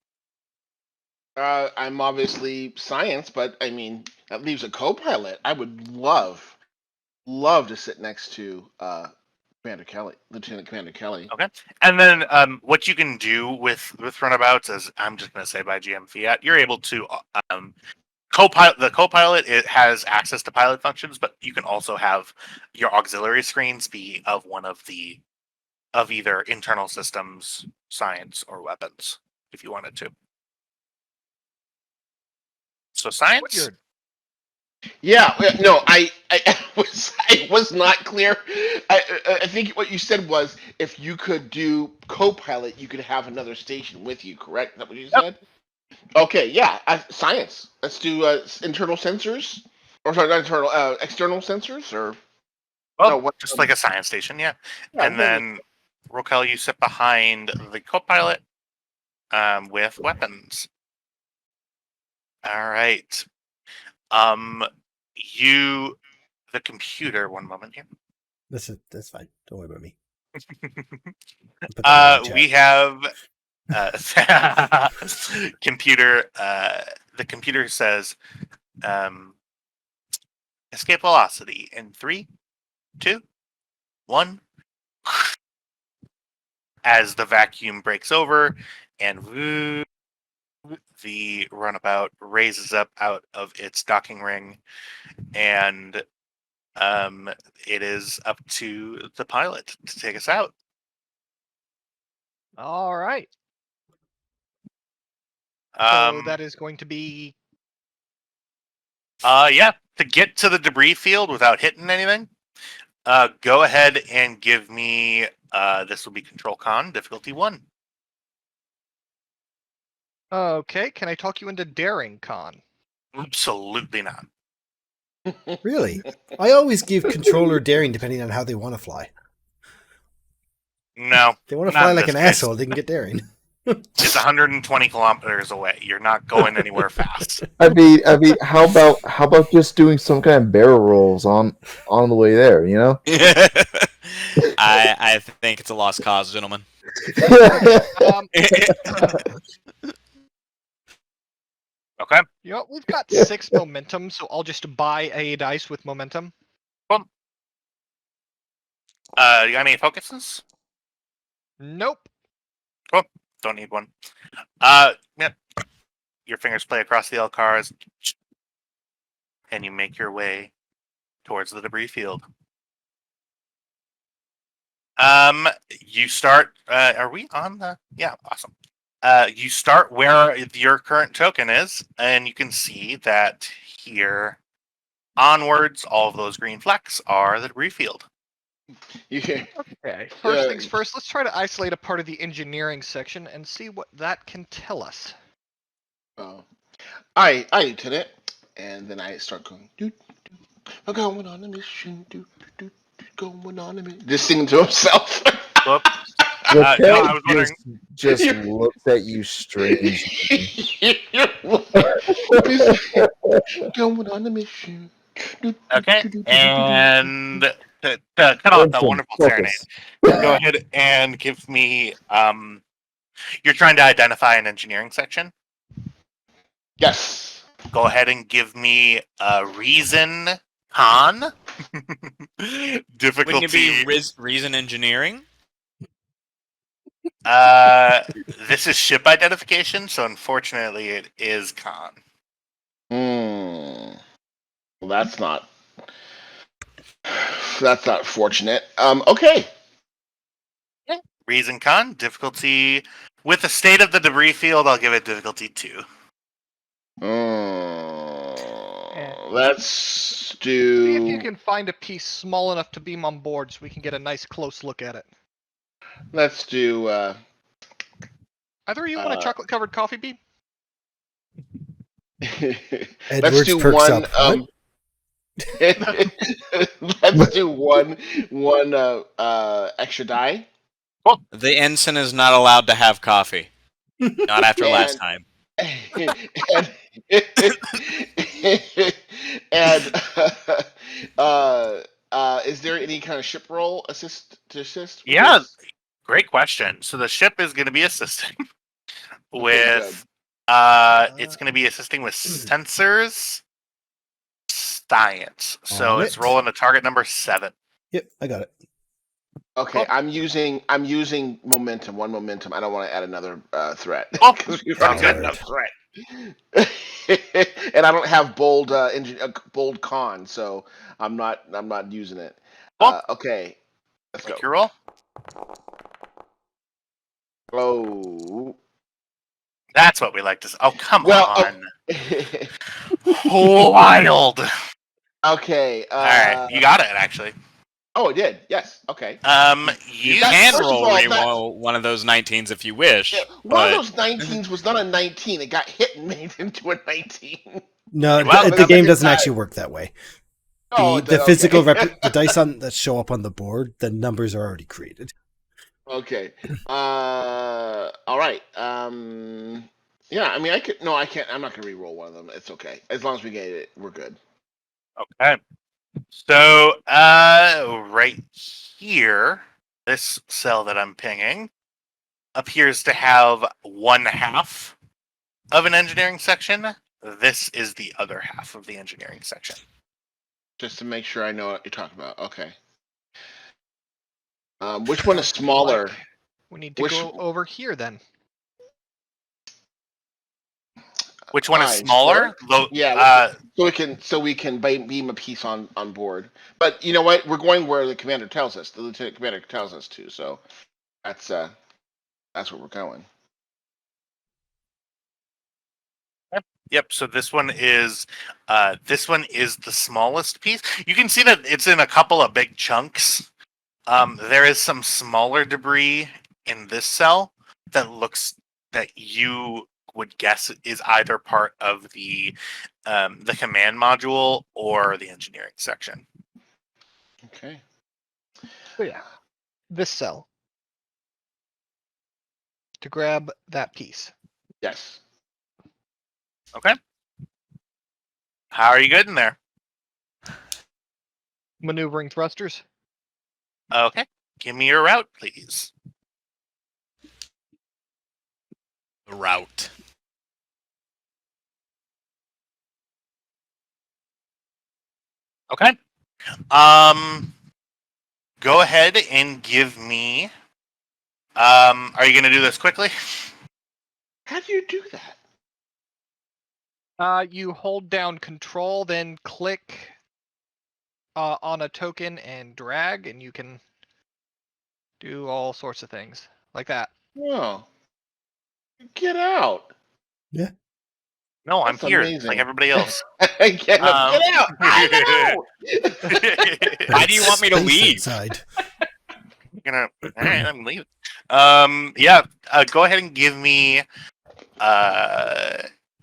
I'm obviously science, but I mean that leaves a co-pilot. I would love to sit next to Commander Kelly, Lieutenant Commander Kelly.
Okay. And then what you can do with runabouts is, I'm just going to say by GM Fiat, you're able to co-pilot. The co-pilot, it has access to pilot functions, but you can also have your auxiliary screens be of one of either internal systems, science, or weapons, if you wanted to. So science.
Woodyard.
Yeah, no, I was not clear. I think what you said was if you could do co-pilot, you could have another station with you. Correct? Is that what you said? Okay, yeah, science. Let's do internal sensors, or sorry, not internal, external sensors, or
Well,
no, what?
just like a science station, yeah.
Yeah,
And then Rokel, you sit behind the co-pilot with weapons. All right. The computer. One moment here.
That's fine. Don't worry about me. Put that in the chat.
We have computer. The computer says, "Escape velocity in 3, 2, 1." As the vacuum breaks over, and woo, the runabout raises up out of its docking ring, and it is up to the pilot to take us out.
All right. So
Um,
that is going to be.
yeah, to get to the debris field without hitting anything, go ahead and give me, this will be Control Con, difficulty 1.
Okay, can I talk you into daring con?
Absolutely not.
Really? I always give controller daring depending on how they want to fly.
No.
If they want to
Not
fly
in
like
this
an
case.
asshole, they can get daring.
It's 120 kilometers away. You're not going anywhere fast.
I mean, how about just doing some kind of barrel rolls on the way there? You know.
I think it's a lost cause, gentlemen.
Um,
Okay.
you know, we've got 6 momentum, so I'll just buy a dice with momentum.
You got any focuses?
Nope.
Don't need one. Yeah. Your fingers play across the LCARs, and you make your way towards the debris field. You start. Are we on the? Yeah, awesome. You start where your current token is, and you can see that here onwards. All of those green flecks are the debris field.
Yeah.
Okay. First things first, let's try to isolate a part of the engineering section and see what that can tell us.
Oh. I did it, and then I start going. Doot, doot, I'm going on a mission. Doot, doot, doot, going on a mission. Just singing to himself.
Whoop.
The
no,
cat
I was wondering.
just looked at you strangely.
Going on a mission.
Okay, and to cut off that
Winston,
wonderful serenade,
focus.
go ahead and give me. You're trying to identify an engineering section.
Yes.
Go ahead and give me a reason con. Difficulty.
Wouldn't it be reason engineering?
This is ship identification, so unfortunately, it is con.
Well, that's not fortunate. Okay.
Reason con difficulty with the state of the debris field. I'll give it difficulty 2.
Let's do.
See if you can find a piece small enough to beam on board so we can get a nice close look at it.
Let's do.
Either of you want a chocolate-covered coffee bean?
Let's
Edwards
do
perks
one.
up.
Let's do one extra die.
The ensign is not allowed to have coffee. Not after last time.
And is there any kind of ship roll assist?
Yeah, great question. So the ship is going to be assisting with. It's going to be assisting with sensors, science. So
On
it's
it.
rolling a target number 7.
Yep, I got it.
Okay, I'm using momentum. One momentum. I don't want to add another threat.
Oh,
'Cause we've
sounds
already
good.
got enough threat. And I don't have bold con, so I'm not using it.
Well,
Okay, let's go.
Make your roll.
Oh,
That's what we like to say. Oh, come
well.
on. Wild.
Okay.
All right, you got it actually.
Oh, it did. Yes. Okay.
You
That's-
can
first of
roll
all,
re-roll one of those 19s if you wish.
Yeah, one of those 19s was not a 19. It got hit and made into a 19.
No,
Well,
the
that's
game
a
doesn't
good
actually work that way.
Oh,
The
okay.
physical the dice that show up on the board, the numbers are already created.
Okay. All right. Yeah. I mean, I could. No, I can't. I'm not gonna re-roll one of them. It's okay. As long as we get it, we're good.
Okay. So, right here, this cell that I'm pinging appears to have 1/2 of an engineering section. This is the other half of the engineering section.
Just to make sure I know what you're talking about. Okay. Which one is smaller?
We need to
Which-
go over here then.
Which one is
Fine,
smaller?
Yeah. So we can beam a piece on board. But you know what? We're going where the commander tells us. The lieutenant commander tells us to. So that's where we're going.
Yep. So this one is the smallest piece. You can see that it's in a couple of big chunks. There is some smaller debris in this cell that you would guess is either part of the command module or the engineering section.
Okay.
So yeah, this cell. To grab that piece.
Yes.
Okay. How are you good in there?
Maneuvering thrusters.
Okay. Give me your route, please.
The route.
Okay. Go ahead and give me. Are you going to do this quickly?
How do you do that?
You hold down Control, then click on a token and drag, and you can do all sorts of things like that.
Oh. Get out.
Yeah.
No, I'm
That's
here,
amazing.
like everybody else.
Get out! I know!
Why do you want me to
Space
leave?
outside.
All right, I'm leaving. Yeah. Go ahead and give me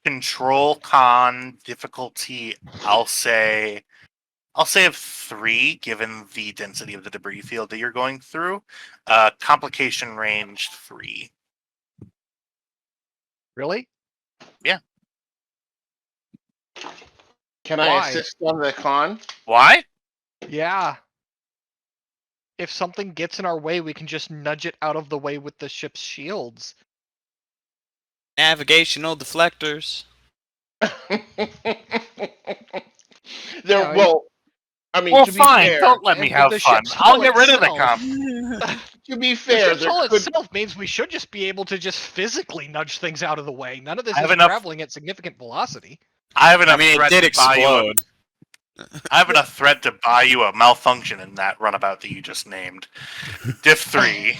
control con difficulty. I'll say of 3, given the density of the debris field that you're going through. Complication range 3.
Really?
Can I
Why?
assist on the con?
Why?
Yeah. If something gets in our way, we can just nudge it out of the way with the ship's shields.
Navigational deflectors.
Yeah,
Well, I mean,
Well,
to be
fine.
fair,
Don't let me have
the
fun.
ship's
I'll
hull
get rid of the
itself-
comp.
to be
The
fair,
ship's
there
hull
could
itself means we should just be able to just physically nudge things out of the way. None of this
I have
is
enough-
traveling at significant velocity.
I have enough
I mean, it
thread
did
to buy you a-
explode.
I have enough thread to buy you a malfunction in that runabout that you just named. Diff 3.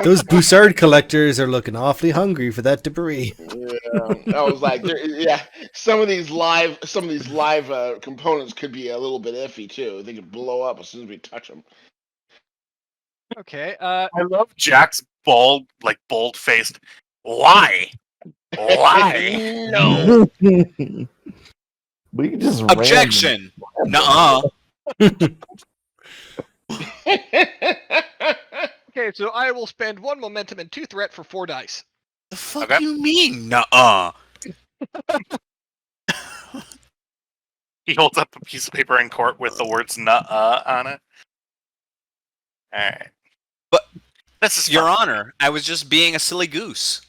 Those Boussard collectors are looking awfully hungry for that debris.
Yeah, I was like, yeah, some of these live components could be a little bit iffy too. They could blow up as soon as we touch them.
Okay,
I love Jack's bold-faced. Why? Why?
No.
We can just
Objection. Nuh-uh.
okay, so I will spend 1 momentum and 2 threat for 4 dice.
The fuck
Okay.
you mean? Nuh-uh.
He holds up a piece of paper in court with the words "nuh-uh" on it. All right.
But-
this is
Your
fun.
Honor, I was just being a silly goose.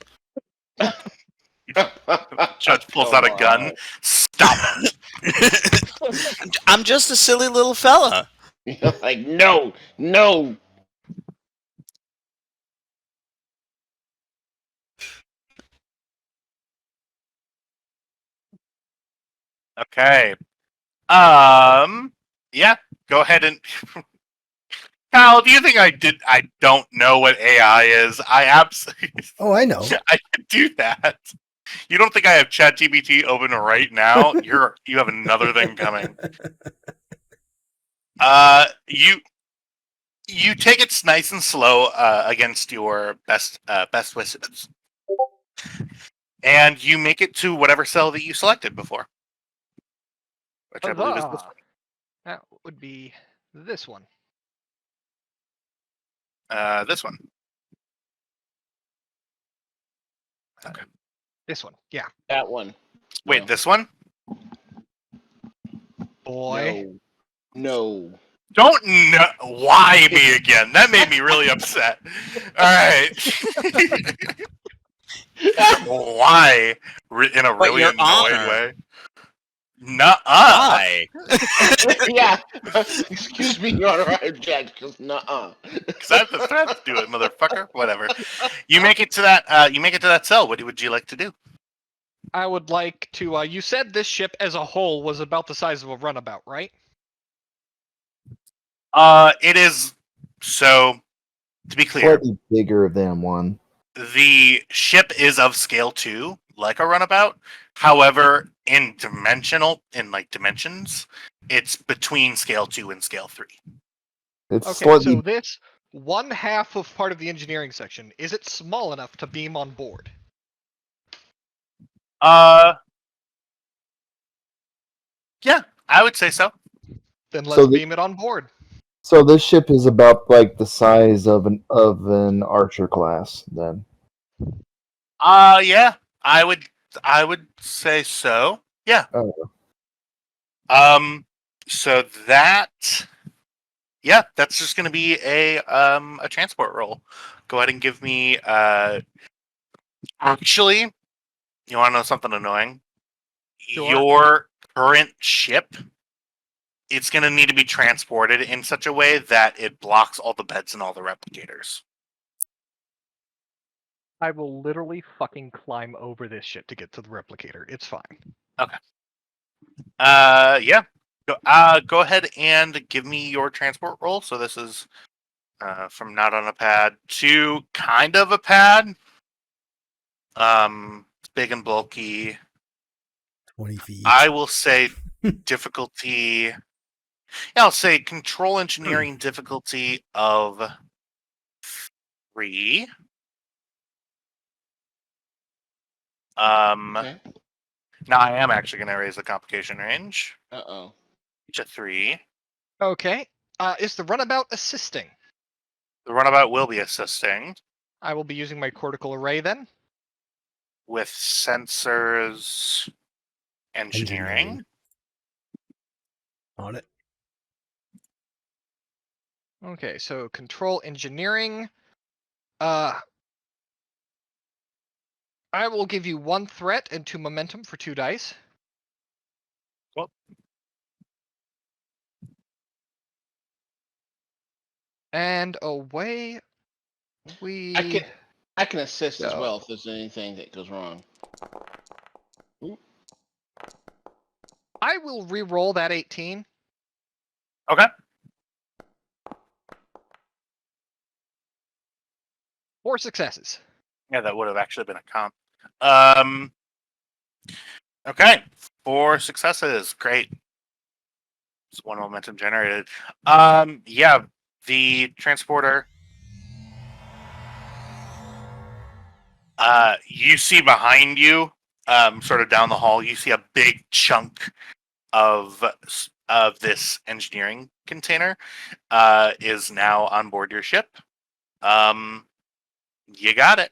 Judge pulls out a gun. Stop it.
I'm just a silly little fella.
Like, no.
Okay. Yeah. Go ahead and. Kyle, do you think I don't know what AI is? I absolutely.
Oh, I know.
I can do that. You don't think I have ChatGPT open right now? You have another thing coming. You take it nice and slow against your best wishes, and you make it to whatever cell that you selected before, which I believe is this
Huzzah! That would be this one.
one. This one.
This one. Yeah.
That one.
Wait,
No.
this one?
Boy.
No.
Don't know why me again. That made me really upset. All right. Why? In a
But
really
Your
annoyed
Honor.
way. Nuh-uh.
Why?
Yeah. Excuse me, Your Honor, I object, because nuh-uh.
Because I have the threat to do it, motherfucker. Whatever. You make it to that. You make it to that cell. What would you like to do?
I would like to. You said this ship as a whole was about the size of a runabout, right?
It is. So, to be clear,
Slightly bigger than one.
the ship is of scale 2, like a runabout. However, in dimensions, it's between scale 2 and scale 3.
It's
Okay,
slightly
so this 1/2 of part of the engineering section, is it small enough to beam on board?
Yeah, I would say so.
Then
So
let's
the-
beam it on board.
so this ship is about like the size of an archer class then.
Yeah, I would say so. Yeah.
Oh.
So that, yeah, that's just going to be a transport roll. Go ahead and give me. Actually, you want to know something annoying?
Sure.
Your current ship, it's going to need to be transported in such a way that it blocks all the beds and all the replicators.
I will literally fucking climb over this shit to get to the replicator. It's fine.
Yeah. Go ahead and give me your transport roll. So this is from not on a pad to kind of a pad. It's big and bulky.
20 feet.
I will say difficulty. Yeah, I'll say control engineering difficulty of 3.
Okay.
Now I am actually going to raise the complication range
Uh-oh.
to 3.
Okay. Is the runabout assisting?
The runabout will be assisting
I will be using my cortical array then.
with sensors engineering.
On it.
Okay, so control engineering. I will give you 1 threat and 2 momentum for 2 dice.
Cool.
And away we
I can assist as
go.
well if there's anything that goes wrong.
I will re-roll that 18.
Okay.
4 successes.
Yeah, that would have actually been a comp. Okay. 4 successes. Great. It's 1 momentum generated. Yeah, the transporter. You see behind you, sort of down the hall, you see a big chunk of this engineering container is now on board your ship. You got it.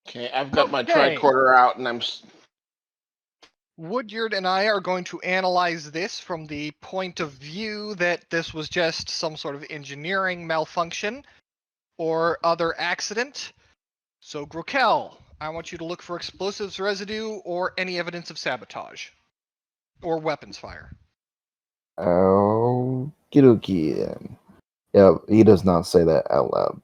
Okay, I've got my
Okay.
tricorder out, and I'm.
Woodyard and I are going to analyze this from the point of view that this was just some sort of engineering malfunction or other accident. So, Grokel, I want you to look for explosives residue or any evidence of sabotage or weapons fire.
Oh, Kidoki. Yeah, he does not say that out loud.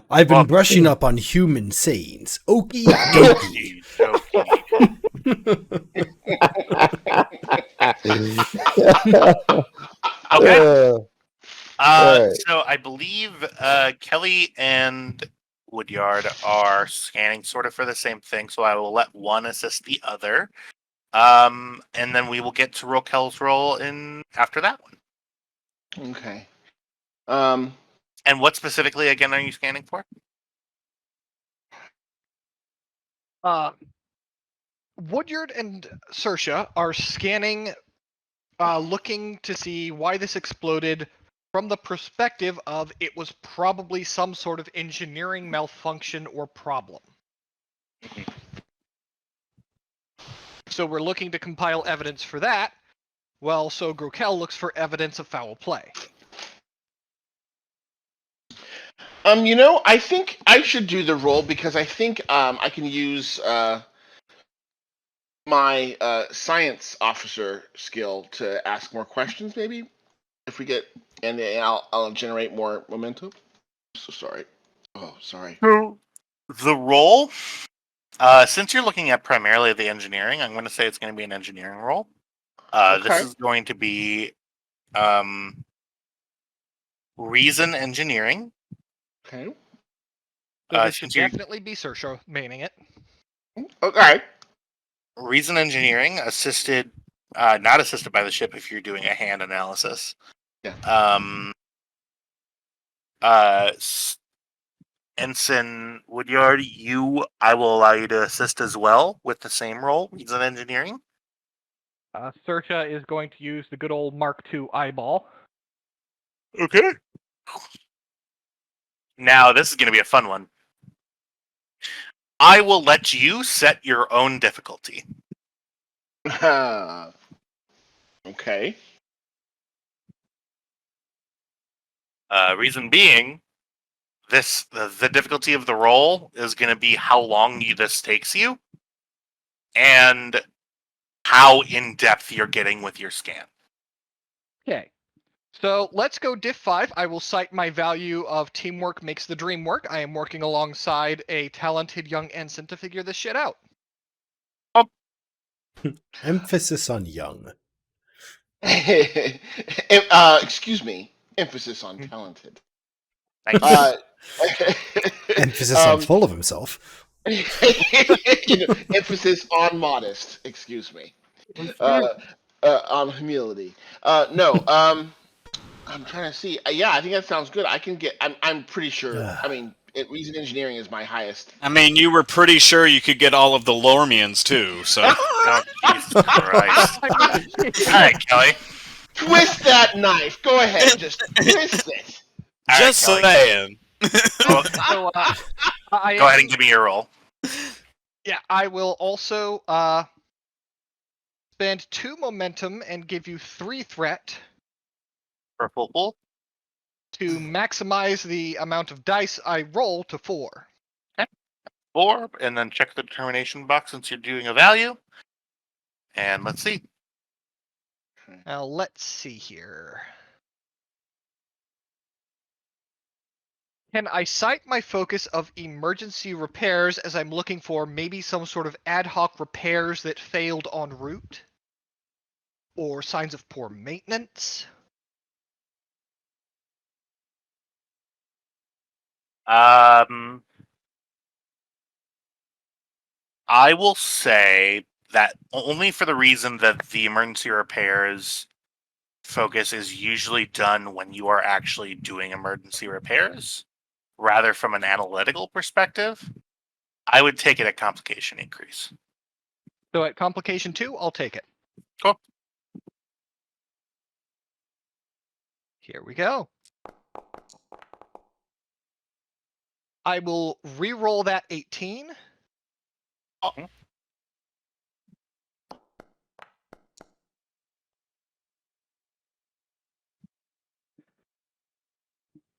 I've been
Well-
brushing up on human sayings. Okie dokie.
Okay.
Right.
So I believe Kelly and Woodyard are scanning sort of for the same thing, so I will let one assist the other. And then we will get to Rokel's role in after that one.
Okay.
And what specifically again are you scanning for?
Woodyard and Saoirse are scanning, looking to see why this exploded from the perspective of it was probably some sort of engineering malfunction or problem. So we're looking to compile evidence for that. Well, so Grokel looks for evidence of foul play.
I think I should do the roll because I think I can use my science officer skill to ask more questions. Maybe if we get, and then I'll generate more momentum. So sorry. Oh, sorry.
So the role, since you're looking at primarily the engineering, I'm going to say it's going to be an engineering role. This
Okay.
is going to be reason engineering.
Okay.
So this should
since you're
definitely be Saoirse maining it.
Okay.
reason engineering assisted, not assisted by the ship if you're doing a hand analysis.
Yeah.
Ensign Woodyard, I will allow you to assist as well with the same role, reason engineering.
Saoirse is going to use the good old Mark II eyeball.
Okay. Now this is going to be a fun one. I will let you set your own difficulty.
Okay.
Reason being, the difficulty of the role is going to be how long this takes you, and how in depth you're getting with your scan.
Okay. So let's go diff 5. I will cite my value of teamwork makes the dream work. I am working alongside a talented young ensign to figure this shit out.
Emphasis on young.
Excuse me. Emphasis on talented.
Thank you.
Emphasis on full of himself.
Emphasis on modest. Excuse me. On humility. No. I'm trying to see. Yeah, I think that sounds good. I can get. I'm pretty sure. I mean, reason engineering is my highest.
I mean, you were pretty sure you could get all of the Lormians too, so.
Oh, Jesus Christ. All right, Kelly.
Twist that knife. Go ahead. Just twist it.
All right,
Just
Kelly.
saying.
Go,
So, I
go ahead
am-
and give me your roll.
Yeah, I will also spend 2 momentum and give you 3 threat
For full pull.
to maximize the amount of dice I roll to 4.
4, and then check the determination box since you're doing a value. And let's see.
Now let's see here. Can I cite my focus of emergency repairs as I'm looking for maybe some sort of ad hoc repairs that failed en route? Or signs of poor maintenance?
I will say that only for the reason that the emergency repairs focus is usually done when you are actually doing emergency repairs, rather from an analytical perspective. I would take it at complication increase.
So at complication 2, I'll take it.
Cool.
Here we go. I will re-roll that 18.
Mhm.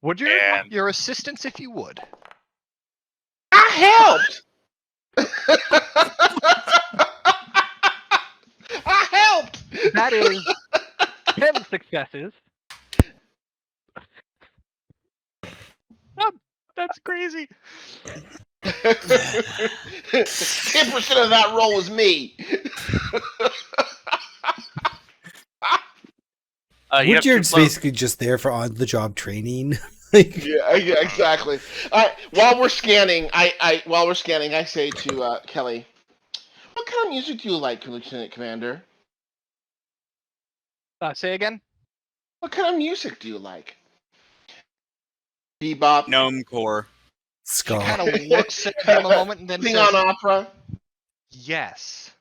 Would
And-
your assistance if you would?
I helped. I helped.
That is 10 successes. That's crazy.
10% of that roll was me.
you have
Woodyard's
two float-
basically just there for on-the-job training. Like,
Yeah, exactly. All right. While we're scanning, I say to Kelly, "What kind of music do you like, Lieutenant Commander?
Say again?
What kind of music do you like? Bebop,
Gnome core.
She
ska.
kind of looks at him a moment and then
sing
says,
on opera.
yes.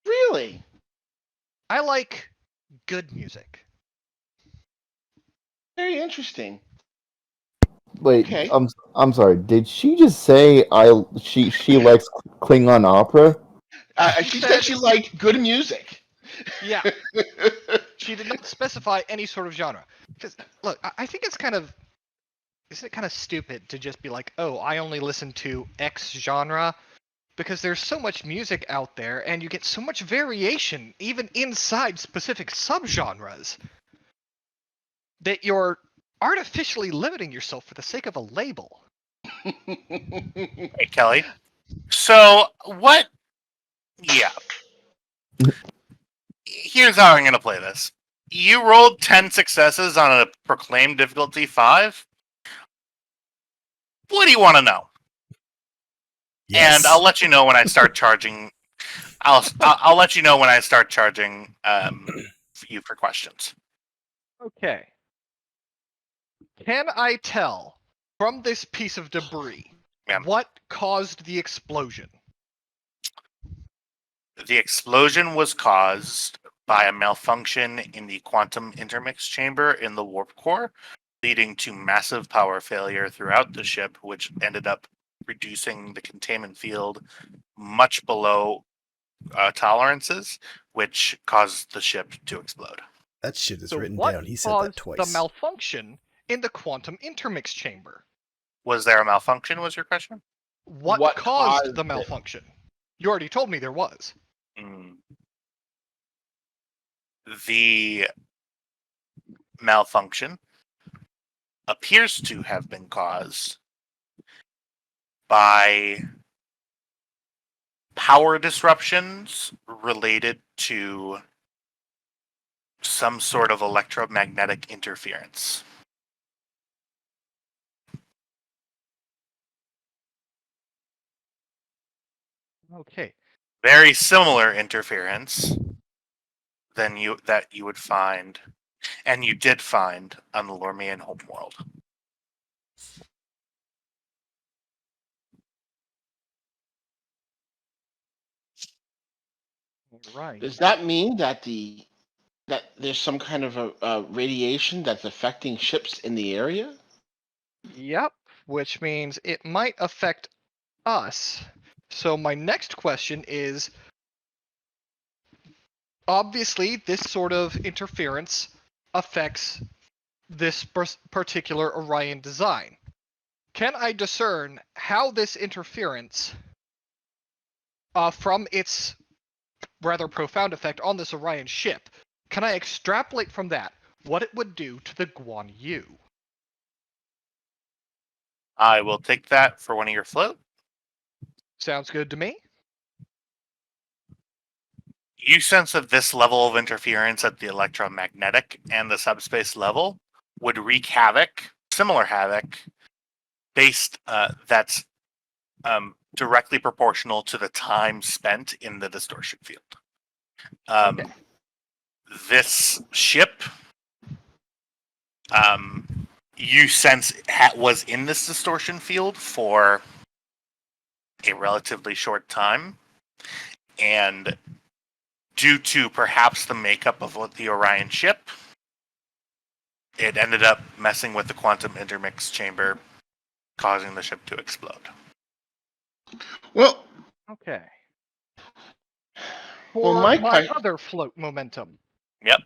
Really?
I like good music.
Very interesting.
Wait,
Okay.
I'm sorry. Did she just say she likes Klingon opera?
She said she liked good music.
Yeah. She did not specify any sort of genre. Because, look, I think it's isn't it kind of stupid to just be like, oh, I only listen to X genre? Because there's so much music out there, and you get so much variation, even inside specific subgenres, that you're artificially limiting yourself for the sake of a label.
Hey, Kelly. So, what? Yeah. Here's how I'm going to play this. You rolled 10 successes on a proclaimed difficulty 5. What do you want to know?
Yes.
And I'll let you know when I start charging. I'll let you know when I start charging you for questions.
Okay. Can I tell from this piece of debris
Yeah.
what caused the explosion?
The explosion was caused by a malfunction in the quantum intermix chamber in the warp core, leading to massive power failure throughout the ship, which ended up reducing the containment field much below tolerances, which caused the ship to explode.
That shit is
So
written
what
down. He said
caused
that twice.
the malfunction in the quantum intermix chamber?
Was there a malfunction, was your question?
What caused
caused
the
it?
malfunction? You already told me there was.
The malfunction appears to have been caused by power disruptions related to some sort of electromagnetic interference.
Okay.
Very similar interference than you would find, and you did find on the Lormian homeworld.
Right.
Does that mean that there's some kind of a radiation that's affecting ships in the area?
Yep. Which means it might affect us. So my next question is, obviously, this sort of interference affects this particular Orion design. Can I discern how this interference, from its rather profound effect on this Orion ship, can I extrapolate from that what it would do to the Guan Yu?
I will take that for one of your float.
Sounds good to me.
You sense that this level of interference at the electromagnetic and the subspace level would wreak havoc, similar havoc, based that's directly proportional to the time spent in the distortion field.
Okay.
This ship, you sense was in this distortion field for a relatively short time, and due to perhaps the makeup of the Orion ship, it ended up messing with the quantum intermix chamber, causing the ship to explode.
Well,
Okay.
well,
For
my
my
que-
other float momentum,
Yep.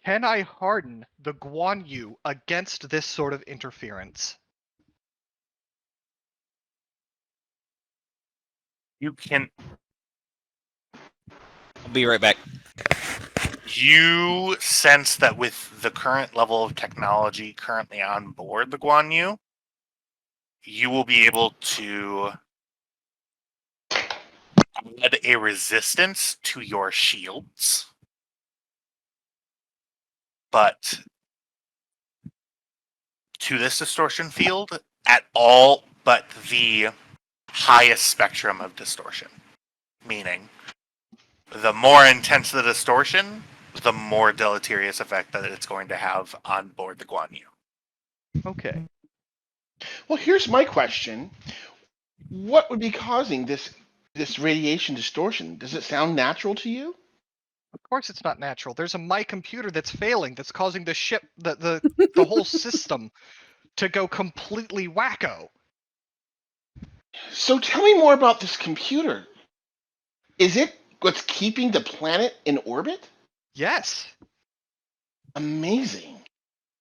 can I harden the Guan Yu against this sort of interference?
You can.
I'll be right back.
You sense that with the current level of technology currently on board the Guan Yu, you will be able to add a resistance to your shields. But to this distortion field at all but the highest spectrum of distortion. Meaning, the more intense the distortion, the more deleterious effect that it's going to have on board the Guan Yu.
Okay.
well, here's my question: what would be causing this radiation distortion? Does it sound natural to you?
Of course it's not natural. There's my computer that's failing, that's causing the ship, the whole system to go completely wacko.
So tell me more about this computer. Is it what's keeping the planet in orbit?
Yes.
Amazing.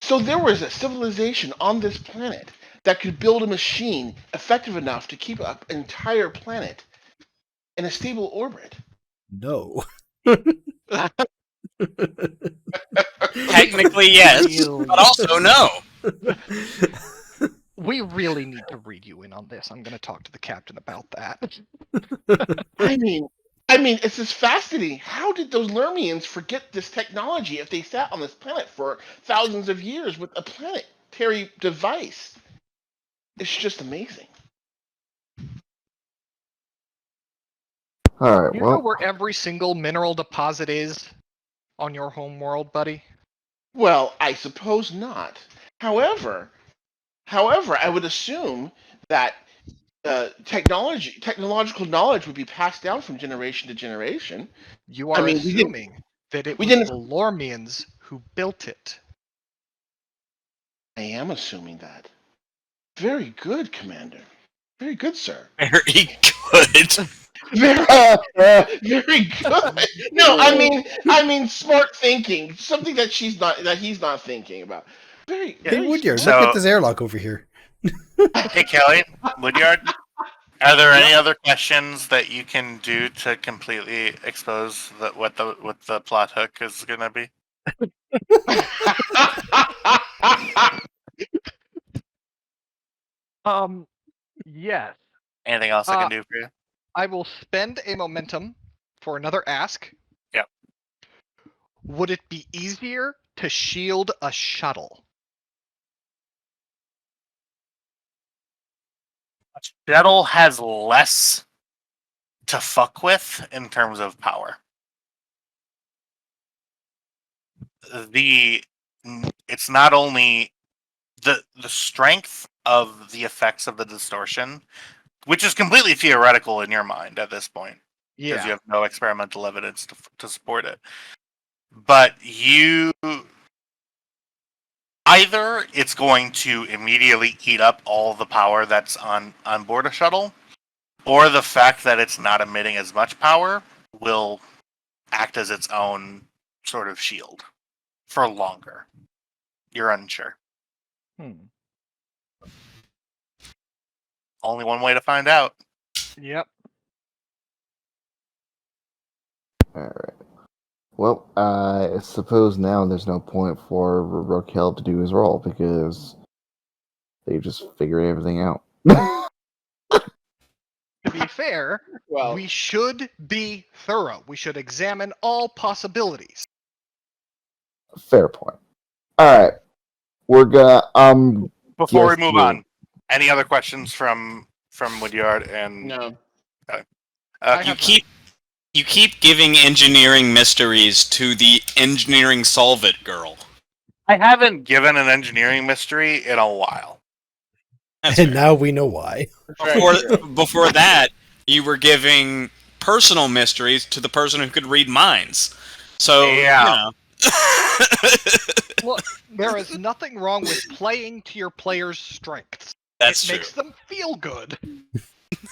So there was a civilization on this planet that could build a machine effective enough to keep an entire planet in a stable orbit.
No.
Technically, yes,
Really?
but also no.
We really need to read you in on this. I'm going to talk to the captain about that.
I mean, it's just fascinating. How did those Lermians forget this technology if they sat on this planet for thousands of years with a planetary device? It's just amazing.
All right.
You know
Well,
where every single mineral deposit is on your home world, buddy?
Well, I suppose not. However, I would assume that technological knowledge would be passed down from generation to generation.
You
I
are
mean,
assuming that it
we
was
didn't.
the Lormians who built it.
I am assuming that. Very good, Commander. Very good, sir.
Very good.
Very, very good. No, I mean, smart thinking. Something that he's not thinking about. Very,
Yeah.
Hey,
very
Woodyard,
smart.
look
So-
at this airlock over here.
Hey, Kelly, Woodyard, are there any other questions that you can do to completely expose what the plot hook is going to be?
Yes.
Anything else I can do for you?
I will spend a momentum for another ask.
Yep.
Would it be easier to shield a shuttle?
Shuttle has less to fuck with in terms of power. It's not only the strength of the effects of the distortion, which is completely theoretical in your mind at this point, because you have no experimental evidence to support it. But either it's going to immediately eat up all the power that's on board a shuttle, or the fact that it's not emitting as much power will act as its own sort of shield for longer. You're unsure. Only one way to find out.
Yep.
Alright. Well, I suppose now there's no point for Raquel to do his role because they just figured everything out.
To be fair,
Well,
we should be thorough. We should examine all possibilities.
Fair point. Alright. We're gonna
Before we
Yes,
move
we'll-
on, any other questions from Woodyard and
no.
You keep giving engineering mysteries to the engineering solve it girl.
I haven't given an engineering mystery in a while.
That's
And
fair.
now we know why.
Before that, you were giving personal mysteries to the person who could read minds. So,
Yeah.
Look, there is nothing wrong with playing to your players' strengths.
That's
it
true.
makes them feel good.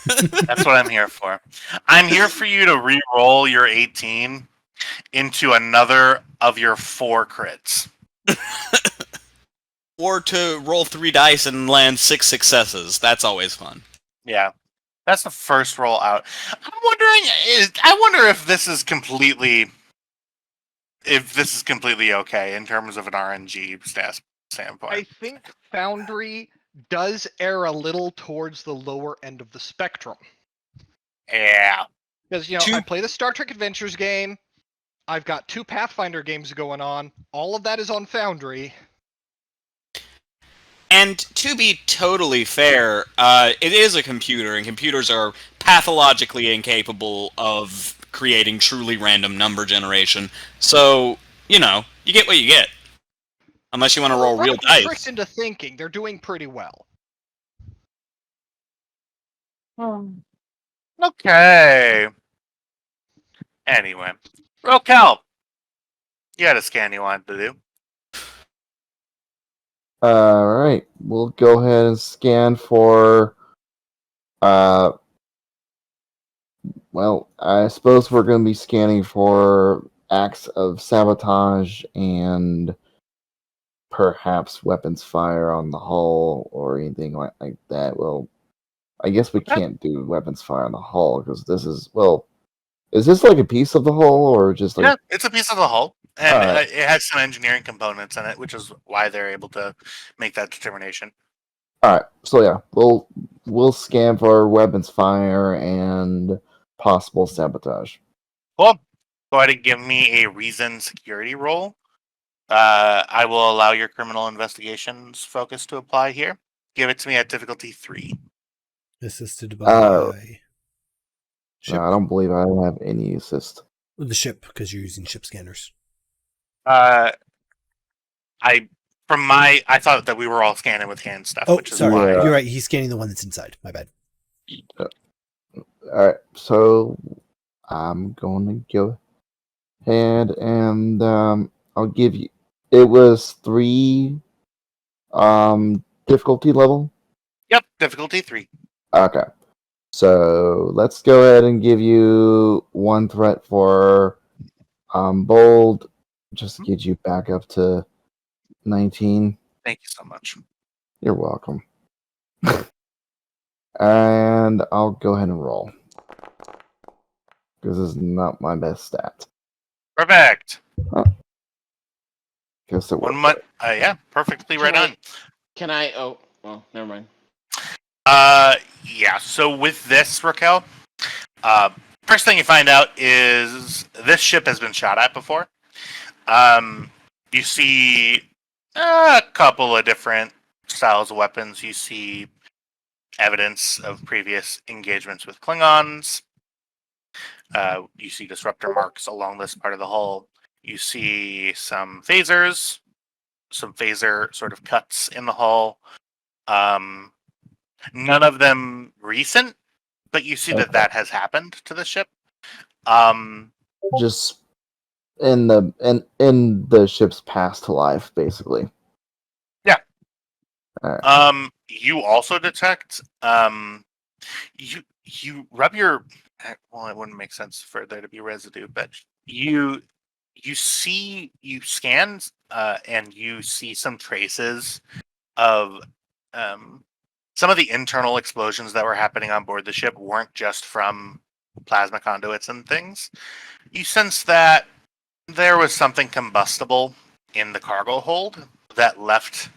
That's what I'm here for. I'm here for you to re-roll your 18 into another of your 4 crits.
Or to roll 3 dice and land 6 successes. That's always fun.
Yeah. That's the first roll out. I wonder if this is completely okay in terms of an RNG standpoint.
I think Foundry does err a little towards the lower end of the spectrum.
Yeah.
Because, I play the Star Trek Adventures game. I've got 2 Pathfinder games going on. All of that is on Foundry.
And to be totally fair, it is a computer, and computers are pathologically incapable of creating truly random number generation. So, you get what you get. Unless you want to roll real
Tricked
dice.
into thinking they're doing pretty well.
Okay. Anyway. Rokel. You had a scan you wanted to do.
Alright. We'll go ahead and scan for well, I suppose we're gonna be scanning for acts of sabotage and perhaps weapons fire on the hull or anything like that. Well, I guess we can't do weapons fire on the hull because this is is this like a piece of the hull or just like?
Yeah, it's a piece of the hull, and
Alright.
it has some engineering components in it, which is why they're able to make that determination.
All right, so yeah, we'll scan for weapons fire and possible sabotage.
Cool. Go ahead and give me a reason security roll. I will allow your criminal investigations focus to apply here. Give it to me at difficulty 3.
Assisted by
No,
ship.
I don't believe I have any assist.
The ship, because you're using ship scanners.
I thought that we were all scanning with hand stuff,
Oh,
which is
sorry.
why.
You're right. He's scanning the one that's inside. My bad.
All right, so I'm going to go ahead and I'll give you. It was 3 difficulty level.
Yep, difficulty 3.
Okay. So let's go ahead and give you 1 threat for bold, just to get you back up to 19.
Thank you so much.
You're welcome. And I'll go ahead and roll. Because this is not my best stat.
Perfect.
Guess it
1
worked.
month. Yeah, perfectly right on.
Can I? Oh, well, never mind.
Yeah. So with this, Raquel, first thing you find out is this ship has been shot at before. You see a couple of different styles of weapons. You see evidence of previous engagements with Klingons. You see disruptor marks along this part of the hull. You see some phasers, some phaser sort of cuts in the hull. None of them recent, but you see that that has happened to the ship.
Just in the ship's past life, basically.
Yeah.
Alright.
You also detect you rub your, well, it wouldn't make sense for there to be residue, but you scan and you see some traces of some of the internal explosions that were happening on board the ship weren't just from plasma conduits and things. You sense that there was something combustible in the cargo hold that left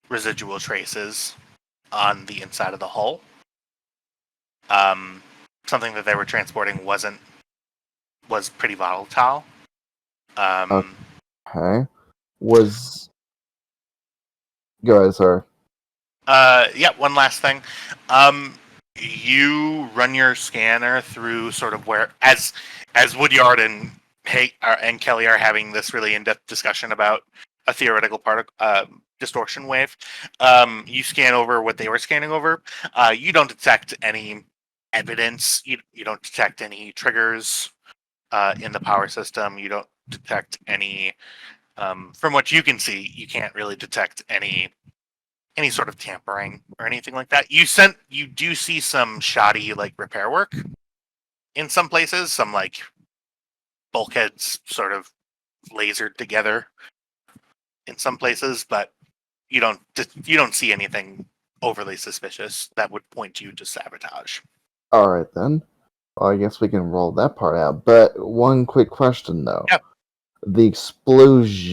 residual traces on the inside of the hull. Something that they were transporting was pretty volatile.
Okay. Was go ahead, sir.
Yeah, one last thing. You run your scanner through sort of where, as Woodyard and Kelly are having this really in-depth discussion about a theoretical distortion wave. You scan over what they were scanning over. You don't detect any evidence. You don't detect any triggers in the power system. You don't detect any. From what you can see, you can't really detect any sort of tampering or anything like that. You do see some shoddy like repair work in some places, some like bulkheads sort of lasered together in some places, but you don't see anything overly suspicious that would point you to sabotage.
Alright then. Well, I guess we can roll that part out. But one quick question though.
Yep.
The explosives,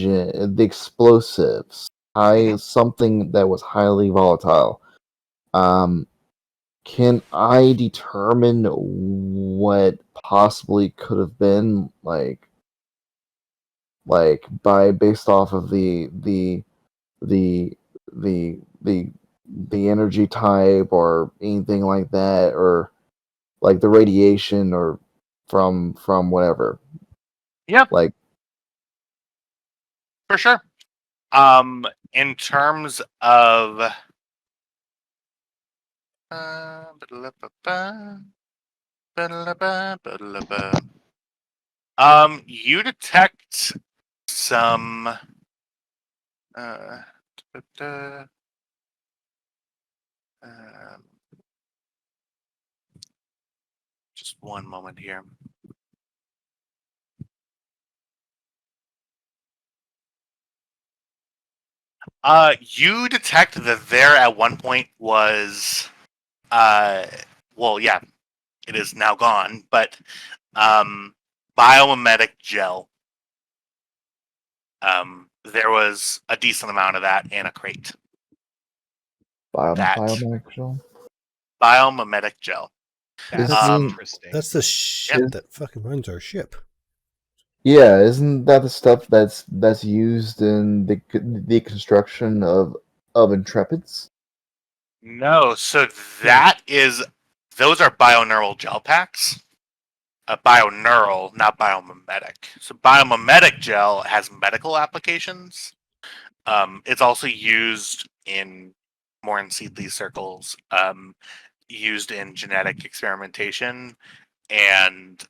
something that was highly volatile. Can I determine what possibly could have been like based off of the energy type or anything like that, or like the radiation or from whatever?
Yeah,
Like,
for sure. In terms of you detect some just one moment here. You detect that there at one point was, well, yeah, it is now gone, but biomimetic gel. There was a decent amount of that in a crate.
biomimetic gel?
Biomimetic gel.
That's
Isn't-
interesting.
That's the shit
Yep.
that fucking runs our ship.
Yeah, isn't that the stuff that's used in the construction of Intrepids?
No, so those are bioneural gel packs. Bioneural, not biomimetic. So biomimetic gel has medical applications. It's also used in more in seedly circles, used in genetic experimentation and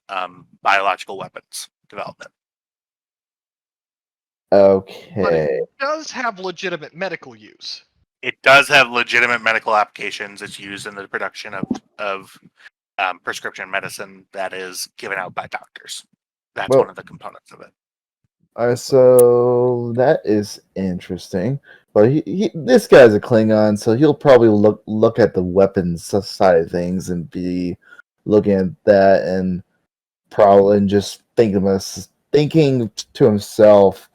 That's
Well-
one of the components of it.
So that is interesting. But this guy's a Klingon, so he'll probably look at the weapons side of things and be looking at that and probably just thinking to himself,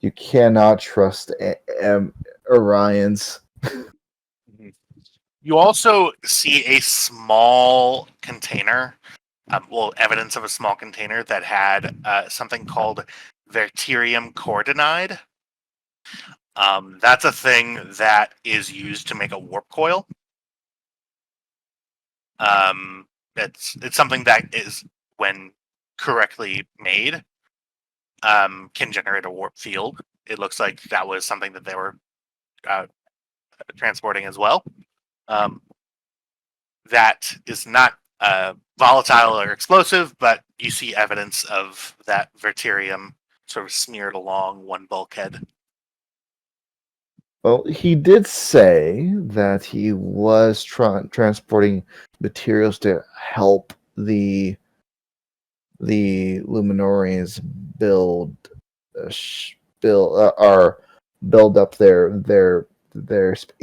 you cannot trust Orions.
You also see a small container, evidence of a small container that had something called Verterium cordonide. That's a thing that is used to make a warp coil. It's something that is when correctly made, can generate a warp field. It looks like that was something that they were transporting as well. That is not volatile or explosive, but you see evidence of that Verterium sort of smeared along one bulkhead.
Well, he did say that he was transporting materials to help the Luminorians build build up their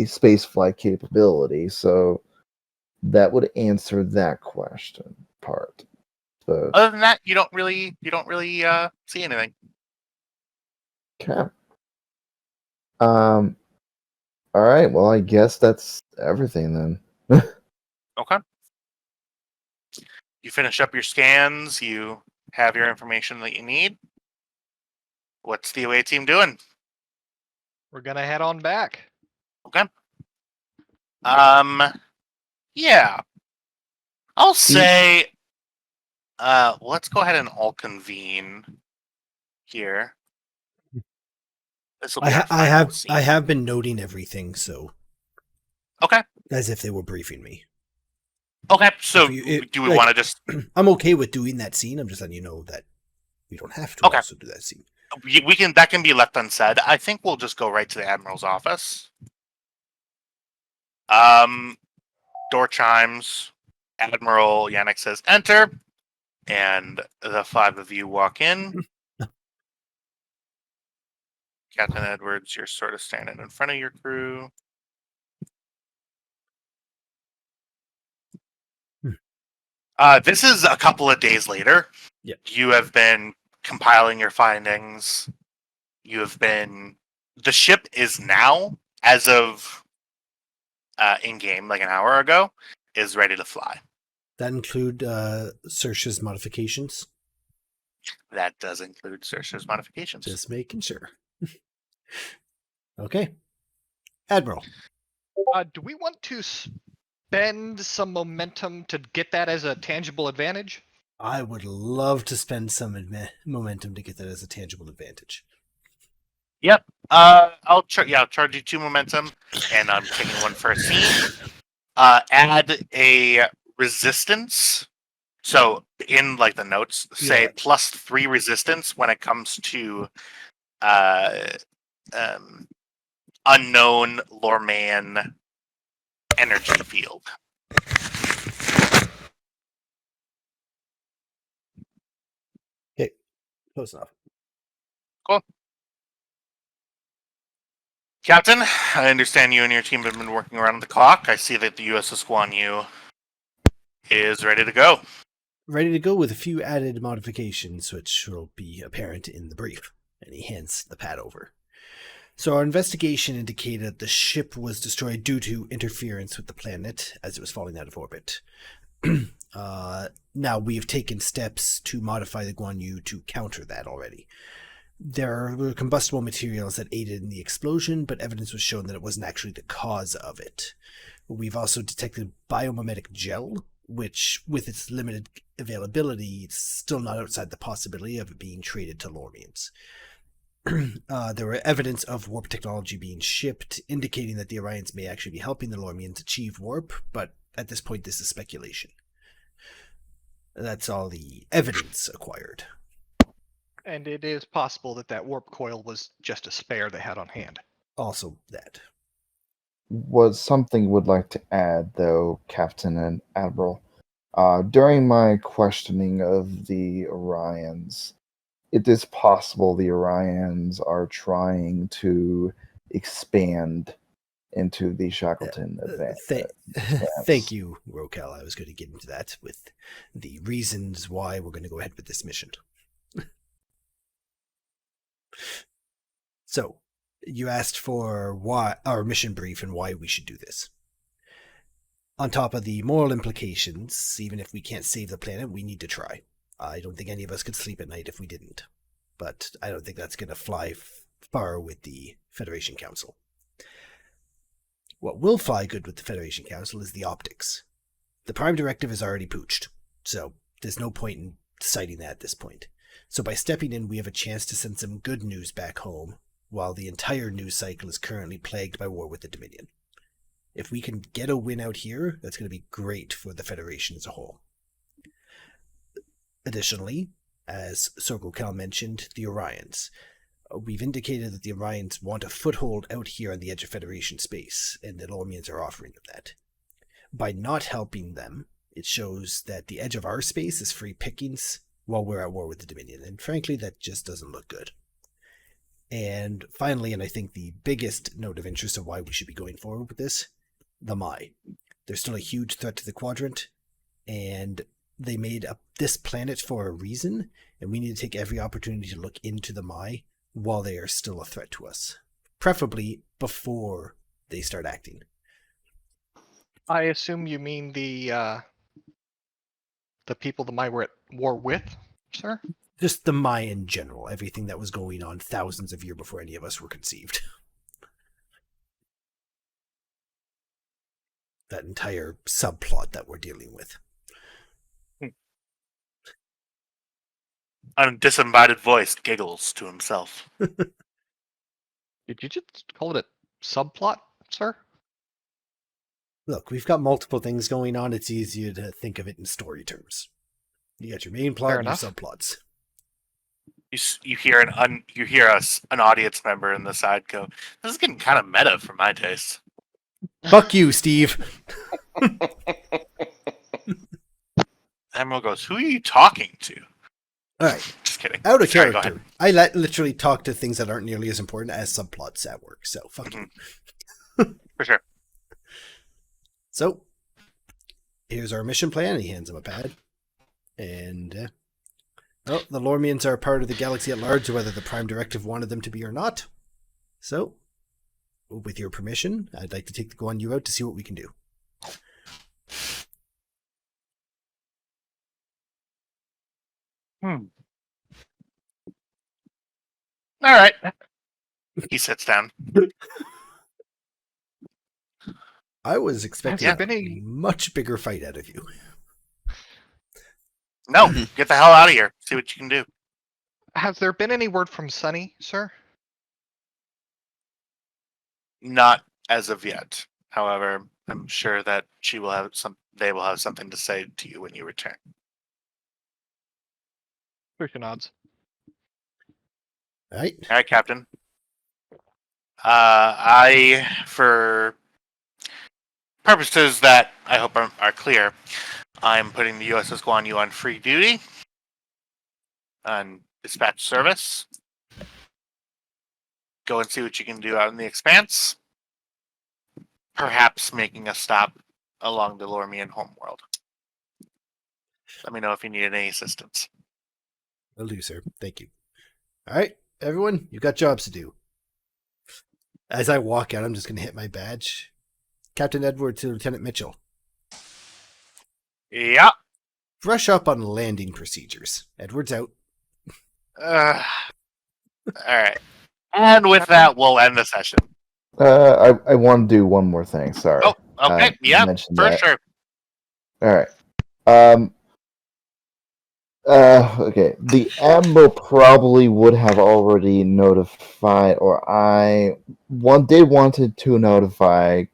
space flight capability. So that would answer that question part. But
Other than that, you don't really see anything.
okay. All right. Well, I guess that's everything then.
Okay. You finish up your scans. You have your information that you need. What's the away team doing?
We're gonna head on back.
Okay. Yeah. I'll say let's go ahead and all convene here. This will be our final scene.
I have been noting everything, so
Okay.
as if they were briefing me.
Okay, so do we want to just...
I'm okay with doing that scene. I'm just letting you know that we don't have to also do that scene.
We can. That can be left unsaid. I think we'll just go right to the Admiral's office. Door chimes. Admiral Yannick says, "Enter," and the five of you walk in. Captain Edwards, you're sort of standing in front of your crew. This is a couple of days later.
Yep.
You have been compiling your findings. You have been... The ship is now, as of in-game, like an hour ago, is ready to fly.
That include Saoirse's modifications?
That does include Saoirse's modifications.
Just making sure. Okay. Admiral.
Do we want to spend some momentum to get that as a tangible advantage?
I would love to spend some momentum to get that as a tangible advantage.
Yep. I'll charge you 2 momentum, and I'm taking 1 for a scene. Add a resistance. So in like the notes, say +3 resistance when it comes to unknown Lorman energy field.
Okay, close enough.
Cool. Captain, I understand you and your team have been working around the clock. I see that the USS Guan is ready to go.
Ready to go with a few added modifications, which will be apparent in the brief. And he hands the pad over. So our investigation indicated the ship was destroyed due to interference with the planet as it was falling out of orbit. Now we have taken steps to modify the Guan Yu to counter that already. There were combustible materials that aided in the explosion, but evidence was shown that it wasn't actually the cause of it. We've also detected biomimetic gel, which, with its limited availability, it's still not outside the possibility of it being traded to Lormians. There were evidence of warp technology being shipped, indicating that the Orions may actually be helping the Lormians achieve warp, but at this point this is speculation. That's all the evidence acquired.
And it is possible that that warp coil was just a spare they had on hand.
Also that.
Was something would like to add, though, Captain and Admiral. During my questioning of the Orions, it is possible the Orions are trying to expand into the Shackleton advance.
Thank you, Rokel. I was going to get into that with the reasons why we're going to go ahead with this mission. So, you asked for why our mission brief and why we should do this. On top of the moral implications, even if we can't save the planet, we need to try. I don't think any of us could sleep at night if we didn't. But I don't think that's going to fly far with the Federation Council. What will fly good with the Federation Council is the optics. The Prime Directive is already pooched, so there's no point in deciding that at this point. So by stepping in, we have a chance to send some good news back home, while the entire news cycle is currently plagued by war with the Dominion. If we can get a win out here, that's going to be great for the Federation as a whole. Additionally, as Sorgo mentioned, the Orions. We've indicated that the Orions want a foothold out here on the edge of Federation space, and the Lormians are offering them that. By not helping them, it shows that the edge of our space is free pickings while we're at war with the Dominion, and frankly, that just doesn't look good. And finally, and I think the biggest note of interest of why we should be going forward with this, the Mai. They're still a huge threat to the quadrant, and they made this planet for a reason, and we need to take every opportunity to look into the Mai while they are still a threat to us. Preferably before they start acting.
I assume you mean the people the Mai were at war with, sir?
Just the Mai in general, everything that was going on thousands of years before any of us were conceived. That entire subplot that we're dealing with.
A disembodied voice giggles to himself.
Did you just call it a subplot, sir?
Look, we've got multiple things going on. It's easier to think of it in story terms. You got your main plot
Fair
and your
enough.
subplots.
You hear an audience member in the side go, "This is getting kind of meta for my taste."
Fuck you, Steve.
Admiral goes, "Who are you talking to?"
All right.
Just kidding.
Out of
Sorry, go
character.
ahead.
I literally talk to things that aren't nearly as important as subplots at work. So, fuck you.
For sure.
So, here's our mission plan. He hands him a pad. And, well, the Lormians are part of the galaxy at large, whether the Prime Directive wanted them to be or not. So, with your permission, I'd like to take the Guan Yu out to see what we can do.
All right. He sits down.
I was expecting
Has there been
a much bigger fight out of you.
No, get the hell out of here. See what you can do.
Has there been any word from Sunny, sir?
Not as of yet. However, I'm sure that they will have something to say to you when you return.
Crucial nods.
All right.
All right, Captain. For purposes that I hope are clear, I'm putting the USS Guan Yu on free duty, on dispatch service. Go and see what you can do out in the Expanse. Perhaps making a stop along the Lormian homeworld. Let me know if you need any assistance.
Will do, sir. Thank you. All right, everyone, you've got jobs to do. As I walk out, I'm just going to hit my badge. Captain Edward to Lieutenant Mitchell.
Yeah.
Brush up on landing procedures. Edward's out.
All right. And with that, we'll end the session.
I want to do one more thing. Sorry.
Oh, okay. Yeah,
mentioned
for
that.
sure.
All right. Okay. The Admiral probably would have already notified, or wanted to notify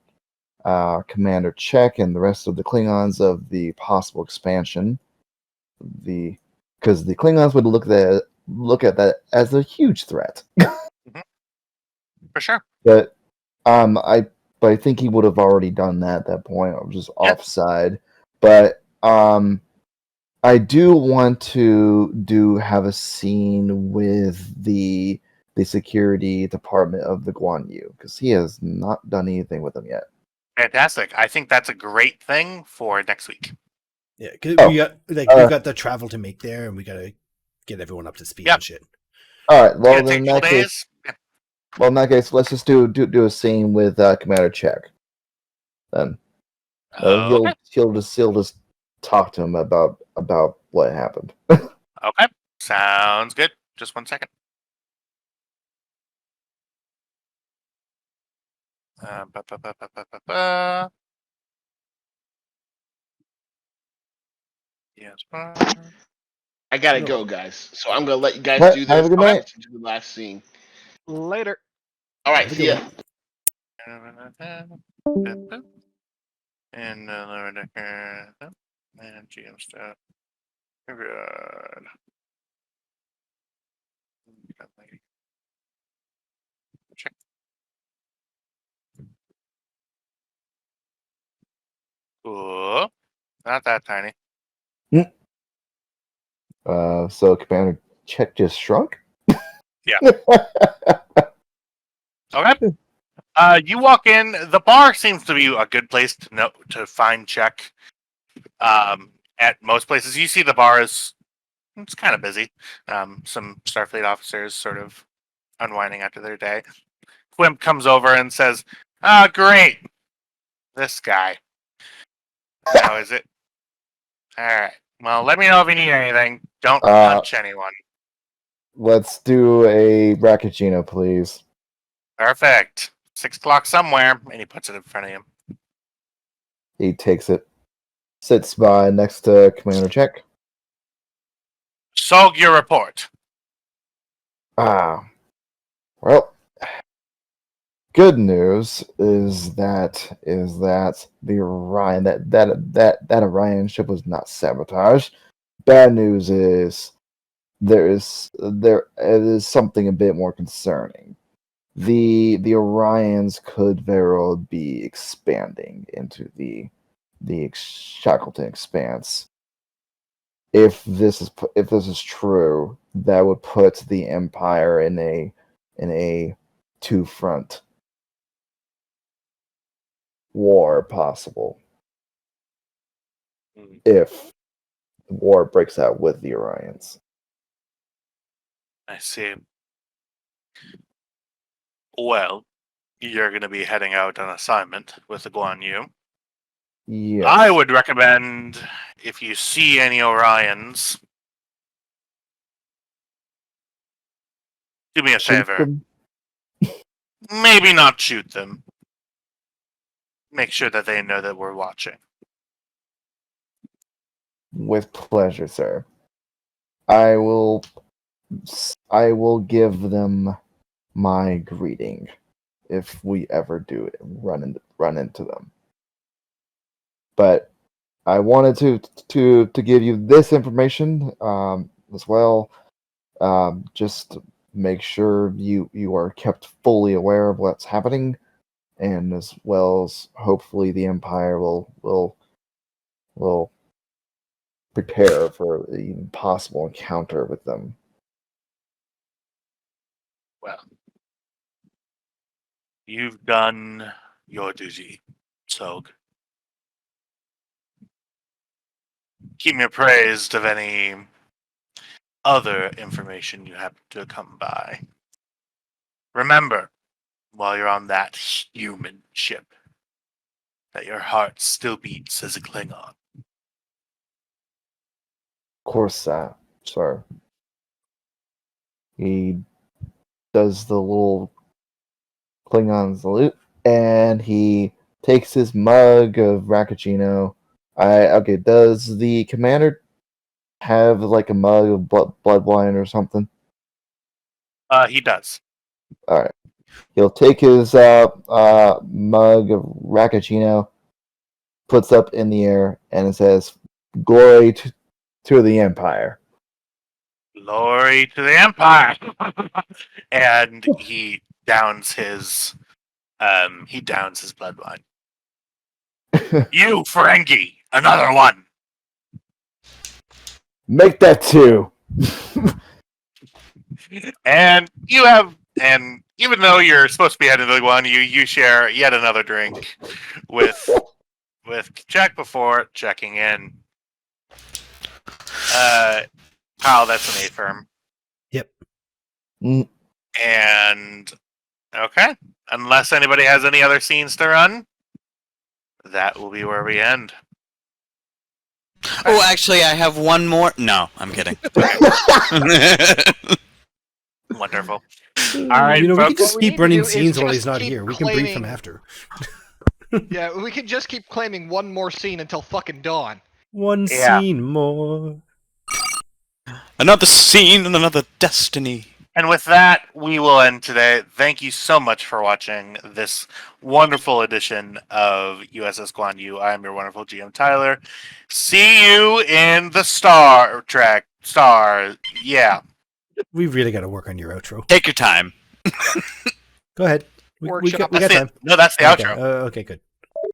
Commander Czech and the rest of the Klingons of the possible expansion. Because the Klingons would look at that as a huge threat.
For sure.
But I think he would have already done that at that point, or just offside. But I do want to have a scene with the security department of the Guan Yu, because he has not done anything with them yet.
Fantastic. I think that's a great thing for next week.
Yeah, because we've got the travel to make there, and we got to get everyone up to speed and shit.
All right. Well,
Gonna
then in
take 2
that case,
days. Yeah.
well, in that case, let's just do a scene with Commander Czech. Then
Okay.
he'll just talk to him about what happened.
Okay. Sounds good. Just 1 second. Yes.
I gotta
No.
go, guys. So I'm gonna let you guys
Right,
do
have
this.
a good
I'll have
night.
to do the last scene.
Later.
All right,
Have a
see
good
ya.
And lower decker and GM stuff. Good. Check. Cool. Not that tiny.
So Commander check just shrunk?
Yeah. Okay. You walk in. The bar seems to be a good place to find check. At most places, you see the bar it's kind of busy. Some Starfleet officers sort of unwinding after their day. Quimp comes over and says, "Ah, great, this guy. How is it? All right. Well, let me know if you need anything. Don't punch anyone.
Let's do a Rakajino, please.
Perfect. 6 o'clock somewhere," and he puts it in front of him.
He takes it, sits by next to Commander Check.
Sog, your report.
Well, good news is that the Orion that Orion ship was not sabotaged. Bad news is there is something a bit more concerning. The Orions could very well be expanding into the Shackleton Expanse. If this is true, that would put the Empire in a two-front war possible. If war breaks out with the Orions.
I see. Well, you're going to be heading out on assignment with the Guan Yu.
Yes.
I would recommend, if you see any Orions, do me a
shoot
favor.
them.
Maybe not shoot them. Make sure that they know that we're watching.
With pleasure, sir. I will give them my greeting if we ever do run into them. But I wanted to give you this information as well. Just make sure you are kept fully aware of what's happening, and as well as hopefully the Empire will prepare for a possible encounter with them.
Well, you've done your duty, Sog. Keep me appraised of any other information you happen to come by. Remember, while you're on that human ship, that your heart still beats as a Klingon.
Of course, sir. He does the little Klingon salute, and he takes his mug of Rakajino. Okay. Does the commander have like a mug of blood wine or something?
He does.
All right. He'll take his mug of Rakajino, puts up in the air, and it says, "Glory to the Empire."
Glory to the Empire! And he downs his blood wine. You, Ferengi, another one.
Make that two.
And even though you're supposed to be heading to the one, you share yet another drink with Jack before checking in. Kyle, that's an A firm.
Yep.
And okay, unless anybody has any other scenes to run, that will be where we end.
Oh, actually, I have one more. No, I'm kidding.
Wonderful. All right,
we
folks.
can just
What we
keep
need to
running
do is
scenes while
just
he's not
keep
here. We can brief him
claiming-
after.
Yeah, we can just keep claiming one more scene until fucking dawn.
One
Yeah.
scene more.
Another scene and another destiny.
And with that, we will end today. Thank you so much for watching this wonderful edition of USS Guan Yu. I am your wonderful GM Tyler. See you in the Star Trek. Yeah.
We really got to work on your outro.
Take your time.
Go ahead. We
Workshop.
got
That's
time.
it. No, that's the
Okay.
outro.
Okay, good.